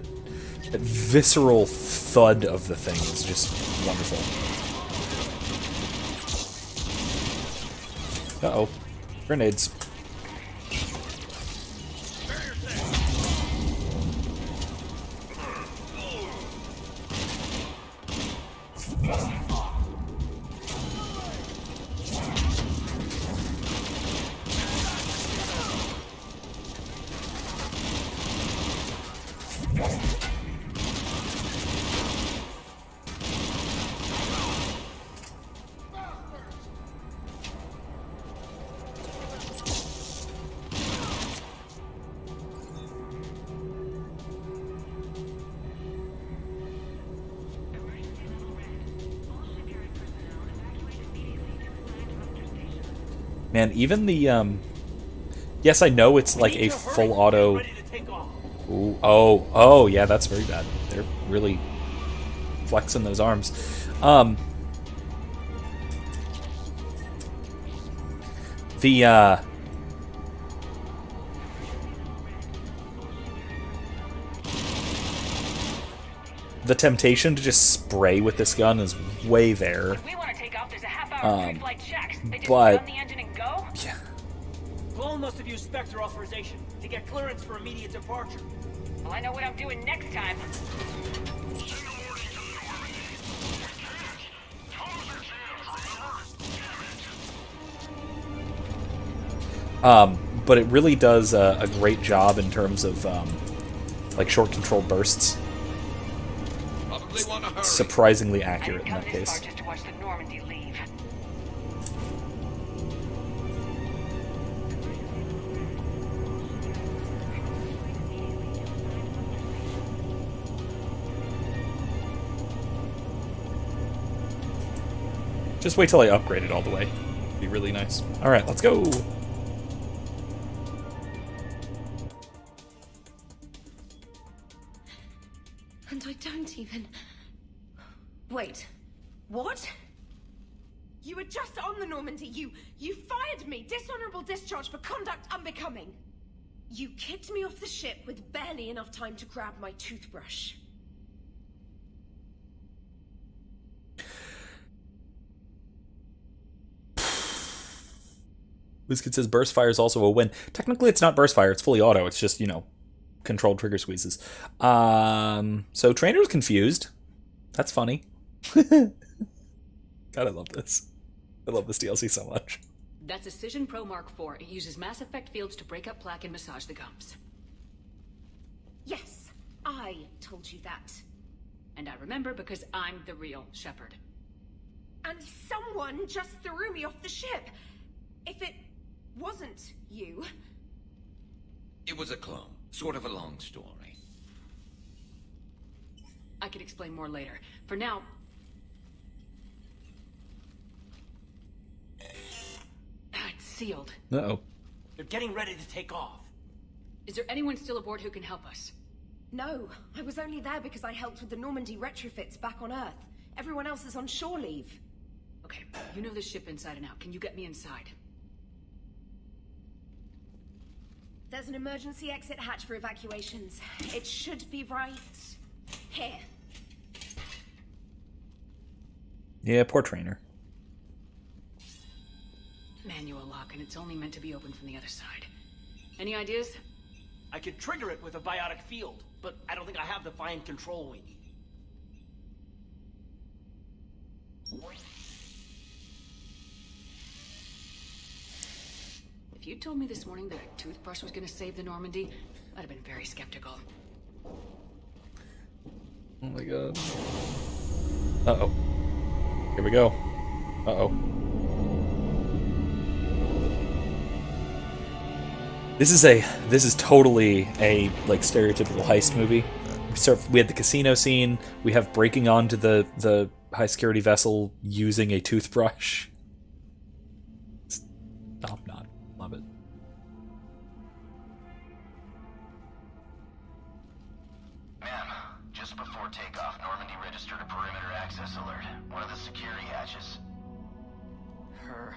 visceral thud of the thing is just wonderful. Uh-oh. Grenades. Man, even the yes, I know it's like a full auto. Ooh, oh, yeah, that's very bad. They're really flexing those arms. The temptation to just spray with this gun is way there. If we want to take off, there's a half-hour pre-flight checks. They just but run the engine and go? Yeah. Clone must have used Spectre authorization to get clearance for immediate departure. Well, I know what I'm doing next time. But it really does a great job in terms of like short control bursts. Surprisingly accurate in that case. Just to watch the Normandy leave. Just wait till I upgrade it all the way. It'd be really nice. All right, let's go. And I don't even... Wait. What? You were just on the Normandy. You fired me. Dishonorable discharge for conduct unbecoming. You kicked me off the ship with barely enough time to grab my toothbrush. WizKid says burst fire is also a win. Technically, it's not burst fire. It's fully auto. It's just, controlled trigger squeezes. So Trainer's confused. That's funny. God, I love this. I love this DLC so much. That's a Cision Pro Mark IV. It uses Mass Effect fields to break up plaque and massage the gums. Yes, I told you that. And I remember because I'm the real Shepard. And someone just threw me off the ship. If it wasn't you... It was a clone. Sort of a long story. I could explain more later. For now... It's sealed. Uh-oh. They're getting ready to take off. Is there anyone still aboard who can help us? No, I was only there because I helped with the Normandy retrofits back on Earth. Everyone else is on shore leave. Okay, you know this ship inside and out. Can you get me inside? There's an emergency exit hatch for evacuations. It should be right here. Yeah, poor Trainer. Manual lock, and it's only meant to be opened from the other side. Any ideas? I could trigger it with a biotic field, but I don't think I have the fine control we need. If you told me this morning that a toothbrush was going to save the Normandy, I'd have been very skeptical. Oh my god. Uh-oh. Here we go. Uh-oh. This is totally a like stereotypical heist movie. We had the casino scene. We have breaking onto the high security vessel using a toothbrush. Top notch. Love it. Ma'am, just before takeoff, Normandy registered a perimeter access alert. One of the security hatches. Her.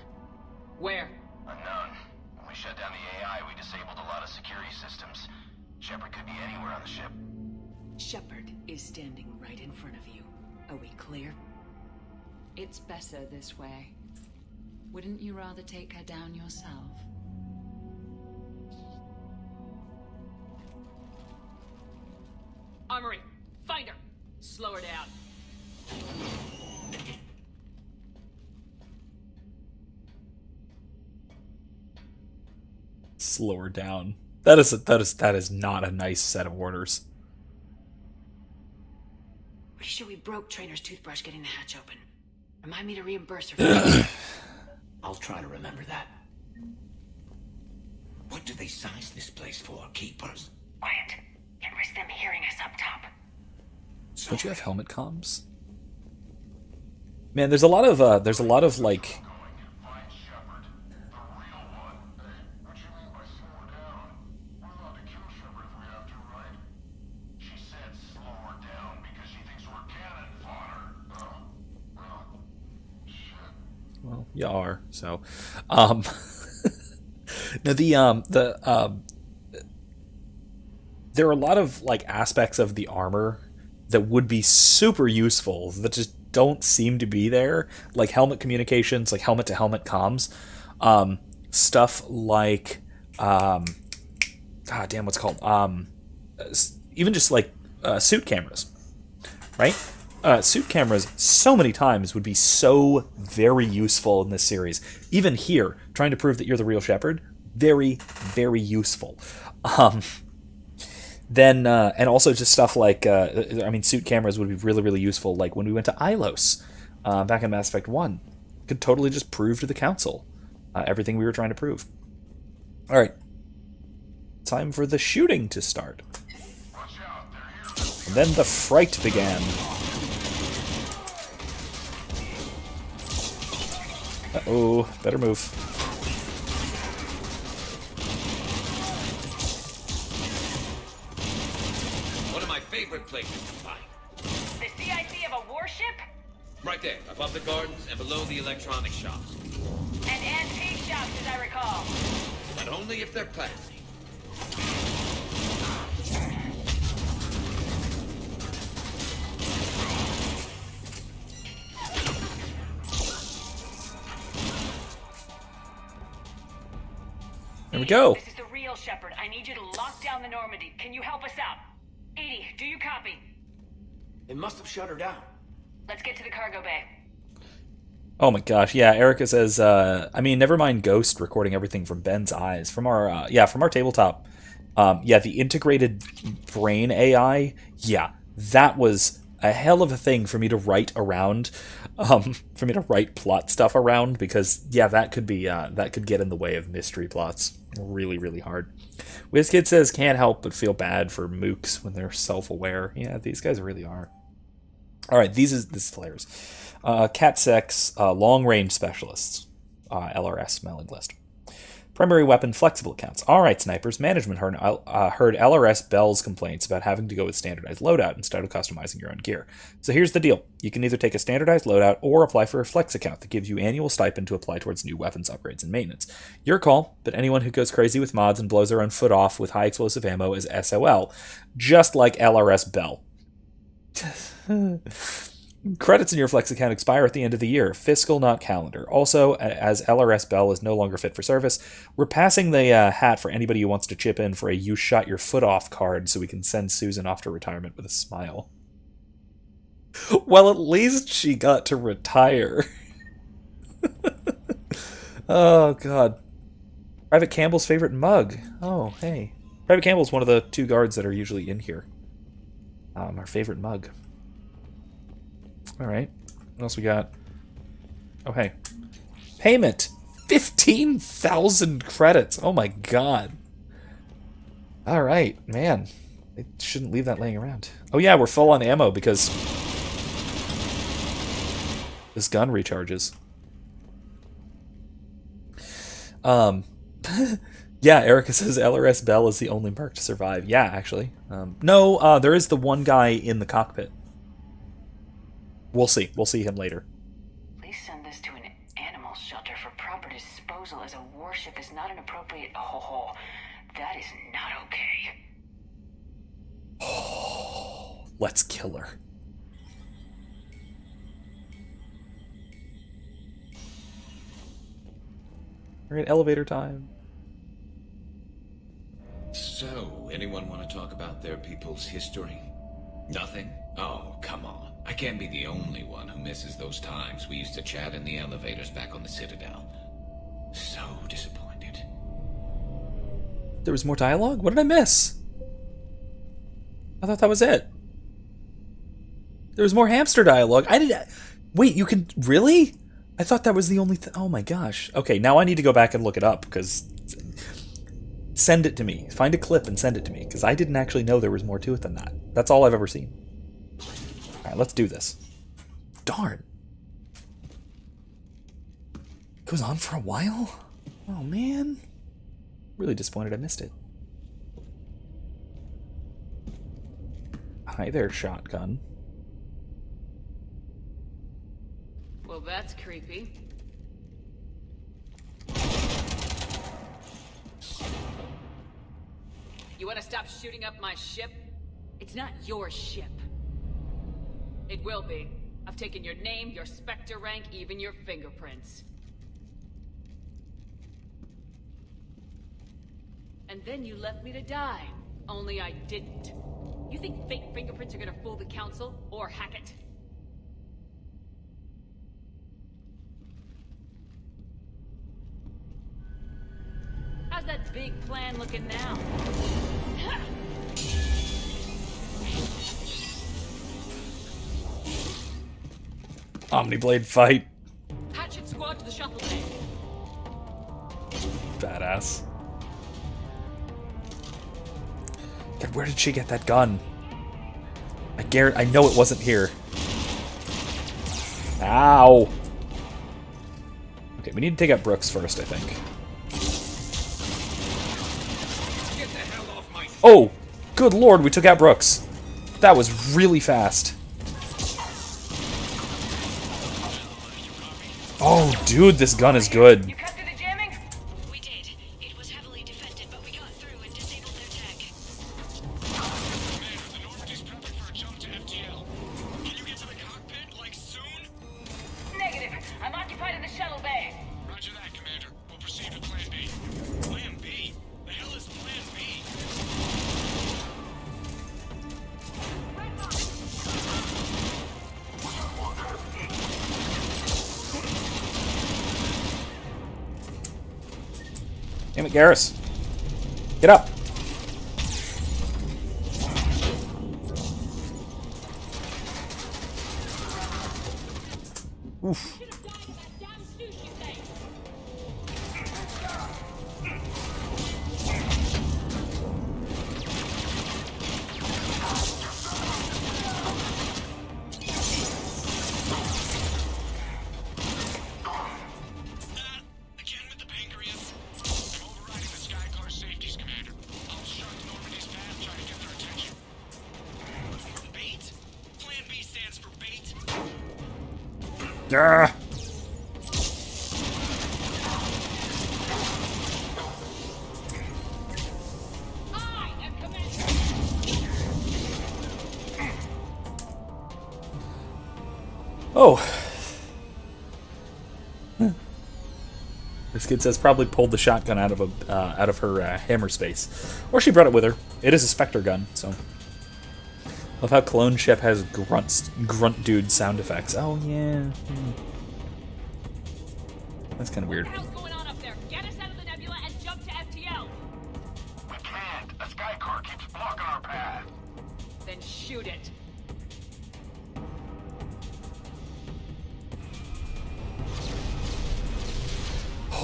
Where? Unknown. When we shut down the AI, we disabled a lot of security systems. Shepard could be anywhere on the ship. Shepard is standing right in front of you. Are we clear? It's better this way. Wouldn't you rather take her down yourself? Armory, find her! Slow her down. Slow her down. That is not a nice set of orders. Pretty sure we broke Trainer's toothbrush getting the hatch open. Remind me to reimburse her for that. I'll try to remember that. What do they size this place for, keepers? Quiet. Can risk them hearing us up top. Don't you have helmet comms? Man, there's a lot of like Well, you are. So, no, there are a lot of like aspects of the armor that would be super useful that just don't seem to be there, like helmet communications, like helmet to helmet comms, stuff like god damn, what's it called, even just like suit cameras, right? Suit cameras so many times would be so very useful in this series. Even here, trying to prove that you're the real Shepard, very, very useful. Then and also just stuff like suit cameras would be really, really useful. Like when we went to Ilos back in Mass Effect 1, could totally just prove to the Council everything we were trying to prove. All right, time for the shooting to start. And then the fright began. Uh-oh, better move. One of my favorite places to fight. The CIC of a warship? Right there, above the gardens and below the electronics shops. And antique shops, as I recall. But only if they're plastic. There we go. This is the real Shepard. I need you to lock down the Normandy. Can you help us out? Edie, do you copy? It must have shut her down. Let's get to the cargo bay. Oh my gosh, yeah, Erica says, never mind Ghost recording everything from Ben's eyes. From our tabletop. The integrated brain AI, yeah, that was a hell of a thing for me to write around, for me to write plot stuff around, because, yeah, that could get in the way of mystery plots. Really, really hard. WizKid says, can't help but feel bad for mooks when they're self-aware. Yeah, these guys really are. All right, this is hilarious. Cat Sex, long-range specialists, LRS mailing list. Primary weapon flexible accounts. All right, snipers. Management heard LRS Bell's complaints about having to go with standardized loadout instead of customizing your own gear. So here's the deal. You can either take a standardized loadout or apply for a flex account that gives you annual stipend to apply towards new weapons upgrades and maintenance. Your call, but anyone who goes crazy with mods and blows their own foot off with high explosive ammo is SOL, just like LRS Bell. Credits in your Flex account expire at the end of the year. Fiscal, not calendar. Also, as LRS Bell is no longer fit for service, we're passing the hat for anybody who wants to chip in for a you shot your foot off card so we can send Susan off to retirement with a smile. Well, at least she got to retire. Oh, God. Private Campbell's favorite mug. Oh, hey. Private Campbell's one of the 2 guards that are usually in here. Our favorite mug. All right. What else we got? Oh, hey. Payment. 15,000 credits. Oh, my God. All right. Man. They shouldn't leave that laying around. Oh, yeah. We're full on ammo because this gun recharges. Yeah, Erica says LRS Bell is the only merc to survive. Yeah, actually. No, there is the one guy in the cockpit. We'll see. We'll see him later. Please send this to an animal shelter for proper disposal, as a warship is not an appropriate... Oh, that is not okay. Oh, let's kill her. We're at elevator time. So, anyone want to talk about their people's history? Nothing? Oh, come on. I can't be the only one who misses those times we used to chat in the elevators back on the Citadel. So disappointed. There was more dialogue? What did I miss? I thought that was it. There was more hamster dialogue. Wait, you can... Really? I thought that was the only oh my gosh. Okay, now I need to go back and look it up, because... Send it to me. Find a clip and send it to me, because I didn't actually know there was more to it than that. That's all I've ever seen. Alright, let's do this. Darn. It goes on for a while? Oh, man. Really disappointed I missed it. Hi there, shotgun. Well, that's creepy. You want to stop shooting up my ship? It's not your ship. It will be. I've taken your name, your Spectre rank, even your fingerprints. And then you left me to die. Only I didn't. You think fake fingerprints are gonna fool the Council? Or hack it? How's that big plan looking now? Omniblade fight. Hatchet squad to the shuttle bay. Badass. God, where did she get that gun? I know it wasn't here. Ow! Okay, we need to take out Brooks first, I think. Oh! Good lord, we took out Brooks. That was really fast. Oh, dude, this gun is good. Damn it, Garrus. Get up. Oof. Oh. This kid says probably pulled the shotgun out of her hammer space, or she brought it with her. It is a Spectre gun, so. Love how Clone Ship has grunt dude sound effects. Oh yeah. That's kind of weird. We can't. A sky car keeps blocking our path. Then shoot it.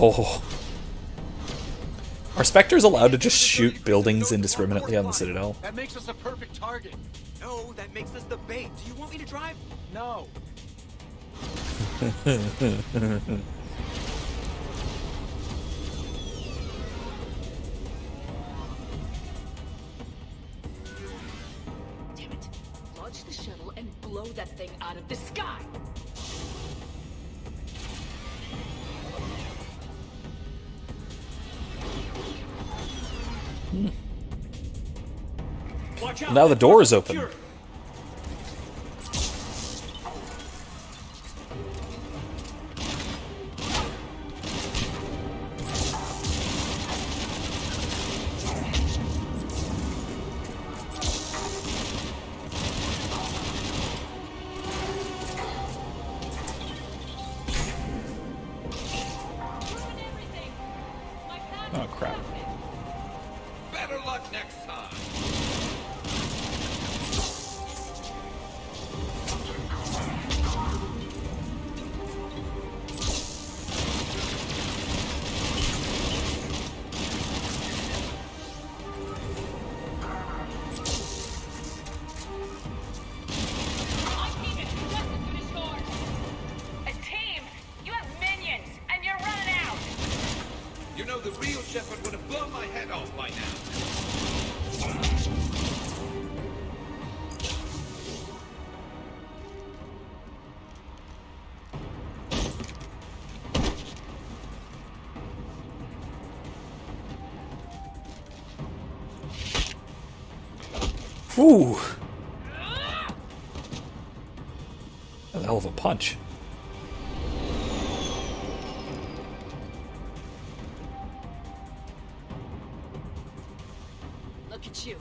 Oh. Are Spectres allowed to just shoot buildings indiscriminately on the Citadel? That makes us a perfect target. No, that makes us the bait. Do you want me to drive? No. Damn it. Launch the shuttle and blow that thing out of the sky. Now the door is open. Oh crap. Better luck next time. You know, the real Shepard would have blown my head off by now. Whew. That was a hell of a punch. Look at you.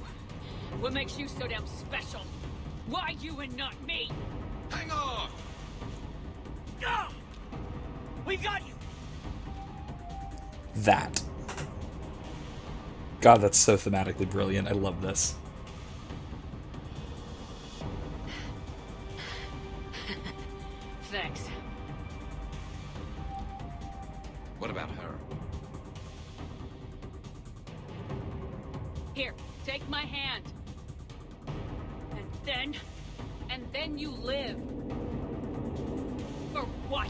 What makes you so damn special? Why you and not me? Hang on! Go! We got you! That. God, that's so thematically brilliant. I love this. Thanks. What about her? Here, take my hand. And then you live. For what?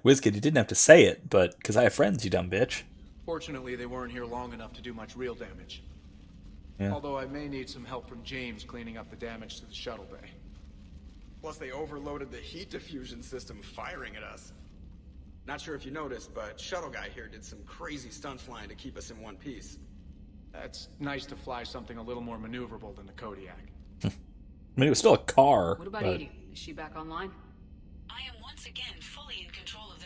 WizKid, you didn't have to say it, but because I have friends, you dumb bitch. Fortunately, they weren't here long enough to do much real damage. Yeah. Although I may need some help from James cleaning up the damage to the shuttle bay. Plus, they overloaded the heat diffusion system firing at us. Not sure if you noticed, but Shuttle Guy here did some crazy stunt flying to keep us in one piece. It's nice to fly something a little more maneuverable than the Kodiak. I mean, it was still a car. What about but... Edie? Is she back online? I am once again fully in control of the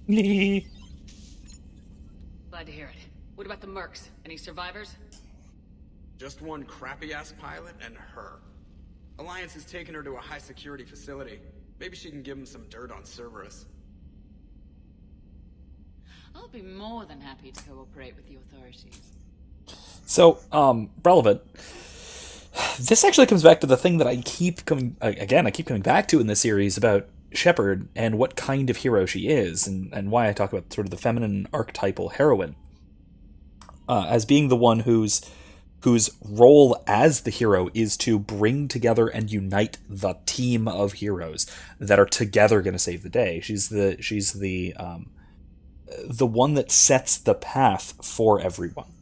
Normandy. Glad to hear it. What about the mercs? Any survivors? Just one crappy-ass pilot and her. Alliance has taken her to a high-security facility. Maybe she can give them some dirt on Cerberus. I'll be more than happy to cooperate with the authorities. So, relevant. This actually comes back to the thing that I keep coming back to in this series about Shepard and what kind of hero she is, and why I talk about sort of the feminine archetypal heroine as being the one whose role as the hero is to bring together and unite the team of heroes that are together going to save the day. She's the one that sets the path for everyone.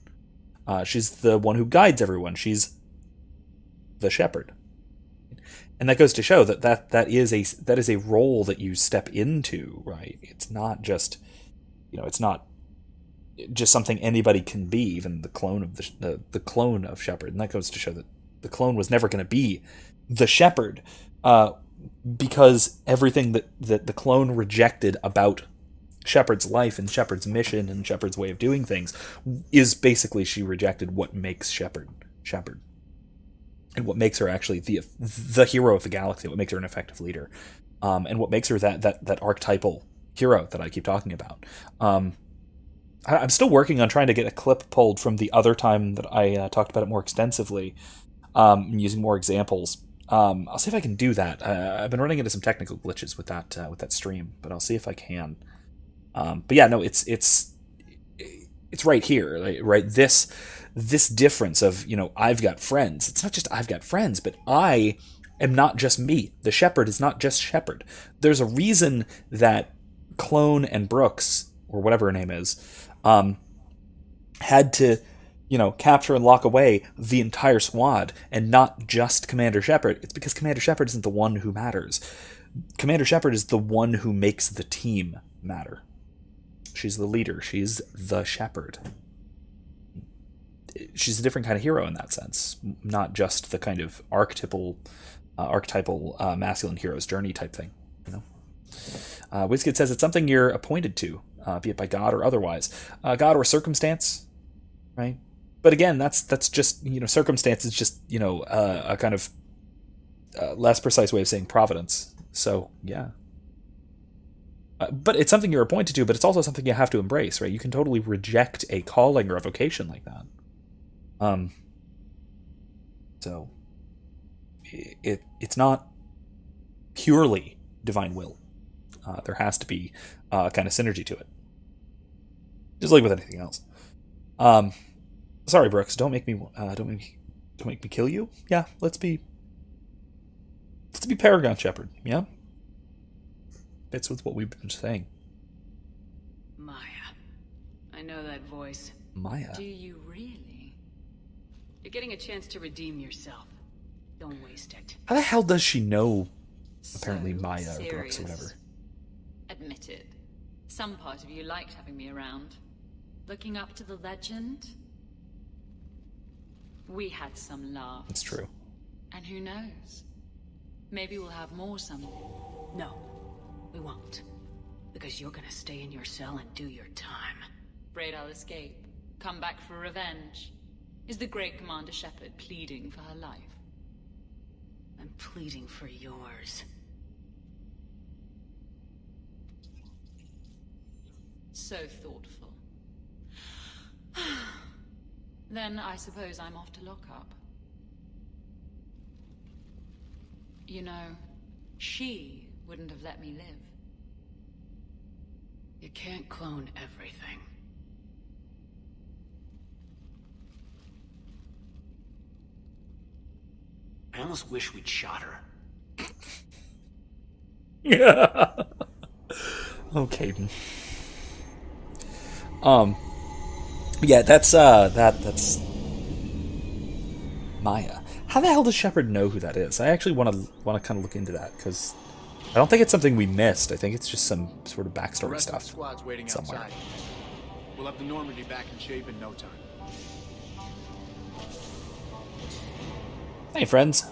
She's the one who guides everyone. She's the Shepard. And that goes to show that is a role that you step into, right? It's not just, it's not just something anybody can be, even the clone of the clone of Shepard. And that goes to show that the clone was never going to be the Shepard, because everything that the clone rejected about Shepard's life and Shepard's mission and Shepard's way of doing things is basically she rejected what makes Shepard. And what makes her actually the hero of the galaxy, what makes her an effective leader, and what makes her that archetypal hero that I keep talking about. I'm still working on trying to get a clip pulled from the other time that I talked about it more extensively, using more examples. I'll see if I can do that. I've been running into some technical glitches with that stream, but I'll see if I can. But yeah, no, it's right here, right? This difference of, I've got friends. It's not just I've got friends, but I am not just me. The Shepard is not just Shepard. There's a reason that Clone and Brooks, or whatever her name is, had to, capture and lock away the entire squad and not just Commander Shepard. It's because Commander Shepard isn't the one who matters. Commander Shepard is the one who makes the team matter. She's the leader. She's the Shepard. She's a different kind of hero in that sense, not just the kind of archetypal masculine hero's journey type thing. WizKid says it's something you're appointed to, be it by God or otherwise, God or circumstance, right? But again, that's just circumstance is just a kind of less precise way of saying providence. So yeah. But it's something you're appointed to, but it's also something you have to embrace, right? You can totally reject a calling or a vocation like that. So it's not purely divine will. There has to be a kind of synergy to it, just like with anything else. Sorry, Brooks, don't make me kill you. Yeah, let's be Paragon Shepard. Yeah, fits with what we've been saying. Maya, I know that voice. Maya. Do you really? You're getting a chance to redeem yourself. Don't waste it. How the hell does she know, apparently, Maya or Brooks or whatever? Admit it. Some part of you liked having me around. Looking up to the legend. We had some laughs. That's true. And who knows? Maybe we'll have more someday. No, we won't. Because you're gonna stay in your cell and do your time. Afraid I'll escape. Come back for revenge. Is the great Commander Shepard pleading for her life? I'm pleading for yours. So thoughtful. Then I suppose I'm off to lock up. You know, she wouldn't have let me live. You can't clone everything. I almost wish we'd shot her. Yeah. Okay. Yeah, that's Maya. How the hell does Shepard know who that is? I actually want to kind of look into that, because I don't think it's something we missed. I think it's just some sort of backstory stuff. The squad's waiting somewhere. outside. We'll have the Normandy back in shape in no time. Hey, friends.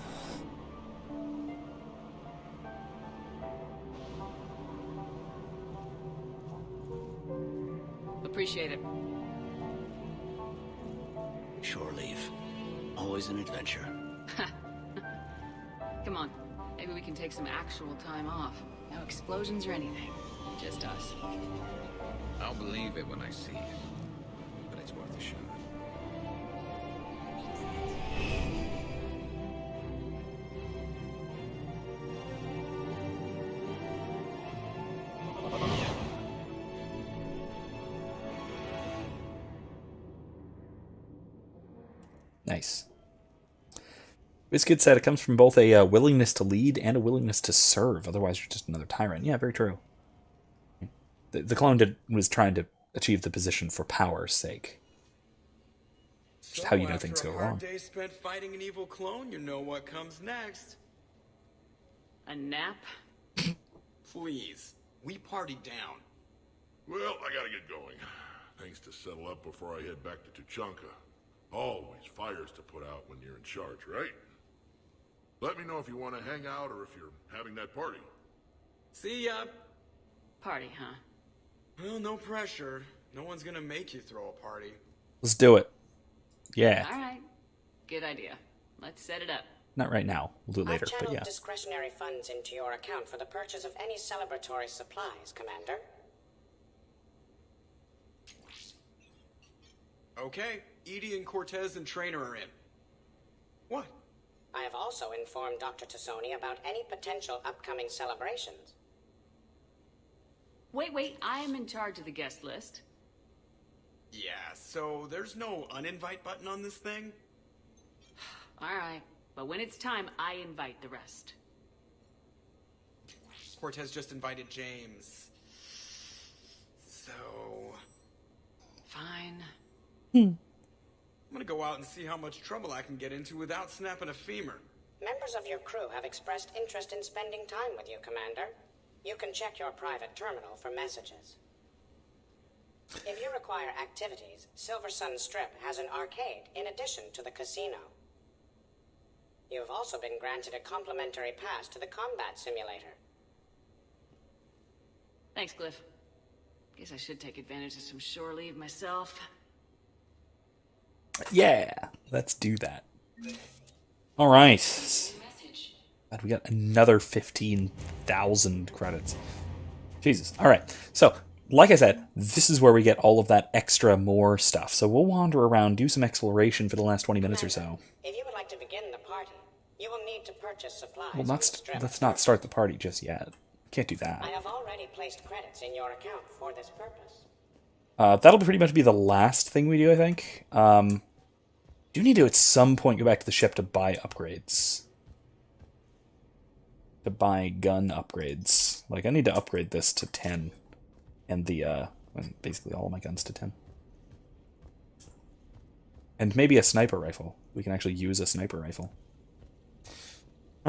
Appreciate it. Shore leave. Always an adventure. Come on. Maybe we can take some actual time off. No explosions or anything. Just us. I'll believe it when I see it. But it's worth a shot. Nice. Biscuit said it comes from both a willingness to lead and a willingness to serve. Otherwise, you're just another tyrant. Yeah, very true. The clone was trying to achieve the position for power's sake. Just how you know things go wrong. After a hard day spent fighting an evil clone, you know what comes next. A nap? Please, we party down. Well, I gotta get going. Things to settle up before I head back to Tuchanka. Always fires to put out when you're in charge, right? Let me know if you want to hang out or if you're having that party. See ya. Party, huh? Well, no pressure. No one's gonna make you throw a party. Let's do it. Yeah. Alright. Good idea. Let's set it up. Not right now. We'll do it later, I've but channeled yeah. discretionary funds into your account for the purchase of any celebratory supplies, Commander. Okay, Edie and Cortez and Trainer are in. What? I have also informed Dr. Tassoni about any potential upcoming celebrations. Wait, I am in charge of the guest list. Yeah, so there's no uninvite button on this thing? Alright, but when it's time, I invite the rest. Cortez just invited James. So... Fine. I'm gonna go out and see how much trouble I can get into without snapping a femur. Members of your crew have expressed interest in spending time with you, Commander. You can check your private terminal for messages. If you require activities, Silver Sun Strip has an arcade in addition to the casino. You have also been granted a complimentary pass to the combat simulator. Thanks, Cliff. Guess I should take advantage of some shore leave myself. Yeah, let's do that. All right. God, we got another 15,000 credits. Jesus. All right. So, like I said, this is where we get all of that extra more stuff. So we'll wander around, do some exploration for the last 20 minutes or so. If you would like to begin the party, you will need to purchase supplies. Well, let's not start the party just yet. Can't do that. I have already placed credits in your account for this purpose. That'll pretty much be the last thing we do, I think. Do need to at some point go back to the ship to buy upgrades. To buy gun upgrades. Like, I need to upgrade this to 10. And basically all of my guns to 10. And maybe a sniper rifle. We can actually use a sniper rifle.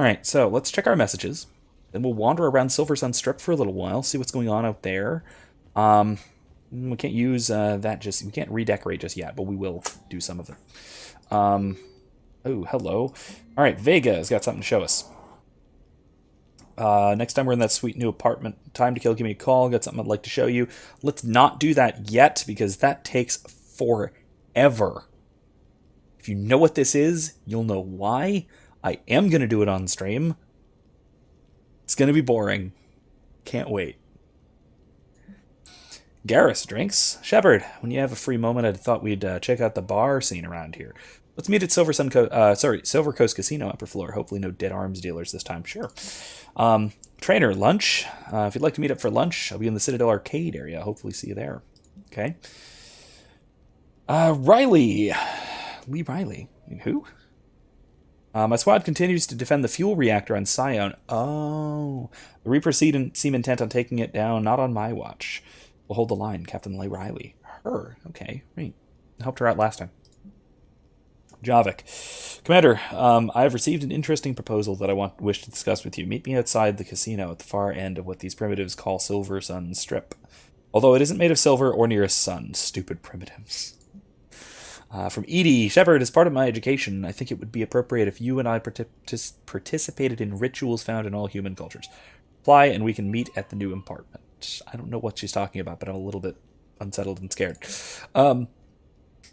Alright, so let's check our messages. Then we'll wander around Silver Sun Strip for a little while, see what's going on out there. We can't use that just... We can't redecorate just yet, but we will do some of it. Oh, hello. Alright, Vega's got something to show us. Next time we're in that sweet new apartment, time to kill, give me a call. Got something I'd like to show you. Let's not do that yet, because that takes forever. If you know what this is, you'll know why. I am going to do it on stream. It's going to be boring. Can't wait. Garrus drinks. Shepard, when you have a free moment, I thought we'd check out the bar scene around here. Let's meet at Silver Coast Casino, upper floor. Hopefully no dead arms dealers this time. Sure. Trainer, lunch. If you'd like to meet up for lunch, I'll be in the Citadel arcade area. Hopefully see you there. Okay. Riley. Lee Riley. Who? My squad continues to defend the fuel reactor on Scion. Oh. The Reapers seem intent on taking it down, not on my watch. We'll hold the line, Captain Lee Riley. Her. Okay, great. I helped her out last time. Javik. Commander, I have received an interesting proposal that I wish to discuss with you. Meet me outside the casino at the far end of what these primitives call Silver Sun Strip. Although it isn't made of silver or near a sun. Stupid primitives. From Edie, Shepard, as part of my education, I think it would be appropriate if you and I participated in rituals found in all human cultures. Apply and we can meet at the new apartment. I don't know what she's talking about, but I'm a little bit unsettled and scared.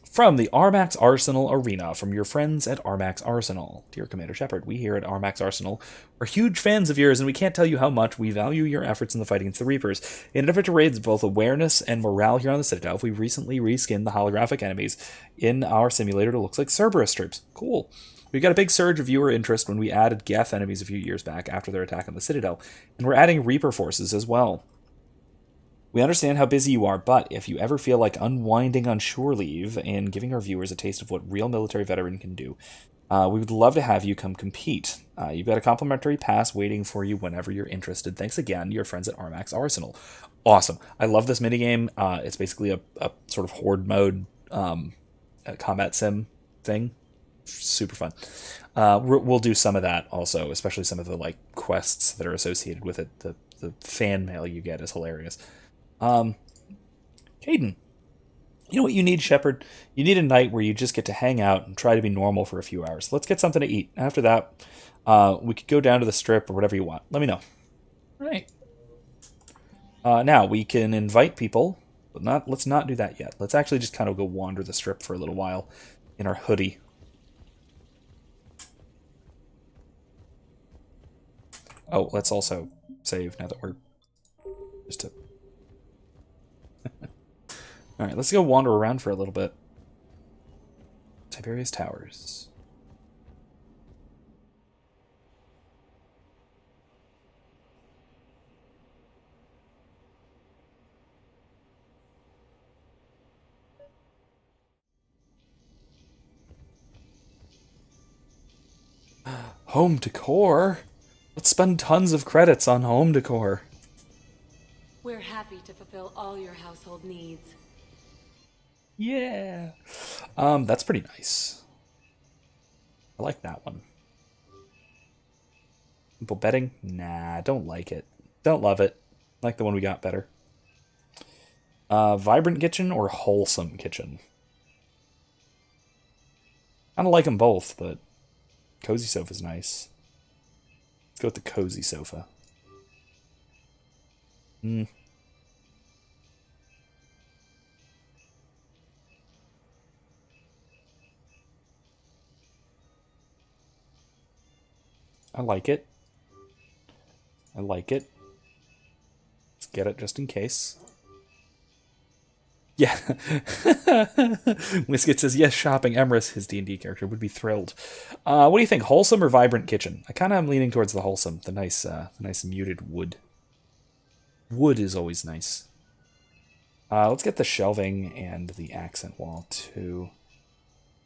From the Armax Arsenal Arena, from your friends at Armax Arsenal. Dear Commander Shepard, we here at Armax Arsenal are huge fans of yours, and we can't tell you how much we value your efforts in the fight against the Reapers. In an effort to raise both awareness and morale here on the Citadel, we recently reskinned the holographic enemies in our simulator to look like Cerberus troops. Cool. We got a big surge of viewer interest when we added Geth enemies a few years back after their attack on the Citadel, and we're adding Reaper forces as well. We understand how busy you are, but if you ever feel like unwinding on shore leave and giving our viewers a taste of what real military veteran can do, we would love to have you come compete. You've got a complimentary pass waiting for you whenever you're interested. Thanks again, your friends at Armax Arsenal. Awesome. I love this minigame. It's basically a sort of horde mode combat sim thing. Super fun. We'll do some of that also, especially some of the like quests that are associated with it. The fan mail you get is hilarious. Caden, you know what you need, Shepard? You need a night where you just get to hang out and try to be normal for a few hours. Let's get something to eat. After that, we could go down to the strip or whatever you want. Let me know. All right. Now, we can invite people, but let's not do that yet. Let's actually just kind of go wander the strip for a little while in our hoodie. Oh, let's also save now that we're just to... Alright, let's go wander around for a little bit. Tiberius Towers. Home decor? Let's spend tons of credits on home decor. We're happy to fulfill all your household needs. Yeah. That's pretty nice. I like that one. Simple bedding? Nah, don't like it. Don't love it. Like the one we got better. Vibrant kitchen or wholesome kitchen? I don't like them both, but cozy sofa's nice. Let's go with the cozy sofa. I like it. I like it. Let's get it just in case. Yeah. Whisket says, yes, shopping. Emrys, his D&D character, would be thrilled. What do you think, wholesome or vibrant kitchen? I kind of am leaning towards the wholesome. The nice muted wood. Wood is always nice. Let's get the shelving and the accent wall, too.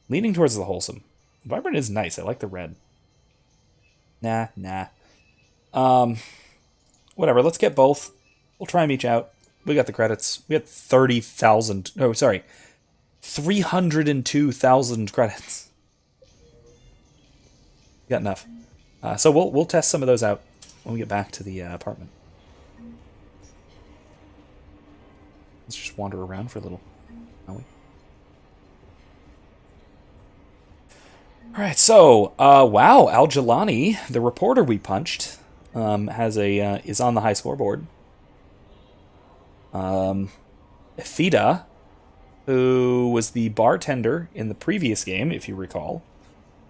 Leaning towards the wholesome. Vibrant is nice. I like the red. Nah. Whatever, let's get both. We'll try them each out. We got the credits. We had 30,000. No, sorry. 302,000 credits. Got enough. So we'll test some of those out when we get back to the apartment. Let's just wander around for a little, shall we? All right, so wow, Al Jelani, the reporter we punched, is on the high scoreboard. Fida, who was the bartender in the previous game, if you recall,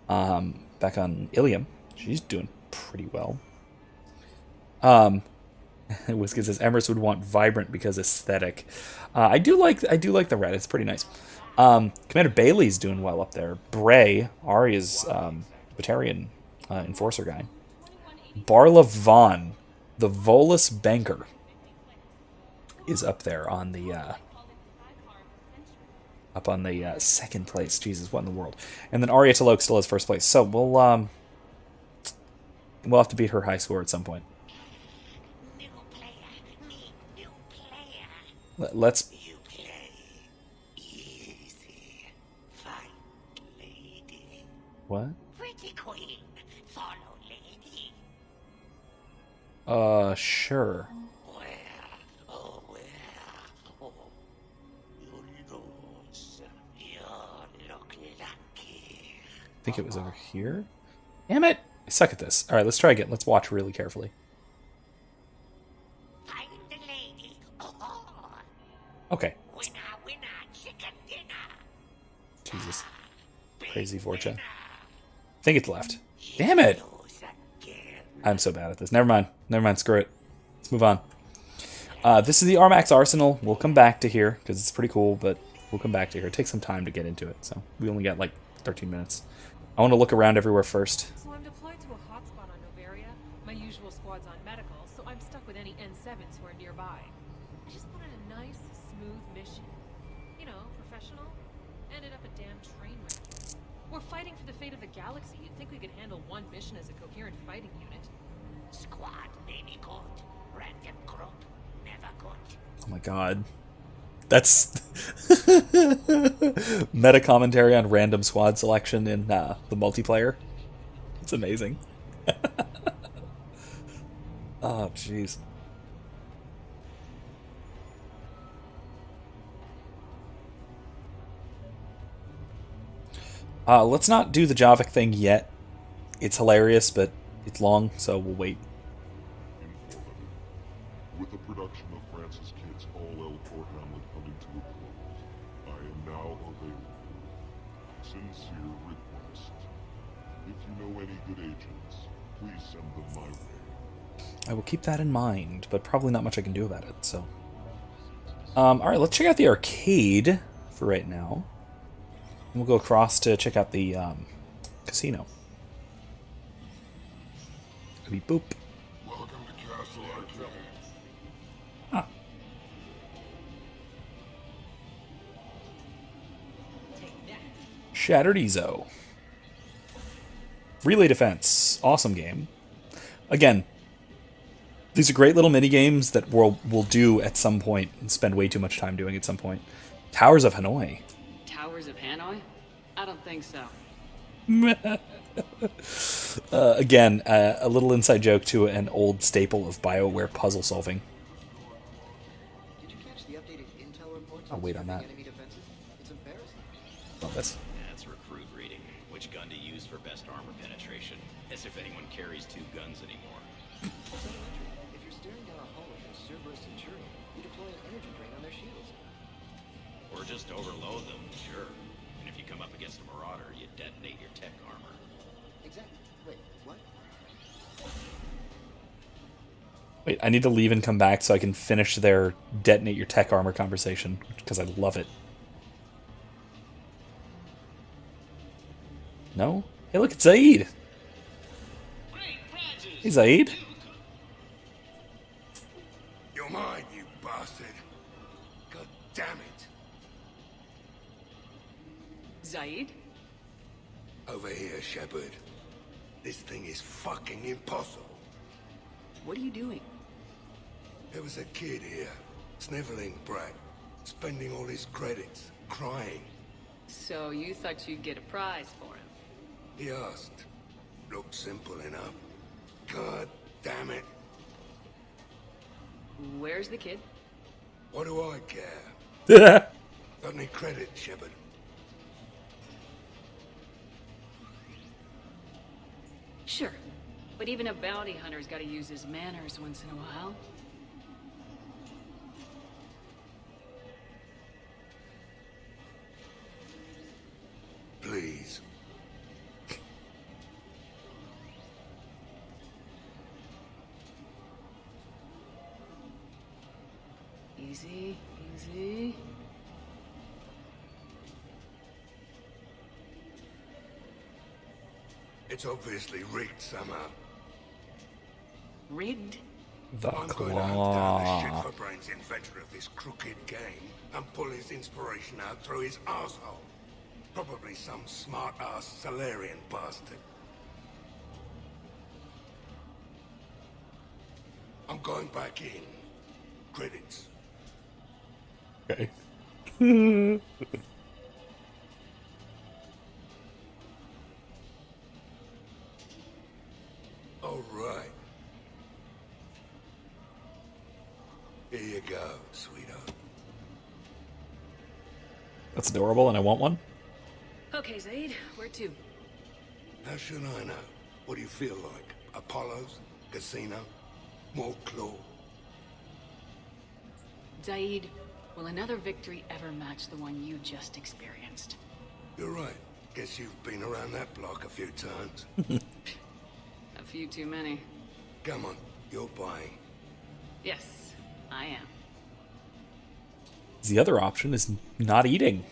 back on Ilium, she's doing pretty well. Whiskey says Emrys would want vibrant because aesthetic. I do like the red. It's pretty nice. Commander Bailey's doing well up there. Bray, Arya's Batarian enforcer guy. Barla Vaughn, the Volus banker, is up there on the second place. Jesus, what in the world? And then Arya Talok still has first place. So we'll have to beat her high score at some point. Let's. What? Pretty queen, follow lady. Sure. I think it was over here. Damn it! I suck at this. All right, let's try again. Let's watch really carefully. Okay. Jesus. Crazy Vorcha. I think it's left. Damn it! I'm so bad at this. Never mind. Screw it. Let's move on. This is the Armax Arsenal. We'll come back to here because it's pretty cool, but we'll come back to here. It takes some time to get into it, so we only got like 13 minutes. I want to look around everywhere first. So I'm deployed to a hotspot on Novaria. My usual squad's on medical, so I'm stuck with any N7s who are nearby. I just wanted a nice, smooth mission. You know, professional. Ended up a damn train wreck. We're fighting for the fate of the galaxy. You'd think we could handle one mission as a coherent fighting unit. Squad maybe good. Random group never good. Oh my god. That's meta commentary on random squad selection in the multiplayer. It's amazing. Oh, jeez. Let's not do the Javik thing yet. It's hilarious, but it's long, so we'll wait. With the production of Francis Kidd's All-Elcor Hamlet coming to a close, I am now available. Sincere request. If you know any good agents, please send them my way. I will keep that in mind, but probably not much I can do about it, so. Alright, let's check out the arcade for right now. And we'll go across to check out the casino. Beep boop. Welcome to Castle Arcade. Ah. Shattered Ezo. Relay Defense. Awesome game. Again, these are great little mini games that we'll do at some point and spend way too much time doing at some point. Towers of Hanoi. Towers of Hanoi? I don't think so. Again, a little inside joke to an old staple of BioWare puzzle solving. Did you catch the updated intel reports? I'll wait on that. Enemy defenses? It's embarrassing. Love this. That's recruit reading. Which gun to use for best armor penetration? As if anyone carries two guns anymore. If you're staring down a hull of a Cerberus Centurion, you deploy an energy drain on their shields. Or just overload them, sure. And if you come up against a marauder, you detonate your tech armor. Exactly. Wait, what? Wait, I need to leave and come back so I can finish their detonate your tech armor conversation, because I love it. No? Hey, look, it's Zaid! Hey, Zaid! You're mine, you bastard. God damn it. Zaid? Over here, Shepard. This thing is fucking impossible. What are you doing? There was a kid here, sniveling brat, spending all his credits, crying. So you thought you'd get a prize for him? He asked. looked simple enough. God damn it. Where's the kid? What do I care? Got any credit, Shepard? Sure. But even a bounty hunter's gotta use his manners once in a while. Please. Easy, easy. It's obviously rigged somehow. Rigged? The I'm going to hunt down the claw. shit-for-brains inventor of this crooked game and pull his inspiration out through his arsehole. Probably some smart-ass Solarian bastard. I'm going back in. Credits. Okay. All right. Here you go, sweetheart. That's adorable, and I want one. Okay, Zaid, where to? How should I know? What do you feel like? Apollo's? Casino? More claw? Zaid, will another victory ever match the one you just experienced? You're right. Guess you've been around that block a few times. A few too many. Come on, you're buying. Yes, I am. The other option is not eating.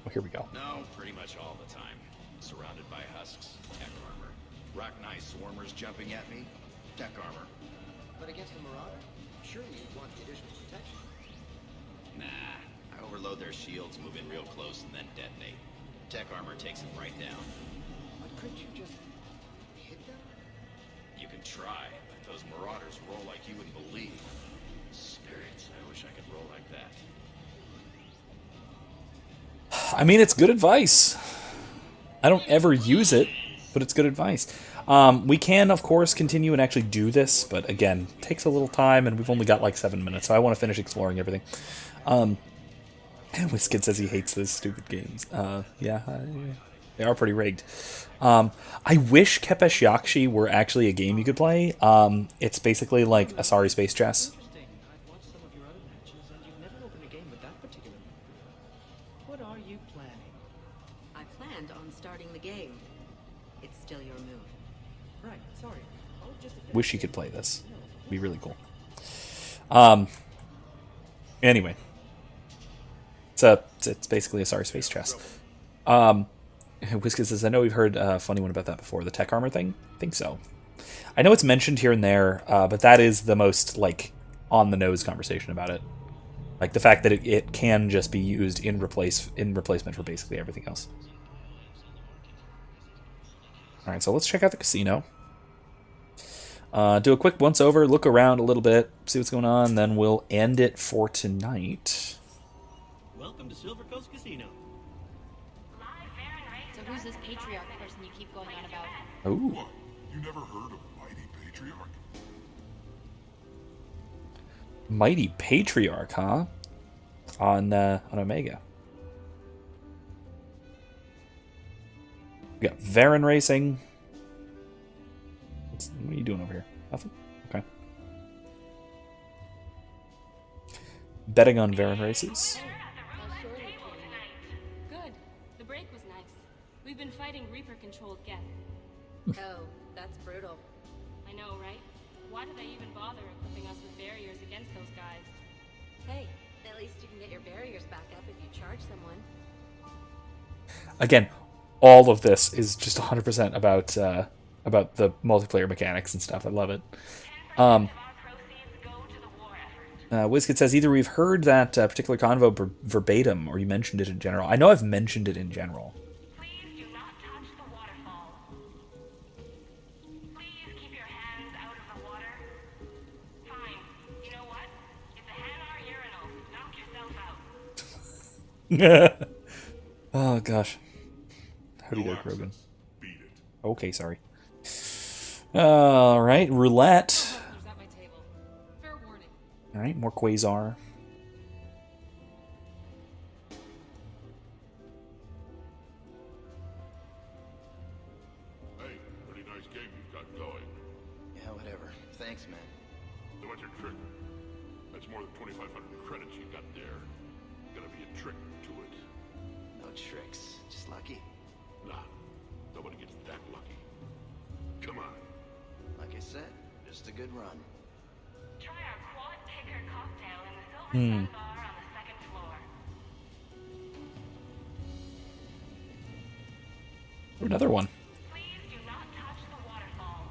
Oh, here we go. No, pretty much all the time. Surrounded by husks, tech armor. Rock-Knight swarmers jumping at me, tech armor. But against the Marauder, surely you'd want the additional protection. Nah, I overload their shields, move in real close, and then detonate. Tech armor takes them right down. But couldn't you just hit them? You can try, but those Marauders roll like you wouldn't believe. Spirits, I wish I could roll like that. I mean, it's good advice. I don't ever use it, but it's good advice. We can, of course, continue and actually do this, but again, it takes a little time, and we've only got like 7 minutes, so I want to finish exploring everything. And Wiskid says he hates those stupid games. Yeah, they are pretty rigged. I wish Kepesh Yakshi were actually a game you could play. It's basically like Asari Space Chess. What are you planning? I planned on starting the game. It's still your move. Right, sorry. Wish you could play this. It'd be really cool. Anyway. It's basically Asari Space Chess. Wiskid says, I know we've heard a funny one about that before. The tech armor thing? I think so. I know it's mentioned here and there, but that is the most, like, on-the-nose conversation about it. Like, the fact that it can just be used in replacement for basically everything else. Alright, so let's check out the casino. Do a quick once-over, look around a little bit, see what's going on, then we'll end it for tonight. Welcome to Silver Coast Casino. So who's this patriarch person you keep going on about? Ooh. What? You never heard of Mighty Patriarch? Mighty Patriarch, huh? On Omega. We got Varen Racing. What are you doing over here? Nothing? Okay. Betting on Varen races. Good. The break was nice. We've been fighting Reaper-controlled Geth. Oh, that's brutal. I know, right? Why did they even bother equipping us with barriers against those guys? Hey, at least you can get your barriers back up if you charge someone. Again, all of this is just 100% about the multiplayer mechanics and stuff. I love it. Wiskid says either we've heard that particular convo verbatim or you mentioned it in general. I know I've mentioned it in general. Oh gosh. How do you go, Krogan? Okay, sorry. All right, roulette. All right, more Quasar. Hey, pretty nice game you've got going. Yeah, whatever. Thanks, man. So what's your trick? That's more than 2,500 credits you got there. Gotta be a trick to it. No tricks. Just lucky. Nah, nobody gets that lucky. Come on. Like I said, just a good run. Try our quad picker cocktail in the Silver Sun bar on the second floor. Another one. Please do not touch the waterfall.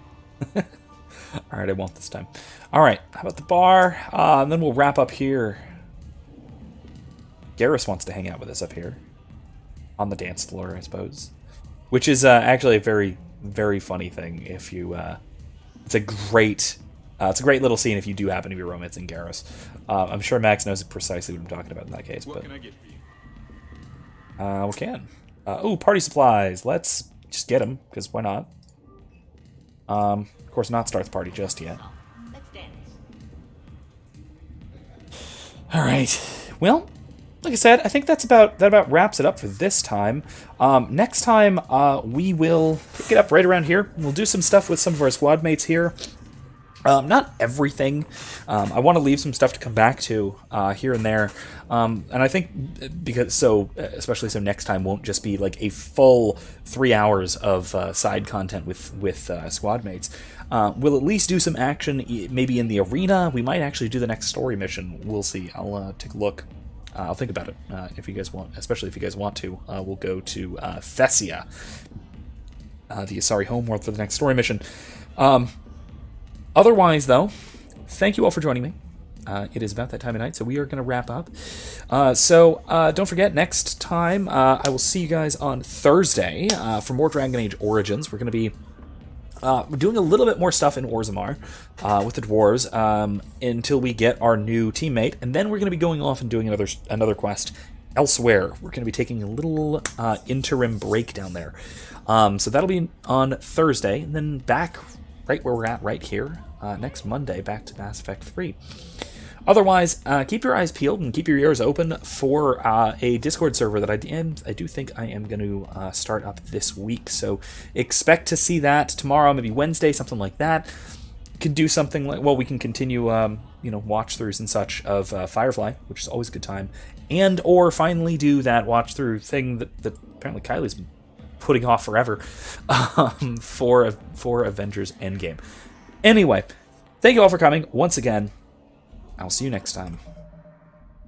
All right, I won't this time. All right, how about the bar? And then we'll wrap up here. Garrus wants to hang out with us up here on the dance floor, I suppose, which is actually a very, very funny thing. If you, it's a great little scene if you do happen to be romancing Garrus. I'm sure Max knows precisely what I'm talking about in that case. What but can I get for you? we can. Oh, party supplies. Let's just get them because why not? Of course, not start the party just yet. Let's dance. All right. Well, like I said, I think that about wraps it up for this time. Next time, we will pick it up right around here. We'll do some stuff with some of our squad mates here. Not everything. I want to leave some stuff to come back to here and there. And I think especially so next time won't just be like a full 3 hours of side content with squad mates. We'll at least do some action, maybe in the arena. We might actually do the next story mission. We'll see. I'll take a look. I'll think about it if you guys want, especially if you guys want to. We'll go to Thessia, the Asari homeworld, for the next story mission. Otherwise, though, thank you all for joining me. It is about that time of night, so we are going to wrap up. Don't forget, next time, I will see you guys on Thursday for more Dragon Age Origins. We're going to be doing a little bit more stuff in Orzammar with the dwarves until we get our new teammate, and then we're going to be going off and doing another quest elsewhere. We're going to be taking a little interim break down there. So that'll be on Thursday, and then back right where we're at right here next Monday, back to Mass Effect 3. Otherwise, keep your eyes peeled and keep your ears open for a Discord server that I do think I am going to start up this week. So expect to see that tomorrow, maybe Wednesday, something like that. Could do something like, well, we can continue, watch throughs and such of Firefly, which is always a good time, and or finally do that watch through thing that apparently Kylie's been putting off forever for Avengers Endgame. Anyway, thank you all for coming once again. I'll see you next time.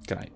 Good night.